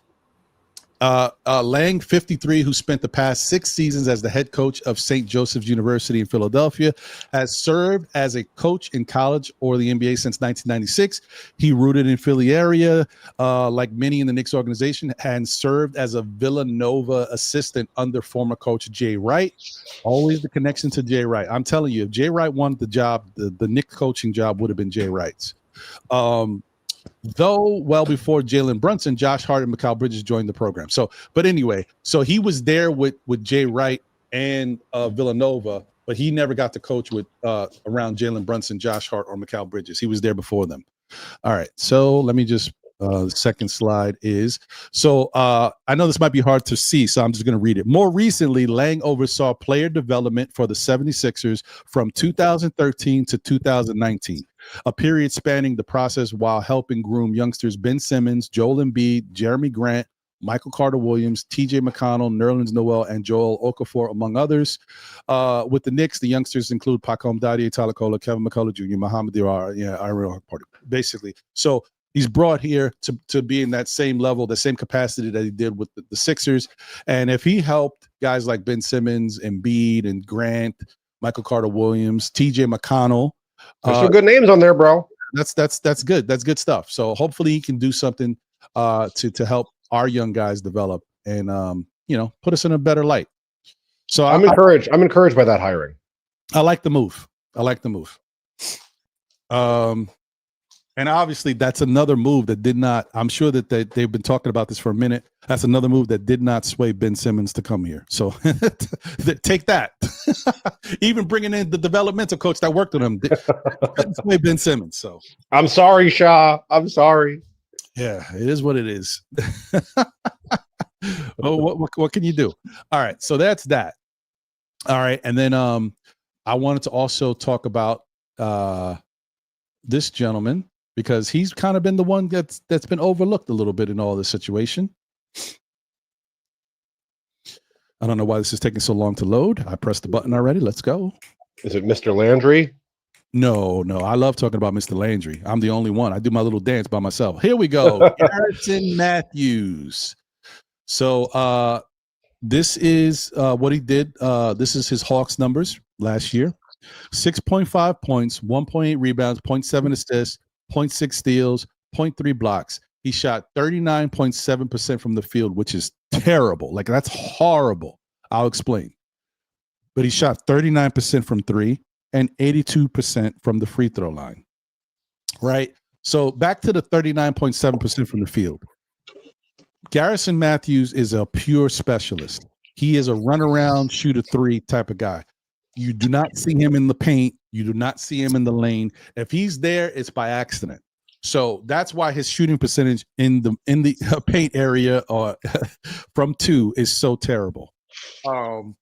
Lange, 53, who spent the past 6 seasons as the head coach of St. Joseph's University in Philadelphia, has served as a coach in college or the NBA since 1996. He rooted in Philly area, like many in the Knicks organization, and served as a Villanova assistant under former coach Jay Wright. Always the connection to Jay Wright. I'm telling you, if Jay Wright wanted the job, the Knicks coaching job would have been Jay Wright's. Though well before Jalen Brunson, Josh Hart and Mikal Bridges joined the program. But anyway, he was there with Jay Wright and Villanova, but he never got to coach with around Jalen Brunson, Josh Hart, or Mikal Bridges. He was there before them. All right, so let me just the second slide is I know this might be hard to see, so I'm just going to read it. More recently, Lange oversaw player development for the 76ers from 2013 to 2019. A period spanning the process while helping groom youngsters Ben Simmons, Joel Embiid, Jeremy Grant, Michael Carter-Williams, TJ McConnell, Nerlens Noel, and Joel Okafor, among others. With the Knicks, the youngsters include Pacom Dadier, Tyler Kohler, Kevin McCullough Jr., Muhammad Diarra, basically. So he's brought here to be in that same level, the same capacity that he did with the Sixers. And if he helped guys like Ben Simmons, Embiid, and Grant, Michael Carter-Williams, TJ McConnell, there's some good names on there, bro. That's good. That's good stuff. So hopefully he can do something to help our young guys develop and put us in a better light. So I'm encouraged by that hiring. I like the move. And obviously that's another move that did not, I'm sure that they've been talking about this for a minute. That's another move that did not sway Ben Simmons to come here. So take that. Even bringing in the developmental coach that worked with him didn't sway Ben Simmons. So I'm sorry, Shaw. I'm sorry. Yeah, it is what it is. What can you do? All right. So that's that. All right. And then I wanted to also talk about this gentleman, because he's kind of been the one that's been overlooked a little bit in all this situation. I don't know why this is taking so long to load. I pressed the button already. Let's go. Is it Mr. Landry? No. I love talking about Mr. Landry. I'm the only one. I do my little dance by myself. Here we go. Garrison Matthews. So this is what he did. This is his Hawks numbers last year. 6.5 points, 1.8 rebounds, 0.7 assists, 0.6 steals, 0.3 blocks. He shot 39.7% from the field, which is terrible. Like, that's horrible. I'll explain. But he shot 39% from 3 and 82% from the free throw line. Right? So back to the 39.7% from the field. Garrison Matthews is a pure specialist. He is a runaround, shoot a three type of guy. You do not see him in the paint. You do not see him in the lane. If he's there, it's by accident. So that's why his shooting percentage in the paint area from 2 is so terrible. That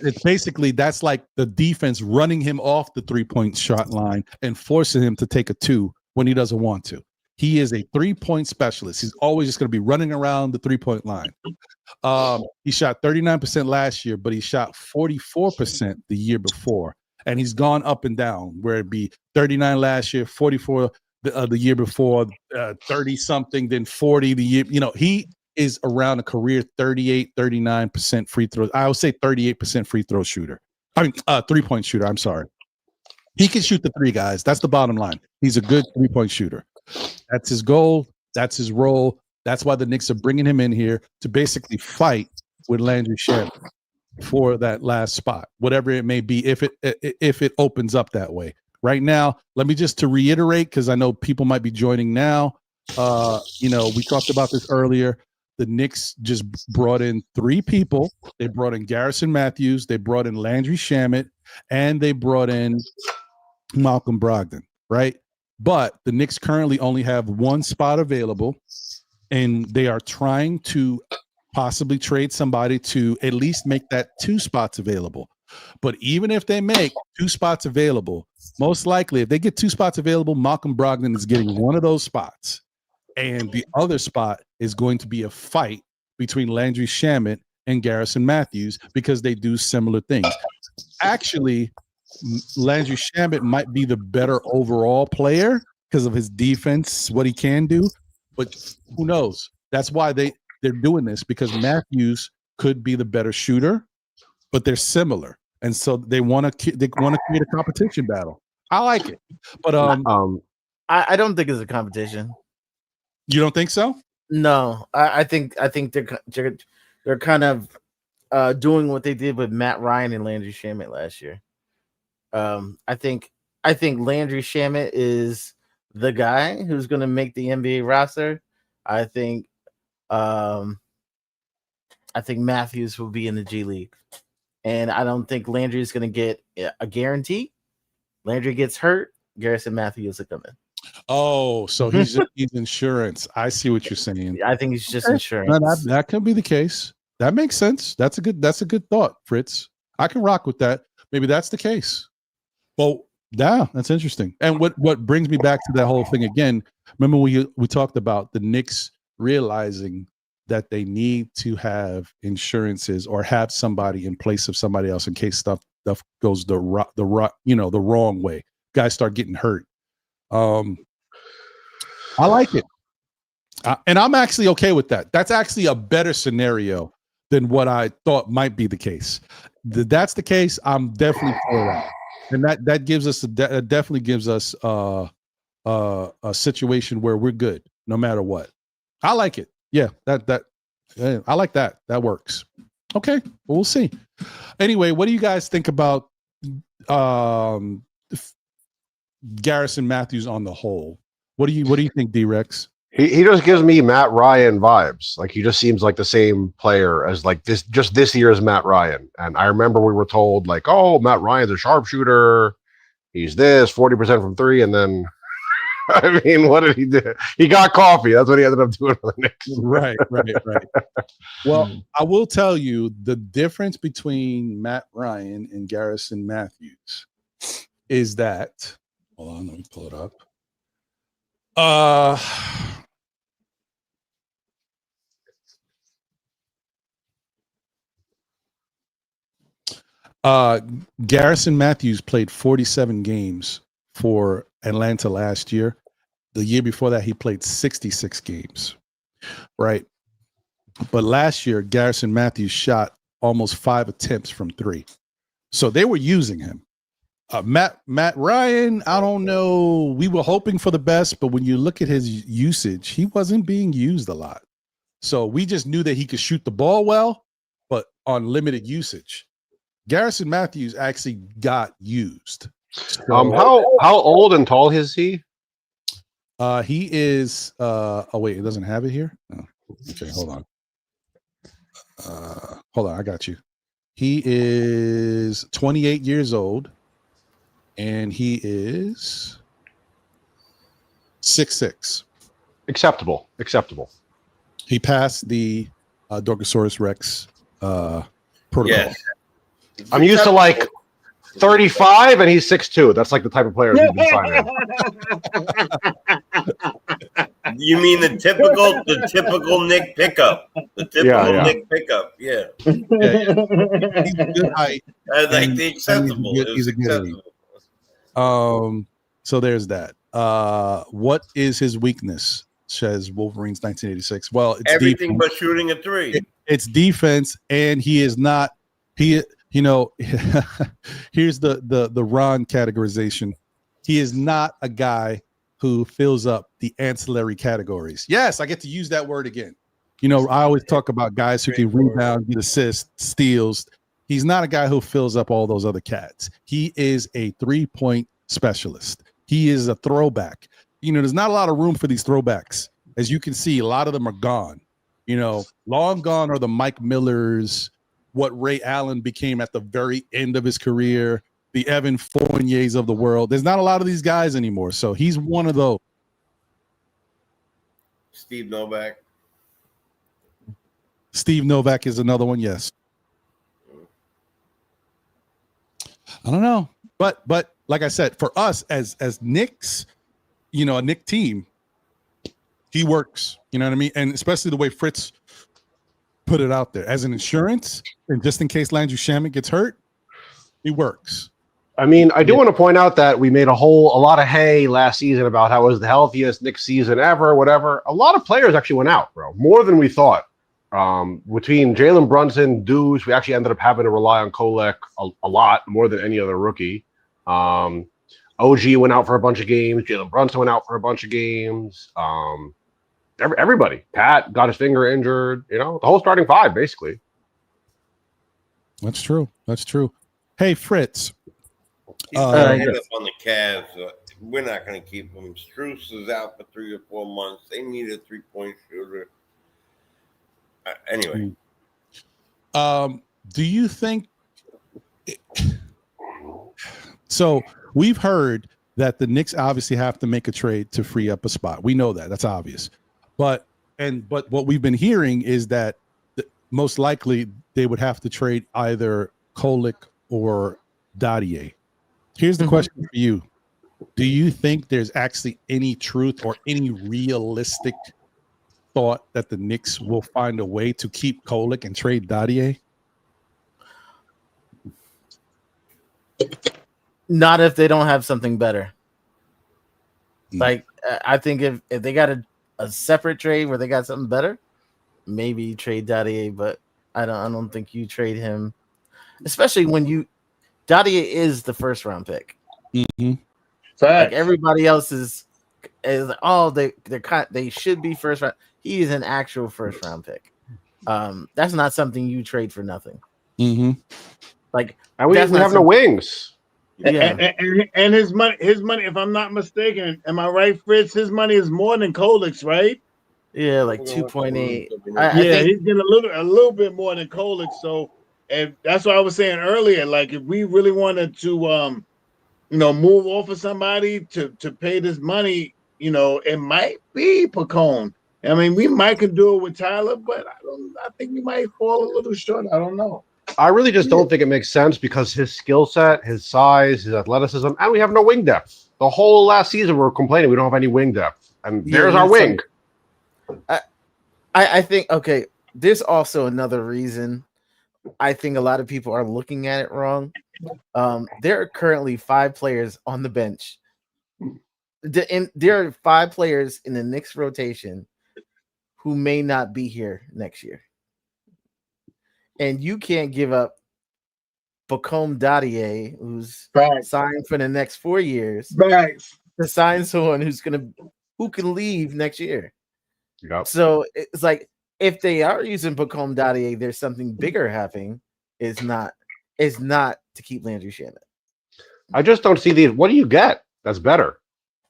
it's basically, that's like the defense running him off the 3-point shot line and forcing him to take a 2 when he doesn't want to. He is a 3-point specialist. He's always just going to be running around the 3-point line. He shot 39% last year, but he shot 44% the year before. And he's gone up and down, where it'd be 39 last year, 44 the year before, 30 something, then 40 the year. is around a career 38, 39% free throws. I would say 38% free throw shooter. I mean, 3-point shooter. I'm sorry. He can shoot the three, guys. That's the bottom line. He's a good 3-point shooter. That's his goal. That's his role. That's why the Knicks are bringing him in here to basically fight with Landry Shamet for that last spot, whatever it may be, if it opens up that way. Right now, let me just to reiterate, because I know people might be joining now. We talked about this earlier. The Knicks just brought in 3 people. They brought in Garrison Matthews, they brought in Landry Shamet, and they brought in Malcolm Brogdon, right? But the Knicks currently only have 1 spot available, and they are trying to possibly trade somebody to at least make that 2 spots available. But even if they make 2 spots available, most likely if they get 2 spots available, Malcolm Brogdon is getting one of those spots. And the other spot is going to be a fight between Landry Shamet and Garrison Matthews because they do similar things. Actually, Landry Shamet might be the better overall player because of his defense, what he can do. But who knows? That's why they're doing this, because Matthews could be the better shooter, but they're similar, and so they want to create a competition battle. I like it, but I don't think it's a competition. You don't think so? No, I think they're kind of doing what they did with Matt Ryan and Landry Shamet last year. I think Landry Shamet is the guy who's going to make the NBA roster. I think Matthews will be in the G League, and I don't think Landry is going to get a guarantee. Landry gets hurt, Garrison Matthews will come in. Oh, so he's insurance. I see what you're saying. I think he's just insurance. No, that could be the case. That makes sense. That's a good thought, Fritz. I can rock with that. Maybe that's the case. Well, yeah, that's interesting. And what brings me back to that whole thing again, remember we talked about the Knicks realizing that they need to have insurances or have somebody in place of somebody else in case stuff goes the wrong way. Guys start getting hurt. I like it. And I'm actually okay with that. That's actually a better scenario than what I thought might be the case. That's the case. I'm definitely for that. And that gives us definitely gives us a situation where we're good no matter what. I like it. Yeah, I like that. That works. Okay, well, we'll see. Anyway, what do you guys think about Garrison Matthews on the whole? What do you think, D-Rex? He just gives me Matt Ryan vibes. Like, he just seems like the same player as like this year's Matt Ryan. And I remember we were told like, oh, Matt Ryan's a sharpshooter. He's this 40% from 3, and then I mean, what did he do? He got coffee. That's what he ended up doing for the Knicks. Right. Well, I will tell you the difference between Matt Ryan and Garrison Matthews is that. Hold on, let me pull it up. Garrison Matthews played 47 games for Atlanta last year. The year before that, he played 66 games, right? But last year, Garrison Matthews shot almost 5 attempts from 3. So they were using him. Matt Ryan, I don't know. We were hoping for the best, but when you look at his usage, he wasn't being used a lot. So we just knew that he could shoot the ball well, but on limited usage. Garrison Matthews actually got used. So, how old and tall is he? He is. Oh wait, it doesn't have it here. Oh, okay, hold on. I got you. He is 28 years old, and he is 6'6". Acceptable. He passed the Dorgosaurus Rex protocol. Yes. I'm used to like 35, and he's 6'2". That's like the type of player we've been signing. You mean the typical Nick pickup? The typical Nick pickup, yeah. He's a good height. Like the acceptable. He's a good height. So there's that. What is his weakness? says Wolverines 1986. Well, it's Everything defense. but shooting a three. It's defense, and he is not. He, you know, here's the Ron categorization. He is not a guy who fills up the ancillary categories. Yes, I get to use that word again. You know, I always talk about guys who can rebound, get assists, steals. He's not a guy who fills up all those other cats. He is a 3-point specialist. He is a throwback. You know, there's not a lot of room for these throwbacks. As you can see, a lot of them are gone. You know, long gone are the Mike Millers, what Ray Allen became at the very end of his career, the Evan Fourniers of the world. There's not a lot of these guys anymore. So he's one of those. Steve Novak. Steve Novak is another one, yes. I don't know. But like I said, for us as Knicks, you know, a Knick team, he works. You know what I mean? And especially the way Fritz put it out there. As an insurance, and just in case Landry Shamet gets hurt, he works. I mean, I do want to point out that we made a lot of hay last season about how it was the healthiest Knicks season ever, whatever. A lot of players actually went out, bro. More than we thought. Between Jalen Brunson, Deuce, we actually ended up having to rely on Kolek a lot, more than any other rookie. OG went out for a bunch of games. Jalen Brunson went out for a bunch of games. Everybody. Pat got his finger injured. You know, the whole starting five, basically. That's true. That's true. Hey, Fritz. He's head up on the Cavs. We're not going to keep him. Strus is out for 3 or 4 months. They need a 3-point shooter. Anyway. Do you think so? We've heard that the Knicks obviously have to make a trade to free up a spot. We know that. That's obvious. But what we've been hearing is that most likely they would have to trade either Kolek or Dadier. Here's the question for you. Do you think there's actually any truth or any realistic thought that the Knicks will find a way to keep Kolek and trade Dadier? Not if they don't have something better. Like, I think if they got a separate trade where they got something better, maybe trade Dadier, but I don't think you trade him, especially when Dadier is the first round pick. Mm-hmm. Like everybody else is they should be first round. He is an actual first round pick. That's not something you trade for nothing. Mm-hmm. Like, and we have no wings. Yeah, and his money. If I'm not mistaken, am I right, Fritz? His money is more than Kolek's, right? Yeah, like 2.8. I think he's getting a little bit more than Kolek. So, and that's what I was saying earlier. Like, if we really wanted to, move off of somebody to pay this money, it might be Pacone. I mean, we might could do it with Tyler, but I think we might fall a little short. I don't know. I really just don't think it makes sense because his skill set, his size, his athleticism, and we have no wing depth. The whole last season, we're complaining we don't have any wing depth, and there's our wing. I think, okay, there's also another reason I think a lot of people are looking at it wrong. There are currently 5 players on the bench. There are 5 players in the Knicks rotation who may not be here next year. And you can't give up Bacome Dadier, who's signed for the next 4 years, to sign someone who can leave next year. Yep. So it's like, if they are using Bacome Dadier, there's something bigger happening. Is not to keep Landry Shamet. I just don't see what do you get that's better?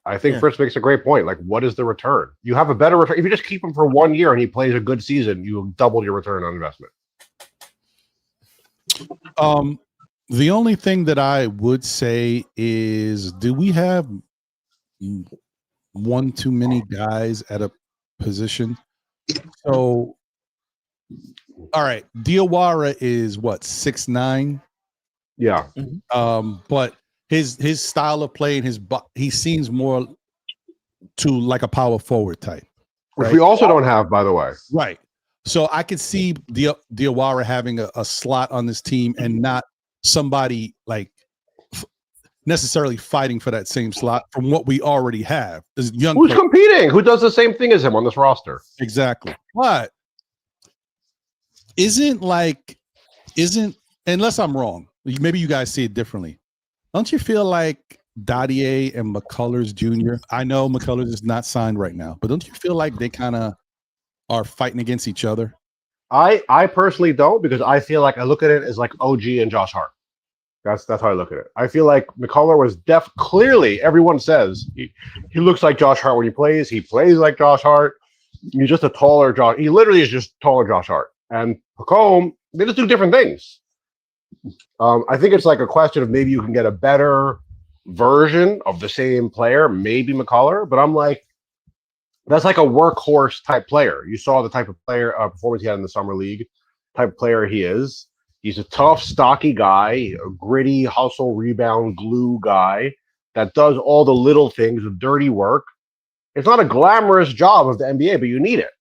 I think Fritz makes a great point. Like, what is the return? You have a better return. If you just keep him for 1 year and he plays a good season, you double your return on investment. The only thing that I would say is, do we have one too many guys at a position? So, all right, Diawara is what, 6'9"? Yeah. But his style of play and he seems more to like a power forward type, which we also don't have, by the way. Right. So I could see Diawara having a slot on this team and not somebody like necessarily fighting for that same slot from what we already have. There's young Who's players. competing? Who does the same thing as him on this roster? Exactly. But isn't, unless I'm wrong, maybe you guys see it differently. Don't you feel like Dottier and McCullers Jr., I know McCullers is not signed right now, but don't you feel like they kind of are fighting against each other? I personally don't, because I feel like I look at it as like OG and Josh Hart. That's how I look at it. I feel like McCullough was clearly, everyone says he looks like Josh Hart when he plays. He plays like Josh Hart. He's just a taller Josh. He literally is just taller Josh Hart. And Pacome, they just do different things. I think it's like a question of maybe you can get a better version of the same player, maybe McCullough, but I'm like, that's like a workhorse type player. You saw the type of player performance he had in the summer league, type of player he is. He's a tough, stocky guy, a gritty, hustle, rebound, glue guy that does all the little things of dirty work. It's not a glamorous job of the NBA, but you need it.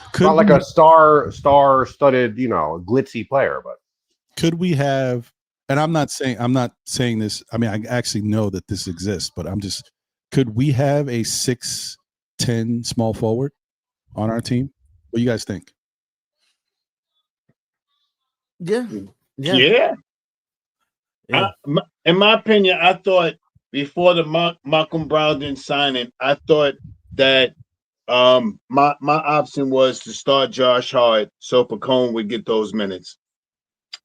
It's not like a star-studded, glitzy player. But could we have? And I'm not saying this. I mean, I actually know that this exists, but could we have a 6'10" small forward on our team? What do you guys think? Yeah. In my opinion, I thought before the Malcolm Brogdon signing, I thought that my option was to start Josh Hart so Pacome would get those minutes.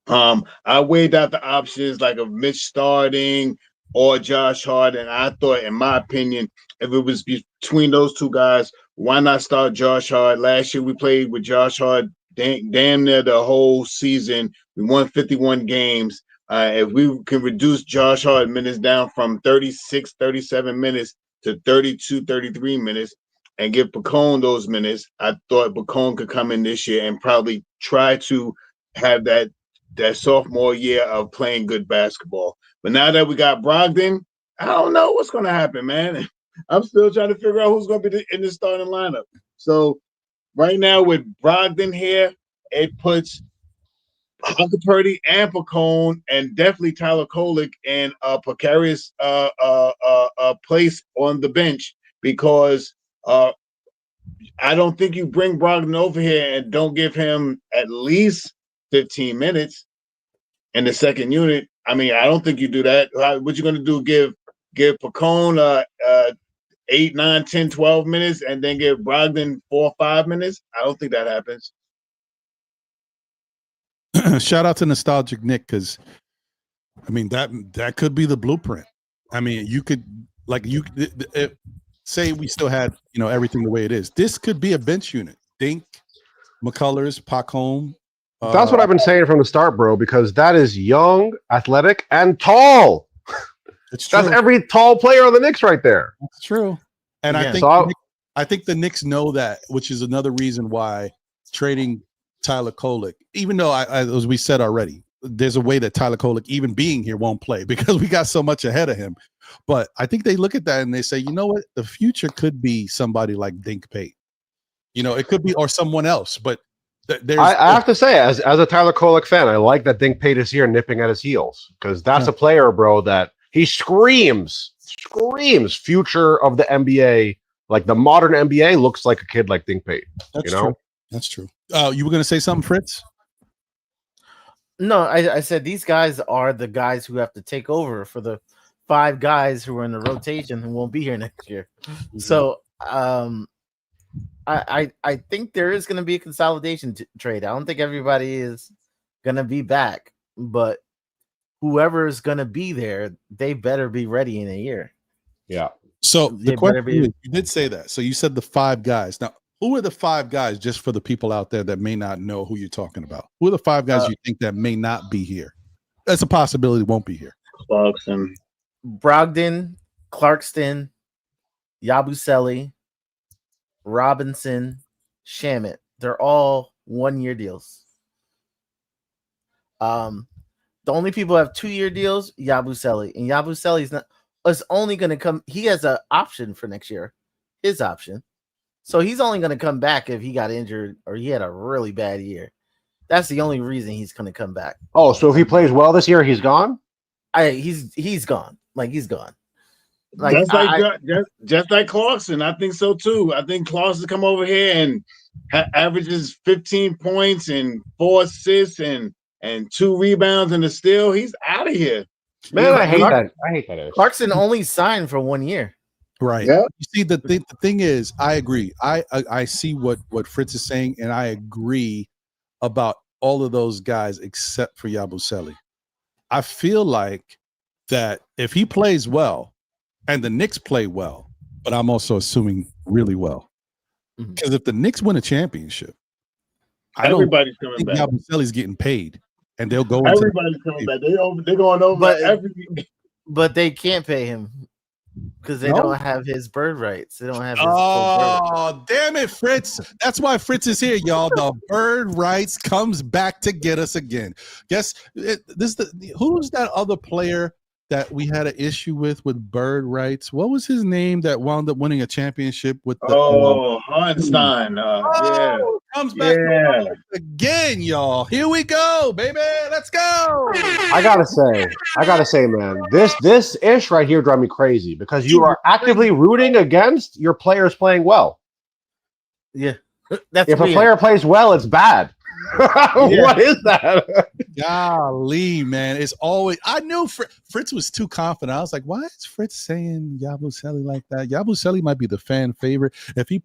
I weighed out the options like of Mitch starting or Josh Hart, and I thought, in my opinion, if it was between those two guys, why not start Josh Hart? Last year we played with Josh Hart damn near the whole season. We won 51 games. If we can reduce Josh Hart minutes down from 36, 37 minutes to 32, 33 minutes and give Pacome those minutes, I thought Pacome could come in this year and probably try to have that sophomore year of playing good basketball. But now that we got Brogdon, I don't know what's going to happen, man. I'm still trying to figure out who's going to be in the starting lineup. So right now with Brogdon here, it puts Hunter Purdy and Pacome and definitely Tyler Kolek in a precarious place on the bench, because I don't think you bring Brogdon over here and don't give him at least 15 minutes in the second unit. I mean, I don't think you do that. What you going to do? Give Pacome 8, 9, 10, 12 minutes and then give Brogdon 4 or 5 minutes? I don't think that happens. Shout out to Nostalgic Nick, because I mean that could be the blueprint. I mean, you could say we still had everything the way it is. This could be a bench unit. Dink, McCullers, Pacome. That's what I've been saying from the start, bro, because that is young, athletic, and tall. It's true. That's every tall player on the Knicks right there. It's true. And Yeah. I think the Knicks know that, which is another reason why trading Tyler Kolek, even though as we said already, there's a way that Tyler Kolek, even being here, won't play because we got so much ahead of him. But I think they look at that and they say, you know what? The future could be somebody like Dink Pate. It could be, or someone else. But I have to say, as a Tyler Kolek fan, I like that Dink Pate is here nipping at his heels, because that's a player, bro, that he screams future of the NBA. Like the modern NBA looks like a kid like Dink Pate. True. That's true. You were going to say something, Fritz? No, I said these guys are the guys who have to take over for the 5 guys who are in the rotation who won't be here next year. Mm-hmm. So I think there is going to be a consolidation trade. I don't think everybody is going to be back, but whoever is going to be there, they better be ready in a year. Yeah. So the question is, you did say that. So you said the 5 guys. Now, who are the 5 guys, just for the people out there that may not know who you're talking about? Who are the 5 guys you think that may not be here? That's a possibility won't be here. Clarkson, Brogdon, Clarkston, Yabusele, Robinson, Shamet. They're all 1-year deals. The only people who have 2-year deals, Yabusele. And Yabusele is only going to come. He has an option for next year, his option. So he's only going to come back if he got injured or he had a really bad year. That's the only reason he's going to come back. Oh, so if he plays well this year, he's gone? He's gone. Like he's gone. Like just like Clarkson, I think so too. I think Clarkson come over here and averages 15 points and 4 assists and 2 rebounds and a steal. He's out of here. Man, I hate that. I hate that. Clarkson only signed for 1 year. Right. Yeah. You see, the thing is, I agree. I see what Fritz is saying, and I agree about all of those guys except for Yabusele. I feel like that if he plays well, and the Knicks play well, but I'm also assuming really well. Because if the Knicks win a championship, everybody's coming back. Yabusele's getting paid, and they'll go. Everybody's coming back. They're going over but they can't pay him because they don't have his bird rights. They don't have his damn it, Fritz. That's why Fritz is here, y'all. The bird rights comes back to get us again. Who's that other player that we had an issue with bird rights? What was his name that wound up winning a championship with the Hartenstein. Yeah. Comes back again, y'all. Here we go, baby. Let's go. I gotta say, man, this ish right here drive me crazy because you are actively rooting against your players playing well. Yeah. If a player plays well, it's bad. What is that? Golly, man. It's always, I knew Fritz was too confident. I was like, why is Fritz saying Yabusele like that? Yabusele might be the fan favorite. If he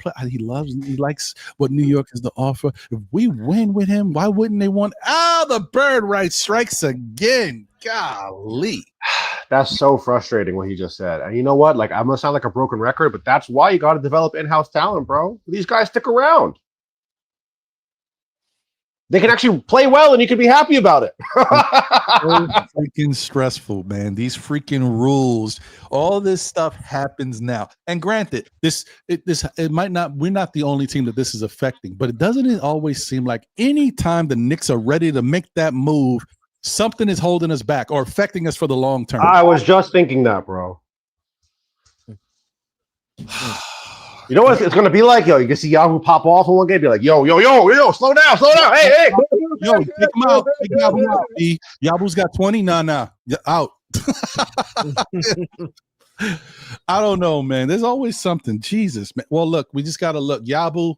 likes what New York has to offer. If we win with him, why wouldn't they want the bird right strikes again? Golly. That's so frustrating what he just said. And you know what? Like, I'm gonna sound like a broken record, but that's why you gotta develop in-house talent, bro. These guys stick around. They can actually play well, and you can be happy about it. So freaking stressful, man. These freaking rules, all this stuff happens now. And granted, it might not. We're not the only team that this is affecting, but it doesn't always seem like any time the Knicks are ready to make that move, something is holding us back or affecting us for the long term. I was just thinking that, bro. You know what it's going to be like? Yo, you can see Yahoo pop off in one game. Be like, yo, slow down. Hey. Yo, take him out. Take Yabu out, B. Yabu's got 20. Nah. Out. I don't know, man. There's always something. Jesus, man. Well, look, we just got to look. Yabu,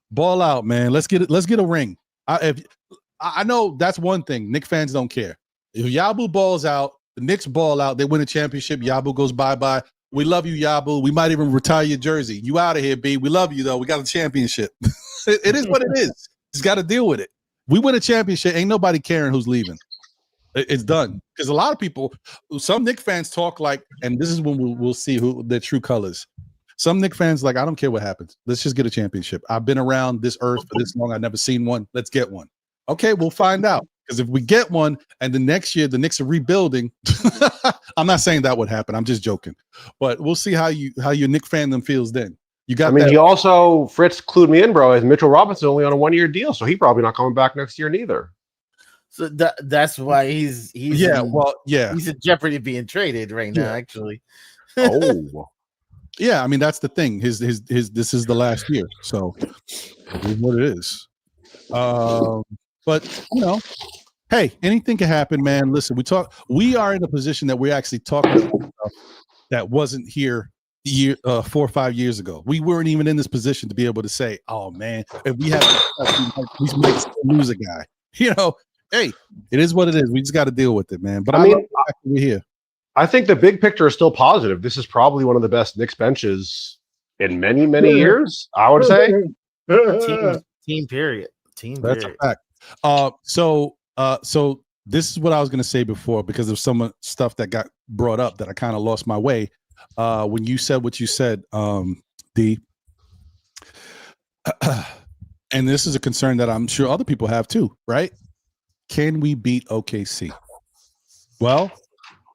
ball out, man. Let's get a ring. I know that's one thing. Knicks fans don't care. If Yabu balls out, the Knicks ball out, they win a championship, Yabu goes bye-bye. We love you, Yabu. We might even retire your jersey. You out of here, B. We love you, though. We got a championship. It is what it is. Just got to deal with it. We win a championship. Ain't nobody caring who's leaving. It's done. Because a lot of people, some Knicks fans talk like, and this is when we'll see who their true colors. Some Knicks fans like, I don't care what happens. Let's just get a championship. I've been around this earth for this long. I've never seen one. Let's get one. Okay, we'll find out. Because if we get one and the next year the Knicks are rebuilding, I'm not saying that would happen. I'm just joking. But we'll see how your Knicks fandom feels then. You got. I mean, he also Fritz clued me in, bro. As Mitchell Robinson only on a 1-year deal, so he probably not coming back next year neither. So that's why he's he's in jeopardy of being traded right now. Actually. Oh. Yeah, I mean that's the thing. His this is the last year, so it is what it is. But you know. Hey, anything can happen, man. Listen, we are in a position that we're actually talking about stuff that wasn't here 4 or 5 years ago. We weren't even in this position to be able to say, oh man, if we have we might lose a guy. You know, hey, it is what it is. We just got to deal with it, man. But I mean, we're here. I think the big picture is still positive. This is probably one of the best Knicks benches in many, many years, I would say. Team period. That's a fact. So this is what I was going to say before because of some stuff that got brought up that I kind of lost my way. When you said what you said, D, and this is a concern that I'm sure other people have too, right? Can we beat OKC? Well,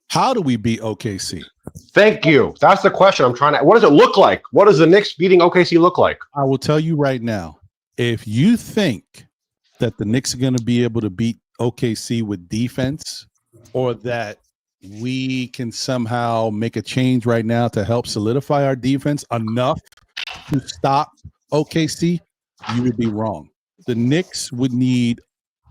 how do we beat OKC? Thank you. That's the question I'm trying to. What does it look like? What does the Knicks beating OKC look like? I will tell you right now. If you think that the Knicks are going to be able to beat OKC with defense, or that we can somehow make a change right now to help solidify our defense enough to stop OKC, you would be wrong. The Knicks would need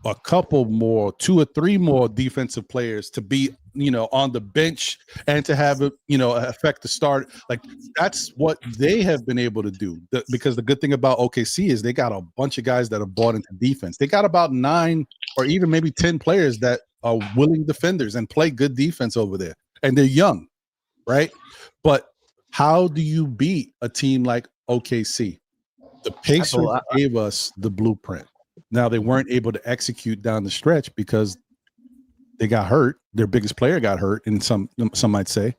a couple more, 2 or 3 more defensive players to be on the bench and to have it, affect the start. Like that's what they have been able to do. Because the good thing about OKC is they got a bunch of guys that are bought into defense. They got about 9 or even maybe 10 players that are willing defenders and play good defense over there. And they're young, right? But how do you beat a team like OKC? The Pacers gave us the blueprint. Now they weren't able to execute down the stretch because they got hurt. Their biggest player got hurt, and some might say.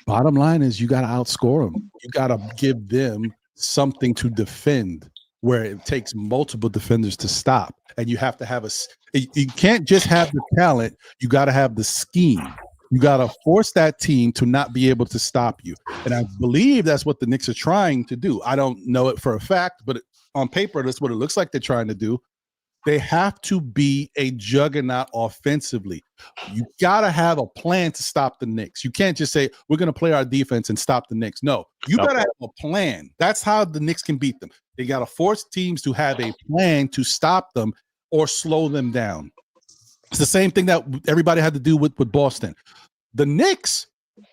Bottom line is you got to outscore them. You got to give them something to defend where it takes multiple defenders to stop. And you have to have you can't just have the talent. You got to have the scheme. You got to force that team to not be able to stop you. And I believe that's what the Knicks are trying to do. I don't know it for a fact, but on paper, that's what it looks like they're trying to do. They have to be a juggernaut offensively. You got to have a plan to stop the Knicks. You can't just say, we're going to play our defense and stop the Knicks. No, you got to have a plan. That's how the Knicks can beat them. They got to force teams to have a plan to stop them or slow them down. It's the same thing that everybody had to do with Boston. The Knicks,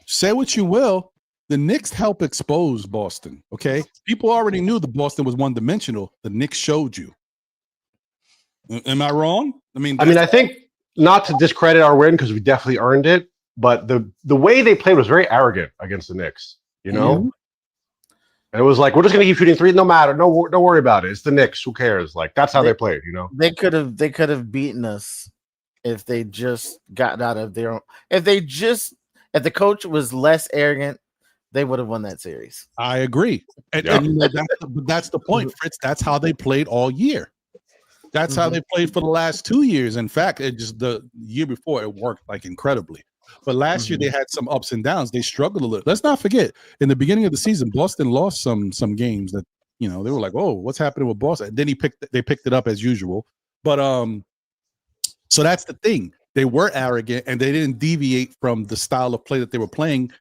say what you will, the Knicks help expose Boston, okay? People already knew that Boston was one-dimensional. The Knicks showed you. Am I wrong? I think not to discredit our win because we definitely earned it, but the way they played was very arrogant against the Knicks, And it was like, we're just going to keep shooting threes no matter. No, don't worry about it. It's the Knicks. Who cares? Like, that's how they played, They could have beaten us if they just got out of their own. If the coach was less arrogant, they would have won that series. I agree. And that's the point, Fritz. That's how they played all year. That's how they played for the last 2 years. In fact, the year before it worked like incredibly. But last year they had some ups and downs. They struggled a little. Let's not forget, in the beginning of the season, Boston lost some games that they were like, "Oh, what's happening with Boston?" And then they picked it up as usual. But so that's the thing. They were arrogant and they didn't deviate from the style of play that they were playing.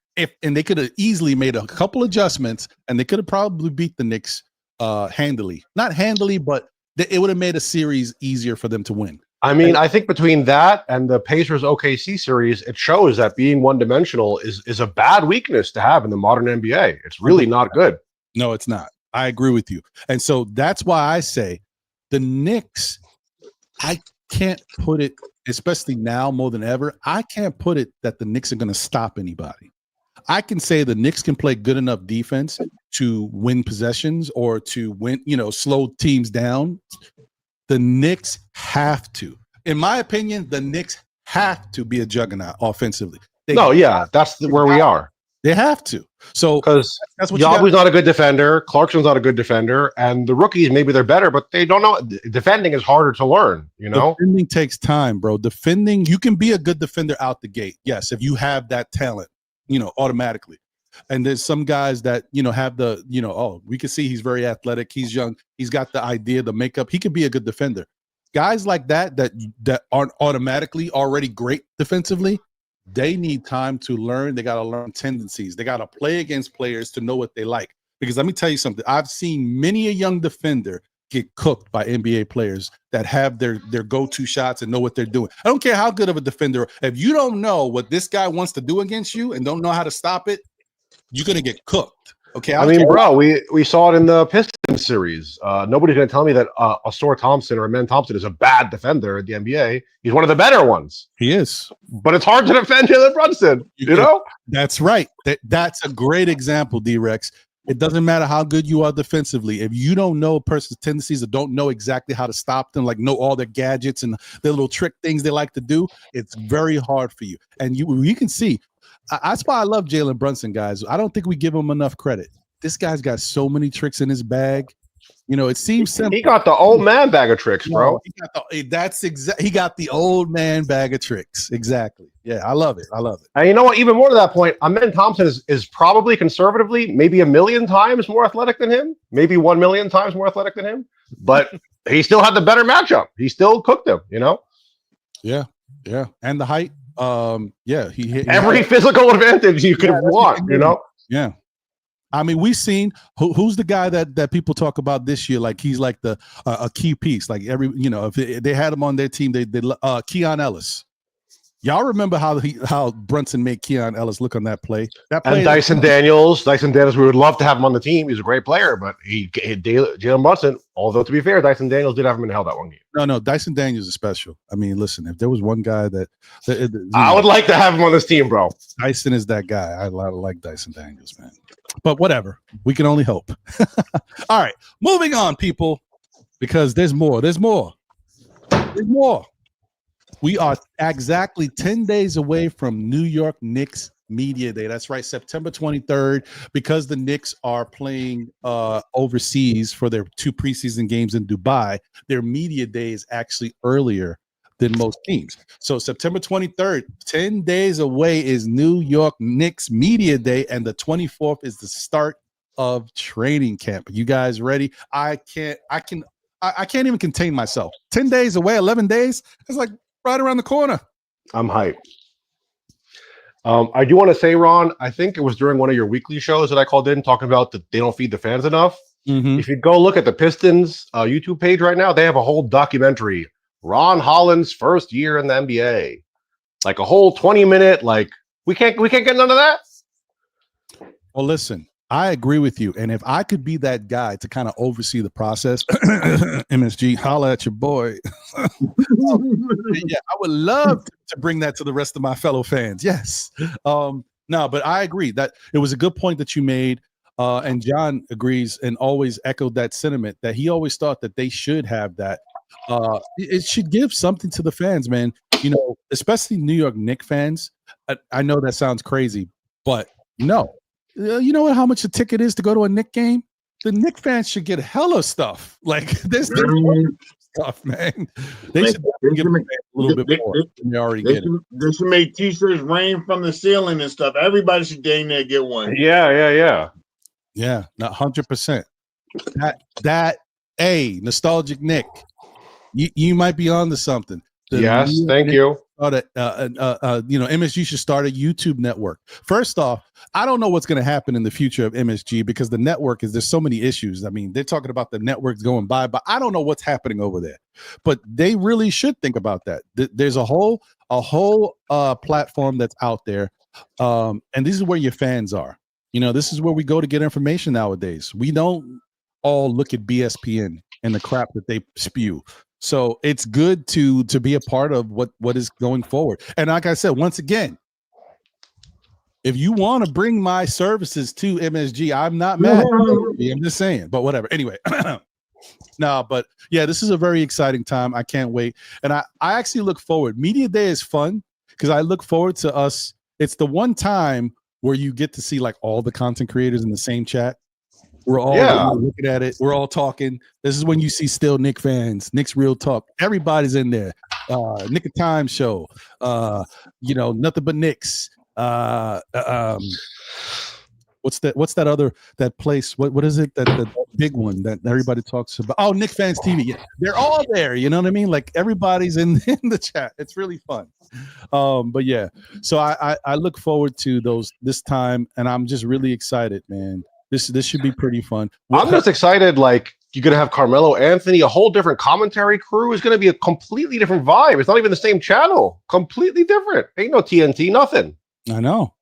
And they could have easily made a couple adjustments, and they could have probably beat the Knicks handily. Not handily, but it would have made a series easier for them to win. I think between that and the Pacers OKC series, it shows that being one-dimensional is a bad weakness to have in the modern NBA. It's really not good. No, it's not. I agree with you. And so that's why I say the Knicks, I can't put it, especially now more than ever, I can't put it that the Knicks are going to stop anybody. I can say the Knicks can play good enough defense to win possessions or to win, slow teams down. The Knicks have to. In my opinion, the Knicks have to be a juggernaut offensively. That's where we are. They have to. So because Yabu's not a good defender, Clarkson's not a good defender, and the rookies, maybe they're better, but they don't know. Defending is harder to learn, Defending takes time, bro. Defending, you can be a good defender out the gate. Yes, if you have that talent. Automatically. And there's some guys that, have the, we can see he's very athletic. He's young. He's got the idea, the makeup. He could be a good defender. Guys like that aren't automatically already great defensively, they need time to learn. They got to learn tendencies. They got to play against players to know what they like. Because let me tell you something. I've seen many a young defender get cooked by NBA players that have their go-to shots and know what they're doing. I don't care how good of a defender. If you don't know what this guy wants to do against you and don't know how to stop it, you're going to get cooked. Okay. Bro, we saw it in the Pistons series. Nobody's going to tell me that Astor Thompson or Amen Thompson is a bad defender at the NBA. He's one of the better ones. He is. But it's hard to defend Jalen Brunson, That's right. That's a great example, D-Rex. It doesn't matter how good you are defensively. If you don't know a person's tendencies or don't know exactly how to stop them, like know all their gadgets and their little trick things they like to do, it's very hard for you. And you can see, that's why I love Jalen Brunson, guys. I don't think we give him enough credit. This guy's got so many tricks in his bag. It seems simple. He got the old man bag of tricks, bro. He got the old man bag of tricks. Exactly. Yeah, I love it. And you know what? Even more to that point, Amen Thompson is probably conservatively maybe 1,000,000 times more athletic than him, maybe 1,000,000 times more athletic than him. But he still had the better matchup. He still cooked him. Yeah, and the height. He hit every physical advantage you could want. Yeah. We've seen who's the guy that people talk about this year. Like he's like a key piece. Like if they had him on their team, they Keon Ellis. Y'all remember how Brunson made Keon Ellis look on that play? That play And Dyson Daniels, we would love to have him on the team. He's a great player, but Jalen Brunson, although to be fair, Dyson Daniels did have him in hell that one game. No, Dyson Daniels is special. I mean, listen, if there was one guy that I would like to have him on this team, bro. Dyson is that guy. I like Dyson Daniels, man. But whatever. We can only hope. All right. Moving on, people, because there's more. There's more. We are exactly 10 days away from New York Knicks Media Day. That's right, September 23rd. Because the Knicks are playing overseas for their 2 preseason games in Dubai, their Media Day is actually earlier than most teams. So September 23rd, 10 days away is New York Knicks Media Day, and the 24th is the start of training camp. You guys ready? I can't even contain myself. 10 days away, 11 days. It's like right around the corner. I'm hyped. I do want to say, Ron, I think it was during one of your weekly shows that I called in talking about that they don't feed the fans enough. Mm-hmm. If you go look at the Pistons YouTube page right now, they have a whole documentary, Ron Holland's first year in the NBA, like a whole 20-minute. Like we can't get none of that. Well, listen, I agree with you, and if I could be that guy to kind of oversee the process, MSG, holla at your boy. Yeah, I would love to bring that to the rest of my fellow fans. Yes. No, but I agree that it was a good point that you made. And John agrees and always echoed that sentiment that he always thought that they should have that. It should give something to the fans, man. You know, especially New York Knicks fans. I know that sounds crazy, but no. You know how much a ticket is to go to a Knicks game? The Knicks fans should get hella stuff. Like this stuff, man. They should give a little bit more than they already get. They should make T-shirts rain from the ceiling and stuff. Everybody should dang near get one. Yeah. Yeah, not 100%. That nostalgic Nick. You might be on to something. Yes, thank you. MSG should start a YouTube network. First off, I don't know what's going to happen in the future of MSG because the network there's so many issues. I mean, they're talking about the networks going by, but I don't know what's happening over there. But they really should think about that. There's a whole platform that's out there, and this is where your fans are. You know, this is where we go to get information nowadays. We don't all look at BSPN and the crap that they spew. So it's good to be a part of what is going forward. And like I said, once again, if you want to bring my services to MSG, I'm not mad. I'm just saying, but whatever. Anyway, no, but yeah, this is a very exciting time. I can't wait. And I actually look forward. Media Day is fun because I look forward to us. It's the one time where you get to see like all the content creators in the same chat. We're all looking at it. We're all talking. This is when you see still Knicks fans, Knicks Real Talk. Everybody's in there. Knick of Time show. Nothing but Knicks. What's that other place? What is it? That big one that everybody talks about? Oh, Knicks Fans TV. Yeah, they're all there. You know what I mean? Like everybody's in the chat. It's really fun. But yeah, so I look forward to this time, and I'm just really excited, man. This should be pretty fun. I'm just excited. Like you're gonna have Carmelo Anthony, a whole different commentary crew. Is gonna be a completely different vibe. It's not even the same channel. Completely different. Ain't no TNT, nothing. I know.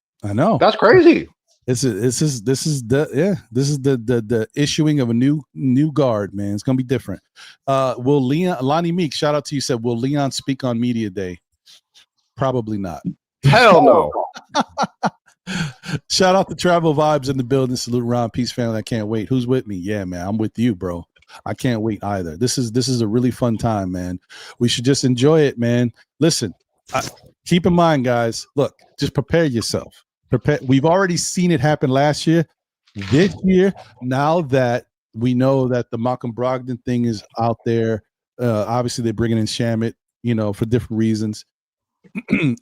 That's crazy. This is the issuing of a new guard, man. It's gonna be different. Will Lonnie Meek, shout out to you, said, will Leon speak on Media Day? Probably not. Hell no. Shout out to Travel Vibes in the building. Salute Ron, peace family. I can't wait. Who's with me? Yeah, man, I'm with you, bro. I can't wait either. This is a really fun time, man. We should just enjoy it, man. Listen, keep in mind, guys. Look, just prepare yourself. We've already seen it happen last year. This year, now that we know that the Malcolm Brogdon thing is out there, obviously they're bringing in Shamet, for different reasons.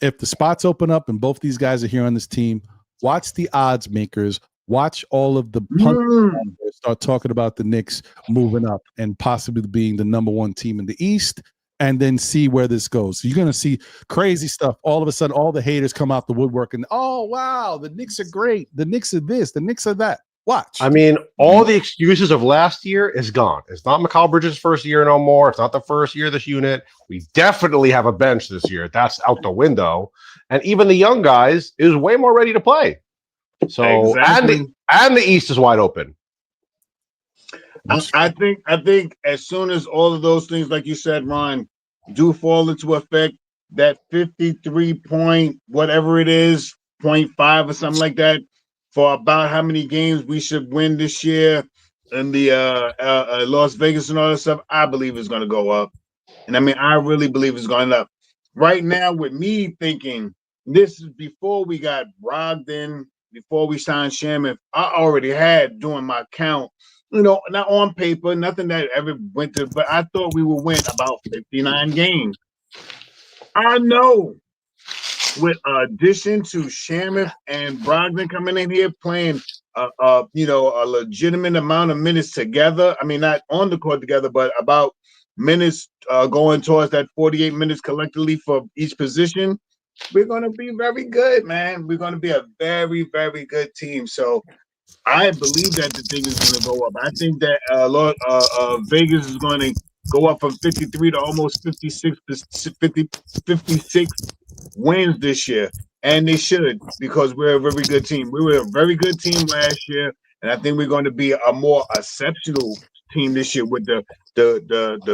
If the spots open up and both these guys are here on this team, watch the odds makers, watch all of the start talking about the Knicks moving up and possibly being the number one team in the East, and then see where this goes. So you're going to see crazy stuff. All of a sudden, all the haters come out the woodwork and, oh, wow, the Knicks are great. The Knicks are this, the Knicks are that. Watch. I mean, all the excuses of last year is gone. It's not Mikal Bridges' first year no more. It's not the first year of this unit. We definitely have a bench this year. That's out the window. And even the young guys is way more ready to play. So Exactly. and the East is wide open. I think as soon as all of those things, like you said, Ron, do fall into effect, that 53 point whatever it is, 0.5 or something like that, for about how many games we should win this year in the Las Vegas and all that stuff, I believe is going to go up. And I mean, I really believe it's going up. Right now, with me thinking, this is before we got Brogdon, before we signed Shamet, I already had doing my count, not on paper, nothing that ever went to, but I thought we would win about 59 games. I know with addition to Shamet and Brogdon coming in here playing a legitimate amount of minutes together. I mean, not on the court together, but about minutes going towards that 48 minutes collectively for each position. We're going to be very good, man. We're going to be a very, very good team. So I believe that the thing is going to go up. I think that Vegas is going to go up from 53 to almost 56 wins this year, and they should, because we're a very good team. We were a very good team last year, and I think we're going to be a more exceptional team this year with the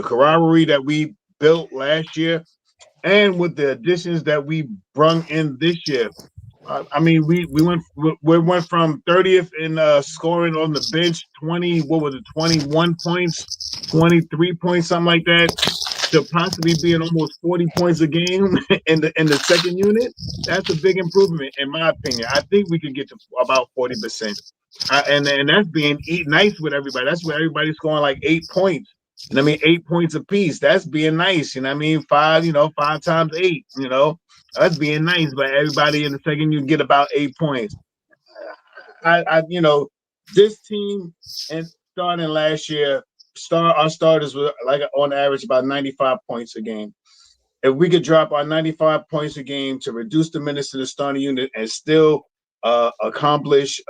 camaraderie that we built last year, and with the additions that we brung in this year. I mean, we went from 30th in scoring on the bench, 21 points, 23 points, something like that, to possibly being almost 40 points a game in the second unit. That's a big improvement, in my opinion. I think we could get to about 40%. And that's being nice with everybody. That's where everybody's scoring like 8 points. And I mean, 8 points apiece. That's being nice. I mean, 5 times 8, that's being nice. But everybody in the second, you get about 8 points. This team, and starting last year, our starters were like on average about 95 points a game. If we could drop our 95 points a game to reduce the minutes to the starting unit and still accomplish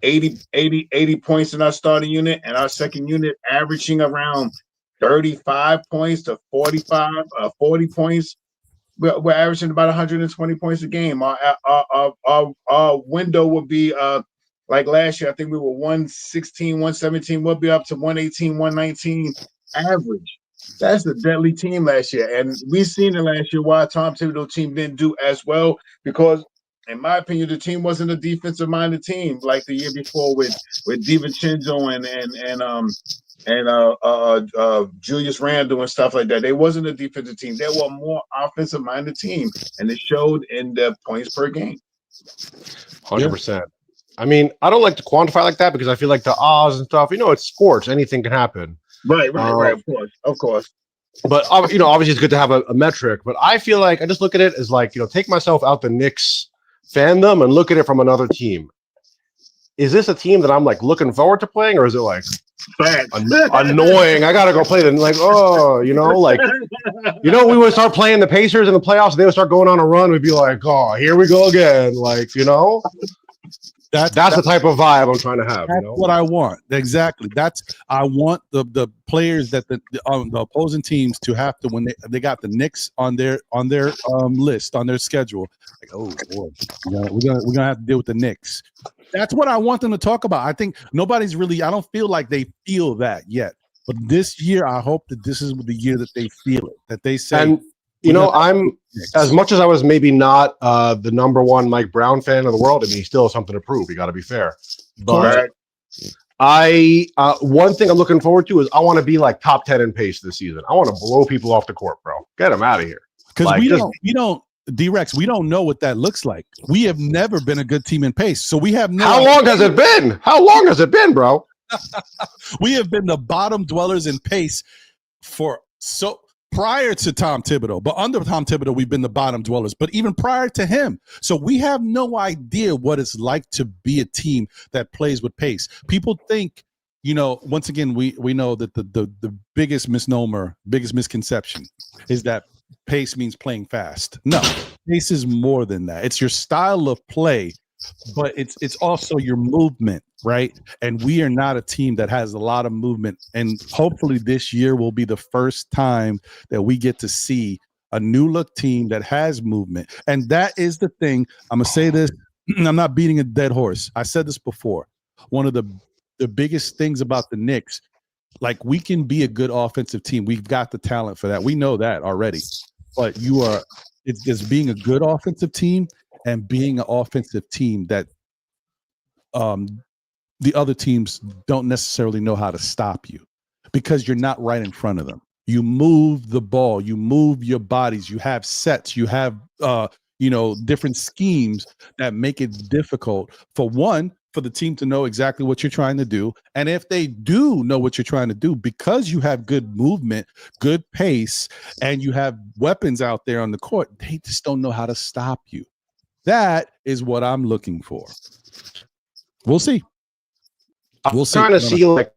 80 points in our starting unit, and our second unit averaging around 35 points to 40 points, we're averaging about 120 points a game. Our window would be like last year, I think we were 116, 117. We'll be up to 118, 119 average. That's a deadly team last year. And we've seen it last year why Tom Thibodeau team didn't do as well, because in my opinion, the team wasn't a defensive-minded team like the year before with DiVincenzo and Julius Randle and stuff like that. They wasn't a defensive team. They were a more offensive-minded team, and it showed in the points per game. 100%. I mean, I don't like to quantify like that because I feel like the odds and stuff, it's sports. Anything can happen. Right. Of course. But, obviously it's good to have a metric. But I feel like I just look at it as like, take myself out the Knicks fandom and look at it from another team. Is this a team that I'm like looking forward to playing, or is it like annoying? I gotta go play them. Like, we would start playing the Pacers in the playoffs, and they would start going on a run. We'd be like, oh, here we go again. Like, that's the type of vibe I'm trying to have. That's what I want. Exactly. I want the players that the opposing teams to have to, when they got the Knicks on their list, on their schedule. Like, oh boy, we're gonna have to deal with the Knicks. That's what I want them to talk about. I think nobody's really. I don't feel like they feel that yet. But this year, I hope that this is the year that they feel it. That they say. And I'm as much as I was maybe not the number one Mike Brown fan of the world. I mean, he still has something to prove. You got to be fair. But one thing I'm looking forward to is I want to be like top 10 in pace this season. I want to blow people off the court, bro. Get them out of here. Because we don't. D-Rex, we don't know what that looks like. We have never been a good team in pace, so we have no. How long has it been? How long has it been, bro? We have been the bottom dwellers in pace prior to Tom Thibodeau, but under Tom Thibodeau, we've been the bottom dwellers. But even prior to him, so we have no idea what it's like to be a team that plays with pace. People think, once again, we know that the biggest misnomer, biggest misconception is that pace means playing fast. No, pace is more than that. It's your style of play but it's also your movement, right? And we are not a team that has a lot of movement. And hopefully this year will be the first time that we get to see a new look team that has movement. And that is the thing. I'm gonna say this. I'm not beating a dead horse. I said this before. One of the biggest things about the Knicks, like, we can be a good offensive team. We've got the talent for that. We know that already. But it's just being a good offensive team and being an offensive team that the other teams don't necessarily know how to stop you because you're not right in front of them. You move the ball, you move your bodies, you have sets, you have different schemes that make it difficult for the team to know exactly what you're trying to do. And if they do know what you're trying to do, because you have good movement, good pace, and you have weapons out there on the court, they just don't know how to stop you. That is what I'm looking for. We'll see. I'm trying to see, like,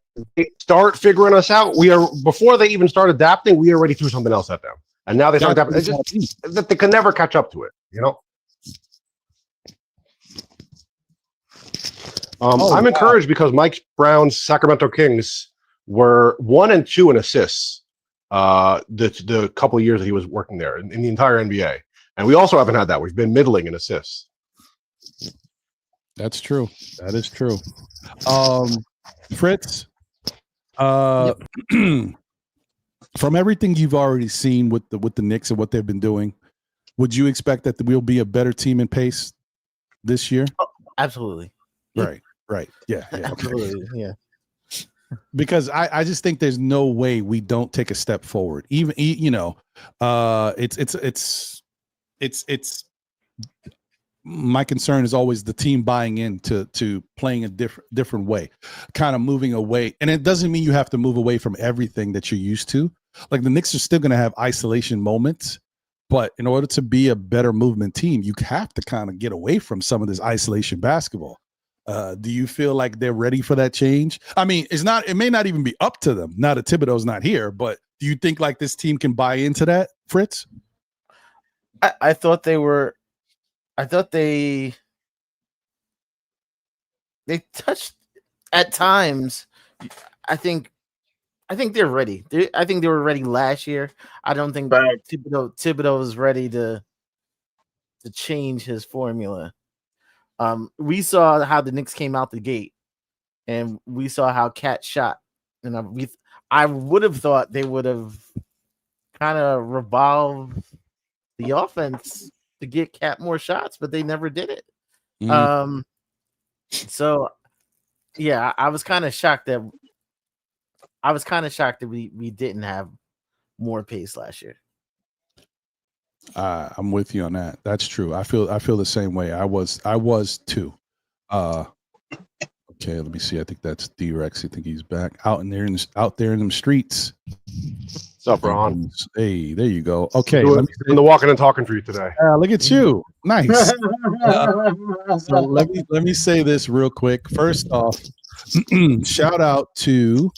start figuring us out. Before they even start adapting, we already threw something else at them, and now they start adapting. It's just that they can never catch up to it, you know. I'm encouraged because Mike Brown's Sacramento Kings were 1 and 2 in assists the couple of years that he was working there in the entire NBA, and we also haven't had that. We've been middling in assists. That's true. That is true. Fritz, from everything you've already seen with the Knicks and what they've been doing, would you expect that we'll be a better team in pace this year? Oh, absolutely. Right. Yeah. Absolutely. Yeah. Because I just think there's no way we don't take a step forward. Even it's my concern is always the team buying into playing a different way, kind of moving away. And it doesn't mean you have to move away from everything that you're used to. Like, the Knicks are still going to have isolation moments, but in order to be a better movement team, you have to kind of get away from some of this isolation basketball. Do you feel like they're ready for that change? I mean, it may not even be up to them now that Thibodeau's not here, but do you think like this team can buy into that, Fritz? I thought they touched at times. I think they're ready. I think they were ready last year. I don't think Thibodeau is ready to change his formula. We saw how the Knicks came out the gate, and we saw how Cat shot. And I would have thought they would have kind of revolved the offense to get Cat more shots, but they never did it. Mm-hmm. So yeah, I was kind of shocked that we didn't have more pace last year. I'm with you on that. That's true. I feel the same way. I was too. Okay, let me see. I think that's D-Rex. I think he's back out there in the streets. What's up, Ron? Hey, there you go. Okay, doing the walking and talking for you today. Look at you. Nice. So let me say this real quick. First off, shout out to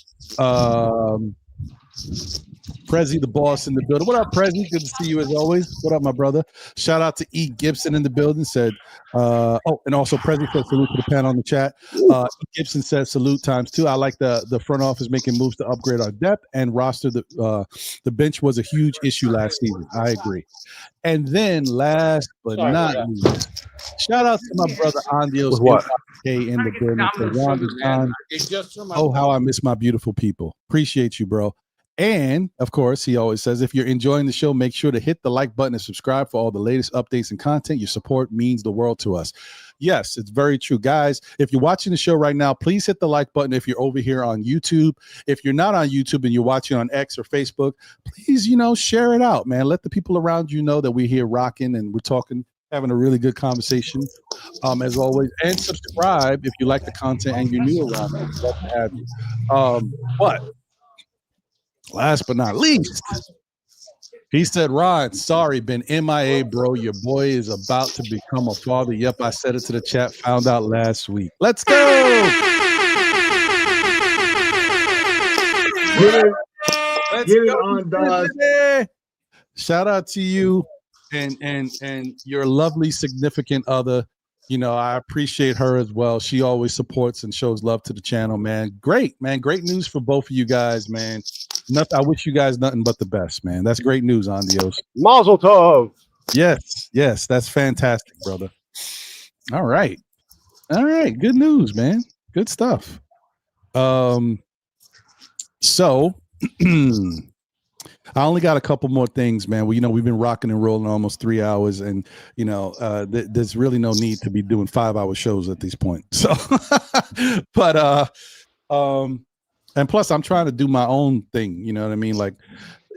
Prezi, the boss in the building. What up, Prezi? Good to see you as always. What up, my brother? Shout out to E. Gibson in the building. Said, and also Prezi said salute to the panel on the chat. E. Gibson says salute ×2. I like the front office making moves to upgrade our depth and roster. The bench was a huge issue last season. I agree. And then last but not least, shout out to my brother Andios in the building. Oh, how I miss my beautiful people. Appreciate you, bro. And of course, he always says, if you're enjoying the show, make sure to hit the like button and subscribe for all the latest updates and content. Your support means the world to us. Yes, it's very true. Guys, if you're watching the show right now, please hit the like button if you're over here on YouTube. If you're not on YouTube and you're watching on X or Facebook, please, share it out, man. Let the people around you know that we're here rocking and we're talking, having a really good conversation, as always. And subscribe if you like the content and you're new around. We'd love to have you. But last but not least, he said, Ron, sorry, been MIA, bro. Your boy is about to become a father. Yep, I said it to the chat. Found out last week. Let's go. Get it on, dog. Shout out to you and your lovely significant other. You know, I appreciate her as well. She always supports and shows love to the channel, man. Great, man. Great news for both of you guys, man. I wish you guys nothing but the best, man. That's great news, Andios. Mazel tov. Yes, that's fantastic, brother. All right. Good news, man. Good stuff. So I only got a couple more things, man. Well, we've been rocking and rolling almost 3 hours, and there's really no need to be doing 5-hour shows at this point. So, but and plus, I'm trying to do my own thing. You know what I mean? Like,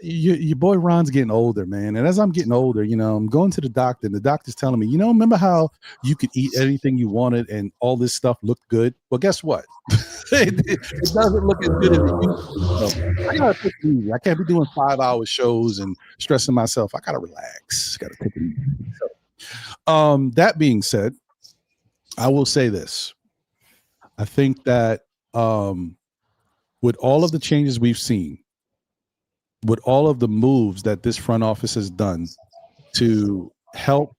your boy Ron's getting older, man. And as I'm getting older, I'm going to the doctor, and the doctor's telling me, remember how you could eat anything you wanted and all this stuff looked good? Well, guess what? it doesn't look as good as it used to. So I gotta take it easy. I can't be doing 5-hour shows and stressing myself. I gotta relax. Gotta take it easy. So, that being said, I will say this. I think that with all of the changes we've seen, with all of the moves that this front office has done to help,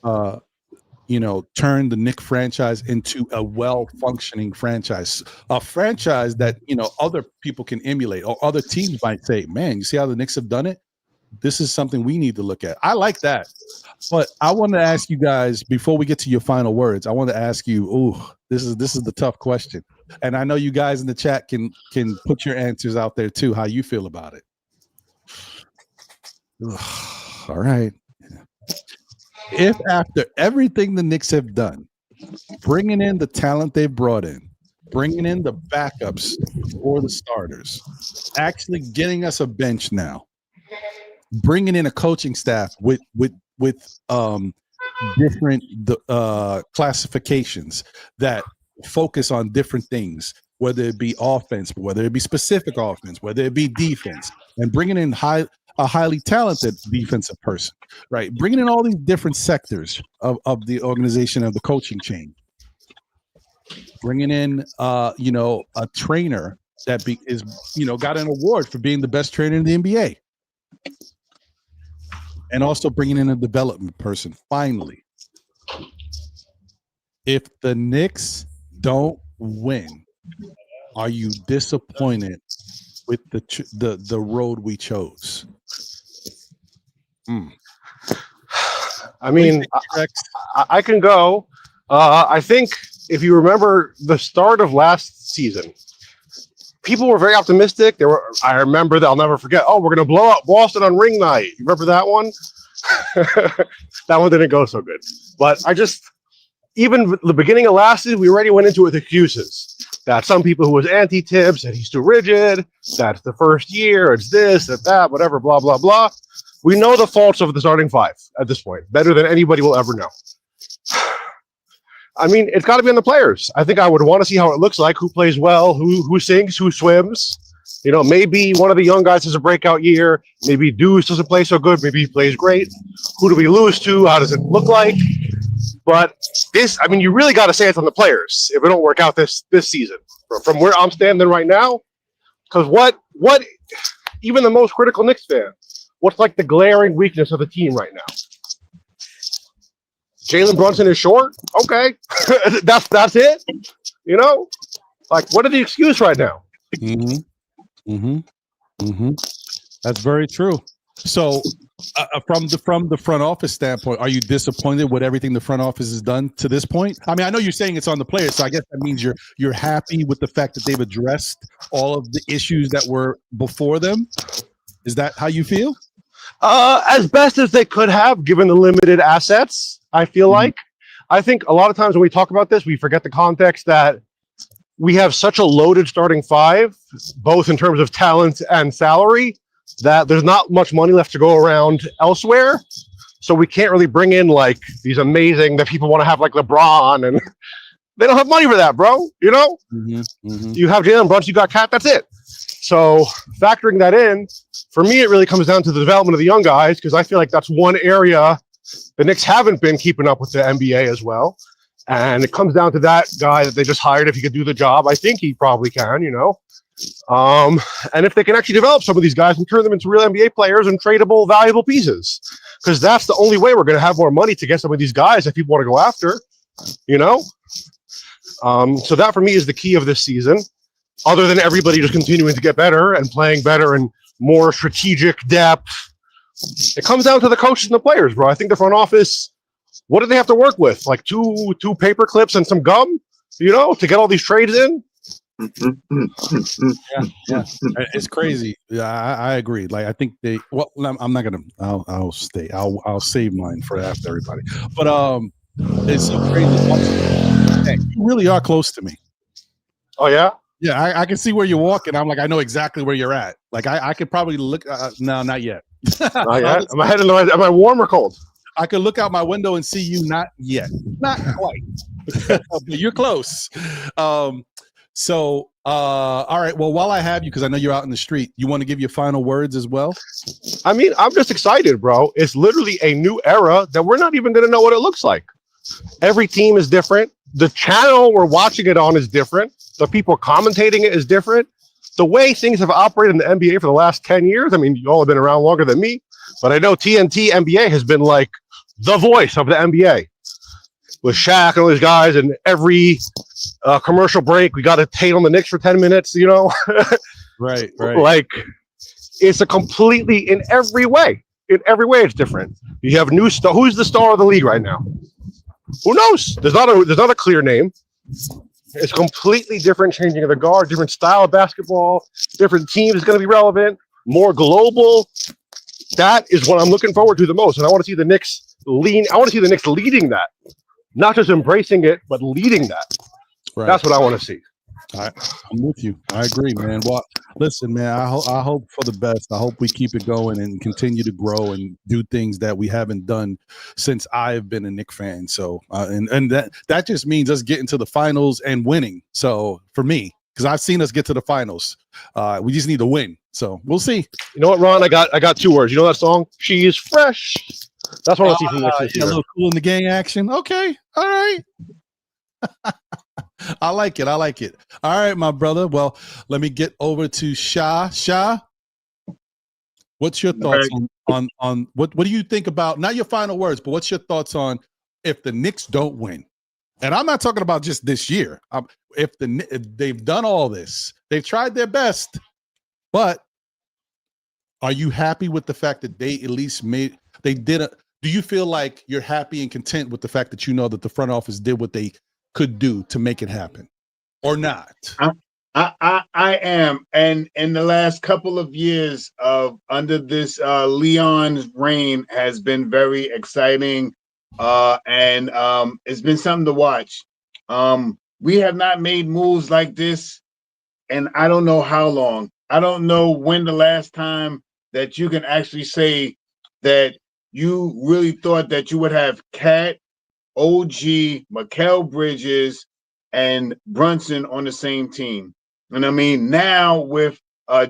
turn the Knicks franchise into a well-functioning franchise, a franchise that, other people can emulate, or other teams might say, man, you see how the Knicks have done it? This is something we need to look at. I like that. But I want to ask you guys, before we get to your final words, I want to ask you, this is the tough question. And I know you guys in the chat can put your answers out there too, how you feel about it. All right. If after everything the Knicks have done, bringing in the talent they've brought in, bringing in the backups or the starters, actually getting us a bench now, bringing in a coaching staff with different classifications that focus on different things, whether it be offense, whether it be specific offense, whether it be defense, and bringing in a highly talented defensive person, right? Bringing in all these different sectors of the organization, of the coaching chain. Bringing in, a trainer that got an award for being the best trainer in the NBA. And also bringing in a development person, finally. If the Knicks don't win, are you disappointed with the road we chose? I mean, I can go. I think if you remember the start of last season, people were very optimistic. I remember that, I'll never forget. Oh, we're going to blow up Boston on ring night. You remember that one? That one didn't go so good. But even the beginning of last season, we already went into it with excuses. That some people who was anti-Tibbs said he's too rigid. That's the first year. It's this, that, whatever, blah, blah, blah. We know the faults of the starting five at this point, better than anybody will ever know. I mean, it's got to be on the players. I think I would want to see how it looks like, who plays well, who sinks, who swims. Maybe one of the young guys has a breakout year. Maybe Deuce doesn't play so good. Maybe he plays great. Who do we lose to? How does it look like? But you really got to say it's on the players if it don't work out this season. From where I'm standing right now, because what even the most critical Knicks fan, what's like the glaring weakness of the team right now? Jalen Brunson is short. Okay, that's it. What are the excuse right now? That's very true. So, from the front office standpoint, are you disappointed with everything the front office has done to this point? I mean, I know you're saying it's on the players, so I guess that means you're happy with the fact that they've addressed all of the issues that were before them. Is that how you feel? As best as they could have, given the limited assets. I feel like. I think a lot of times when we talk about this, we forget the context that we have such a loaded starting five, both in terms of talent and salary, that there's not much money left to go around elsewhere. So we can't really bring in like these amazing that people want to have, like LeBron, and they don't have money for that, bro. You have Jalen Brunson, you got Cat, that's it. So factoring that in, for me, it really comes down to the development of the young guys, because I feel like that's one area the Knicks haven't been keeping up with the NBA as well. And it comes down to that guy that they just hired. If he could do the job, I think he probably can, and if they can actually develop some of these guys and turn them into real NBA players and tradable, valuable pieces, because that's the only way we're going to have more money to get some of these guys that people want to go after. So that for me is the key of this season. Other than everybody just continuing to get better and playing better and more strategic depth, it comes down to the coaches and the players, bro. I think the front office, what do they have to work with? Like two paper clips and some gum, to get all these trades in? Yeah, it's crazy. Yeah, I agree. Like, I think I'm not gonna. I'll stay. I'll save mine for after everybody. But it's so crazy. You really are close to me. Oh yeah. Yeah, I can see where you're walking. I'm like, I know exactly where you're at. Like, I could probably look. No, not yet. Not yet. Am I warm or cold? I could look out my window and see you. Not yet. Not quite. But you're close. So, all right. Well, while I have you, because I know you're out in the street, you want to give your final words as well? I mean, I'm just excited, bro. It's literally a new era that we're not even going to know what it looks like. Every team is different. The channel we're watching it on is different. The people commentating it is different. The way things have operated in the NBA for the last 10 years, I mean, you all have been around longer than me, but I know TNT NBA has been like the voice of the NBA. With Shaq and all these guys, and every commercial break, we got to hate on the Knicks for 10 minutes, Right. Like, it's a completely, in every way, it's different. You have new star. Who's the star of the league right now? Who knows? There's not a clear name. It's completely different, changing of the guard, different style of basketball, different teams is going to be relevant, more global. That is what I'm looking forward to the most, and I want to see the Knicks leading that. Not just embracing it, but leading that. Right. That's what I want to see. I'm with you. I agree, man. Well, listen, man, I hope for the best. I hope we keep it going and continue to grow and do things that we haven't done since I've been a Knicks fan. So, and that just means us getting to the finals and winning. So for me, because I've seen us get to the finals, we just need to win. So we'll see. You know what, Ron? I got 2 words. You know that song? She's fresh. That's what I see from the Knicks this year. A little Cool in the Gang action. Okay. All right. I like it. All right, my brother. Well, let me get over to Shah. Shah, what's your thoughts on what do you think about, not your final words, but what's your thoughts on if the Knicks don't win? And I'm not talking about just this year. If they've done all this, they've tried their best, but are you happy with the fact that they at least do you feel like you're happy and content with the fact that that the front office did what they could do to make it happen, or not? I am, and in the last couple of years under this Leon's reign has been very exciting, and it's been something to watch. We have not made moves like this, and I don't know how long. I don't know when the last time that you can actually say that you really thought that you would have Cat, OG, Mikal Bridges, and Brunson on the same team. And I mean, now with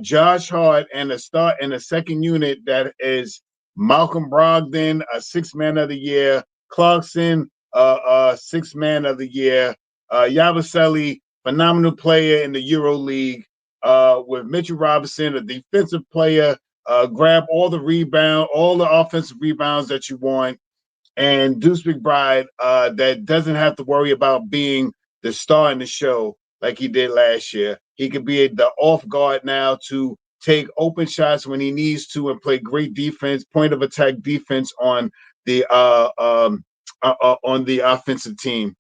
Josh Hart and a start in a second unit that is Malcolm Brogdan, a 6th man of the year, Clarkson, 6th man of the year, Yabusele, phenomenal player in the Euro League, with Mitchell Robinson, a defensive player, grab all the offensive rebounds that you want, and Deuce McBride that doesn't have to worry about being the star in the show like he did last year. He could be the off guard now to take open shots when he needs to and play great defense, point of attack defense on the offensive team.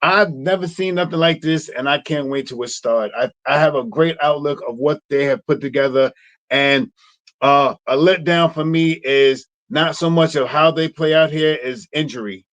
I've never seen nothing like this, and I can't wait till it starts. I have a great outlook of what they have put together, and a letdown for me is not so much of how they play out here is injury.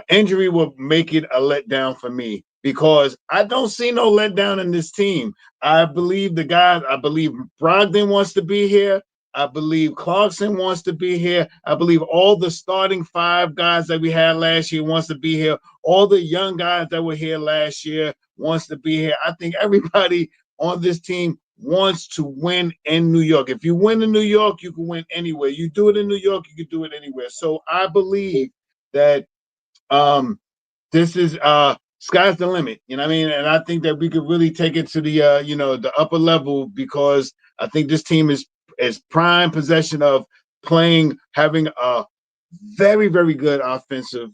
Injury will make it a letdown for me because I don't see no letdown in this team. I believe the guys, I believe Brogdon wants to be here. I believe Clarkson wants to be here. I believe all the starting 5 guys that we had last year wants to be here. All the young guys that were here last year wants to be here. I think everybody on this team wants to win in New York. If you win in New York, you can win anywhere. You do it in New York, you can do it anywhere. So I believe that this is sky's the limit. You know what I mean? And I think that we could really take it to the the upper level, because I think this team is prime possession of having a very, very good offensive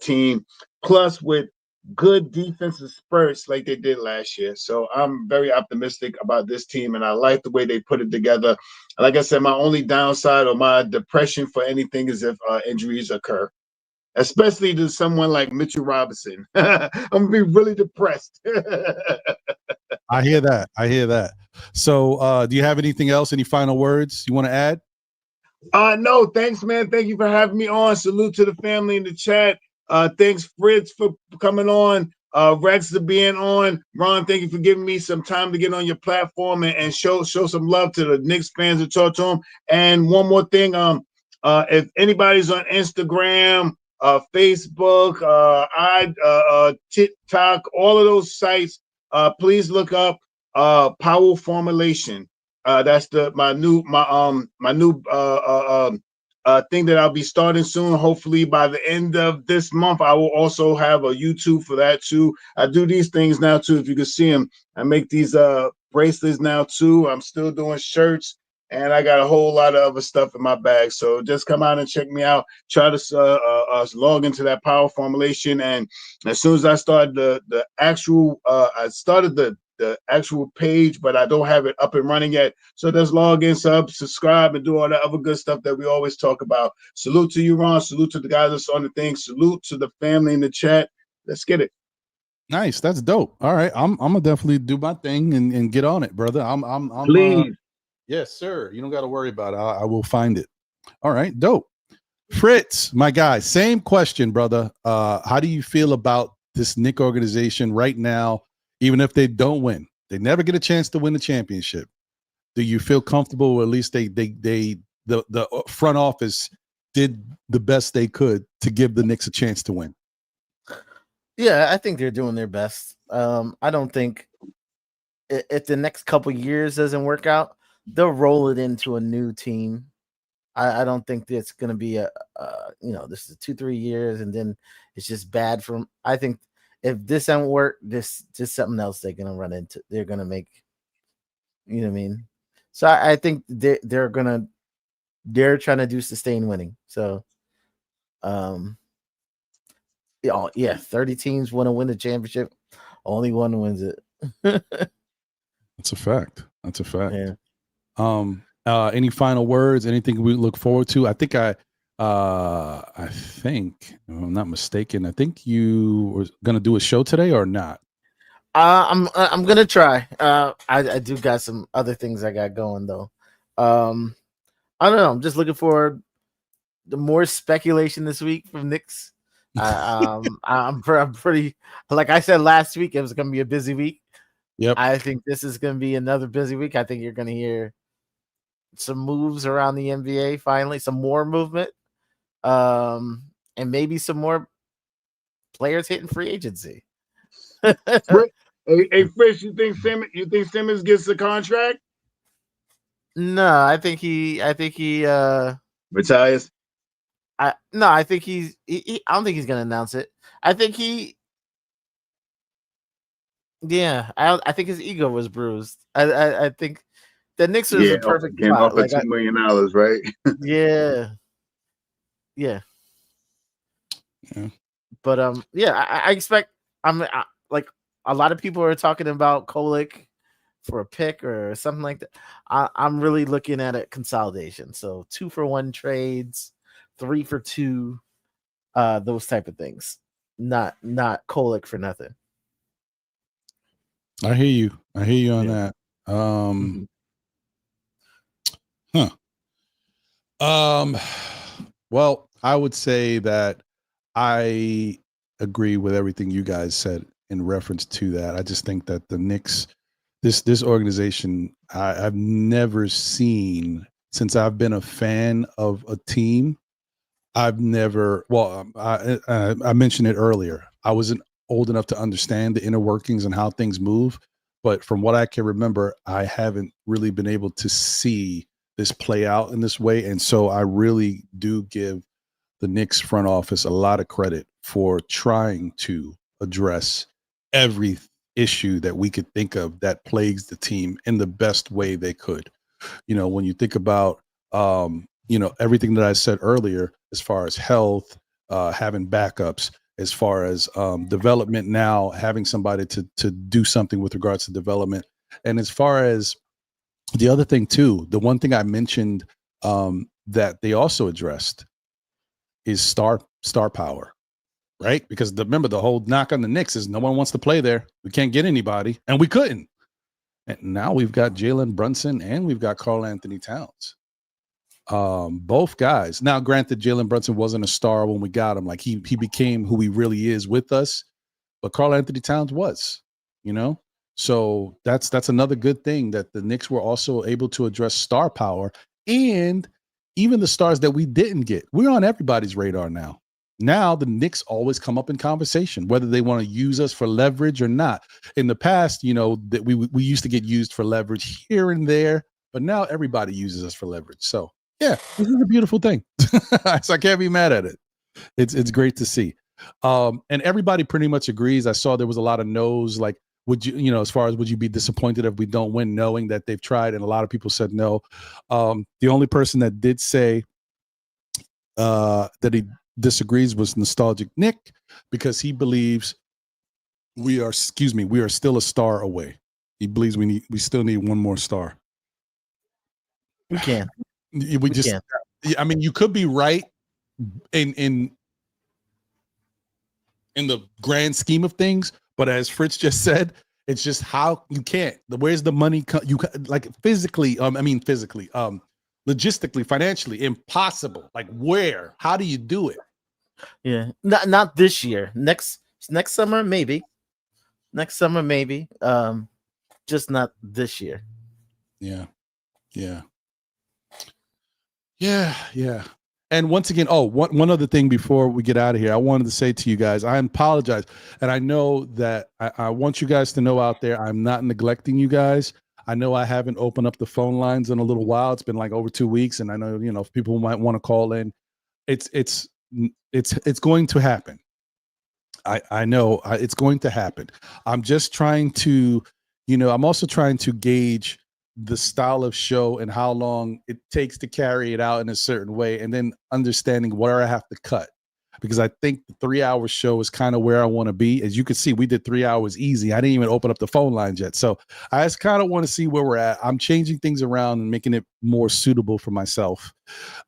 team, plus with good defensive spurts like they did last year. So I'm very optimistic about this team, and I like the way they put it together. Like I said, my only downside or my depression for anything is if injuries occur, especially to someone like Mitchell Robinson. I'm gonna be really depressed. I hear that. I hear that. So, do you have anything else? Any final words you want to add? No, thanks, man. Thank you for having me on. Salute to the family in the chat. Thanks, Fritz, for coming on. Rex for being on. Ron, thank you for giving me some time to get on your platform and show some love to the Knicks fans and talk to them. And one more thing, if anybody's on Instagram, Facebook, TikTok, all of those sites, please look up Power Formulation. That's my new thing that I'll be starting soon. Hopefully by the end of this month, I will also have a YouTube for that too. I do these things now too. If you can see them, I make these bracelets now too. I'm still doing shirts, and I got a whole lot of other stuff in my bag. So just come out and check me out. Try to log into that Power Formulation, and as soon as I start the actual, I started the actual page, but I don't have it up and running yet. So just log in, subscribe, and do all that other good stuff that we always talk about. Salute to you, Ron. Salute to the guys that's on the thing. Salute to the family in the chat. Let's get it. Nice. That's dope. All right. I'm gonna definitely do my thing and get on it, brother. I'm Please. Yes, sir. You don't got to worry about it. I will find it. All right. Dope. Fritz, my guy, same question, brother. How do you feel about this Knick organization right now? Even if they don't win, they never get a chance to win the championship. Do you feel comfortable, or at least the front office did the best they could to give the Knicks a chance to win? Yeah, I think they're doing their best. I don't think if the next couple years doesn't work out, they'll roll it into a new team. I don't think it's going to be this is 2-3 years and then it's just bad for them. I think if this doesn't work, this just something else they're going to run into. They're going to make, you know what I mean? So I think they're trying to do sustained winning. So, 30 teams want to win the championship. Only one wins it. That's a fact. That's a fact. Yeah. Any final words? Anything we look forward to? I think, if I'm not mistaken, I think you were going to do a show today or not? I'm gonna try. I do got some other things I got going though. I don't know. I'm just looking for the more speculation this week from Knicks. I'm pretty, like I said last week, it was gonna be a busy week. Yep. I think this is gonna be another busy week. I think you're gonna hear some moves around the NBA. Finally, some more movement, and maybe some more players hitting free agency. Hey, Fritz, you think Simmons gets the contract? No, I think he Retires. I think I don't think he's gonna announce it. I think I think his ego was bruised. I think the Knicks is a perfect came spot. off at $2 million, right? Yeah. But I expect like a lot of people are talking about Kolek for a pick or something like that. I'm really looking at it consolidation. So 2-for-1 trades, 3-for-2, those type of things. Not Kolek for nothing. I hear you on that. Well, I would say that I agree with everything you guys said in reference to that. I just think that the Knicks, this organization, I've never seen since I've been a fan of a team. I've never. Well, I mentioned it earlier. I wasn't old enough to understand the inner workings and how things move, but from what I can remember, I haven't really been able to see this play out in this way. And so I really do give the Knicks front office a lot of credit for trying to address every issue that we could think of that plagues the team in the best way they could. When you think about, everything that I said earlier, as far as health, having backups, as far as development now, having somebody to do something with regards to development. And as far as the other thing too, the one thing I mentioned that they also addressed is star power, right? Because remember, the whole knock on the Knicks is no one wants to play there. We can't get anybody, and we couldn't. And now we've got Jalen Brunson and we've got Karl Anthony Towns. Both guys. Now, granted, Jalen Brunson wasn't a star when we got him. Like he became who he really is with us, but Karl Anthony Towns was, you know. So that's another good thing, that the Knicks were also able to address star power, and even the stars that we didn't get. We're on everybody's radar now. Now the Knicks always come up in conversation, whether they want to use us for leverage or not. In the past, you know, that we used to get used for leverage here and there, but now everybody uses us for leverage. So yeah, this is a beautiful thing. So I can't be mad at it. It's great to see. And everybody pretty much agrees. I saw there was a lot of no's, like, would you, as far as would you be disappointed if we don't win, knowing that they've tried? And a lot of people said no. The only person that did say that he disagrees was Nostalgic Nick, because he believes we are still a star away. He believes we still need one more star. We can. We just can. I mean, you could be right in the grand scheme of things, but as Fritz just said, it's just how you can't. Where's the money? You like physically. Logistically, financially, impossible. Like where? How do you do it? Yeah, not this year. Next summer, maybe. Next summer, maybe. Just not this year. Yeah. And once again, one other thing before we get out of here, I wanted to say to you guys, I apologize. And I know that I want you guys to know out there, I'm not neglecting you guys. I know I haven't opened up the phone lines in a little while. It's been like over 2 weeks. And I know, if people might want to call in, it's going to happen. I know it's going to happen. I'm just trying to, I'm also trying to gauge the style of show and how long it takes to carry it out in a certain way, and then understanding where I have to cut, because I think the 3-hour show is kind of where I want to be. As you can see, we did 3 hours easy. I didn't even open up the phone lines yet. So I just kind of want to see where we're at. I'm changing things around and making it more suitable for myself.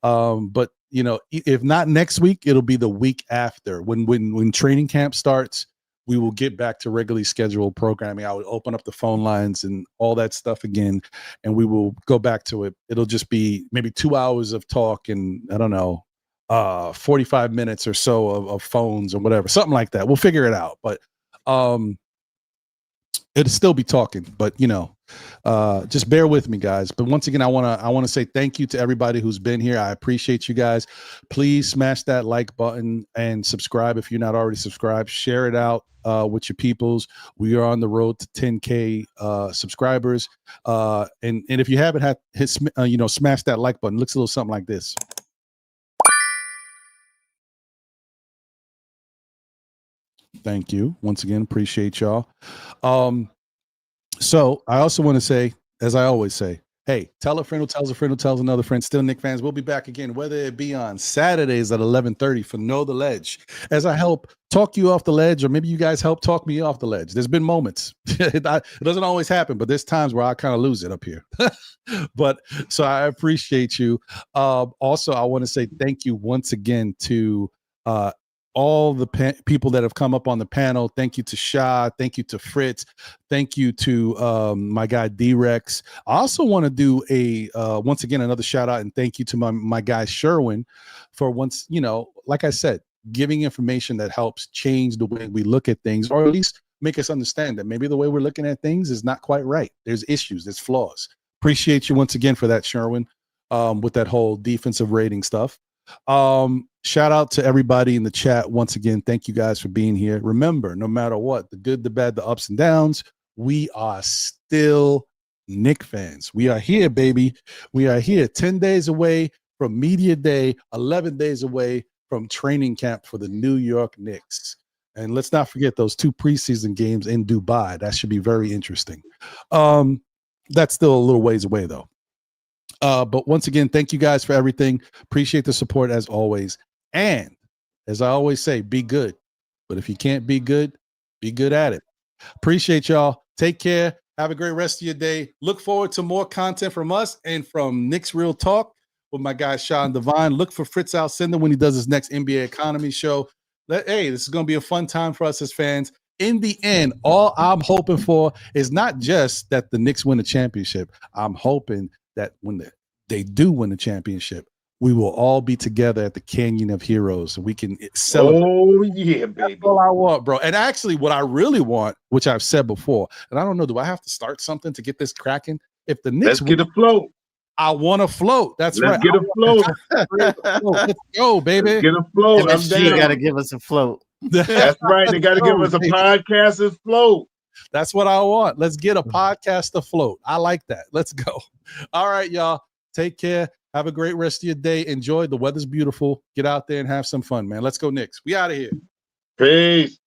But if not next week, it'll be the week after, when training camp starts. We will get back to regularly scheduled programming. I would open up the phone lines and all that stuff again, and we will go back to it. It'll just be maybe 2 hours of talk and 45 minutes or so of phones or whatever, something like that. We'll figure it out, but it'll still be talking, but just bear with me, guys. But once again, I want to say thank you to everybody who's been here. I appreciate you guys. Please smash that like button and subscribe if you're not already subscribed. Share it out with your peoples. We are on the road to 10K subscribers. And if you haven't smash that like button. It looks a little something like this. Thank you once again. Appreciate y'all. So I also want to say, as I always say, hey, tell a friend who tells a friend who tells another friend. Still Knicks fans, we'll be back again, whether it be on Saturdays at 11:30 for Know the Ledge, as I help talk you off the ledge, or maybe you guys help talk me off the ledge. There's been moments. It doesn't always happen, but there's times where I kind of lose it up here. But so I appreciate you. Also, I want to say thank you once again to all the people that have come up on the panel. Thank you to Shah. Thank you to Fritz. Thank you to my guy D-Rex. I also want to do once again, another shout out and thank you to my guy Sherwin for once, like I said, giving information that helps change the way we look at things, or at least make us understand that maybe the way we're looking at things is not quite right. There's issues, there's flaws. Appreciate you once again for that, Sherwin, with that whole defensive rating stuff. Shout out to everybody in the chat once again. Thank you guys for being here. Remember, no matter what, the good, the bad, the ups and downs, we are still Knicks fans. We are here, baby. We are here 10 days away from media day, 11 days away from training camp for the New York Knicks. And let's not forget those 2 preseason games in Dubai. That should be very interesting. That's still a little ways away though. But once again, thank you guys for everything. Appreciate the support as always. And as I always say, be good, But if you can't be good at it. Appreciate y'all. Take care. Have a great rest of your day. Look forward to more content from us and from Knicks Real Talk with my guy Sean Devine. Look for Fritz Alcindor when he does his next NBA Economy show. Hey, this is going to be a fun time for us as fans. In the end, all I'm hoping for is not just that the Knicks win a championship. I'm hoping that when they do win the championship, we will all be together at the Canyon of Heroes and we can celebrate. Oh, yeah, baby. That's all I want, bro. And actually, what I really want, which I've said before, and I don't know, do I have to start something to get this cracking? If the Knicks Let's get afloat. I want to float. That's right. Let's get afloat. Let's go, baby. Let's get afloat. I'm MSG down. got to give us a float. That's right. They got to give us a podcast afloat. That's what I want. Let's get a podcast afloat. I like that. Let's go. All right, y'all. Take care. Have a great rest of your day. Enjoy. The weather's beautiful. Get out there and have some fun, man. Let's go, Knicks. We out of here. Peace.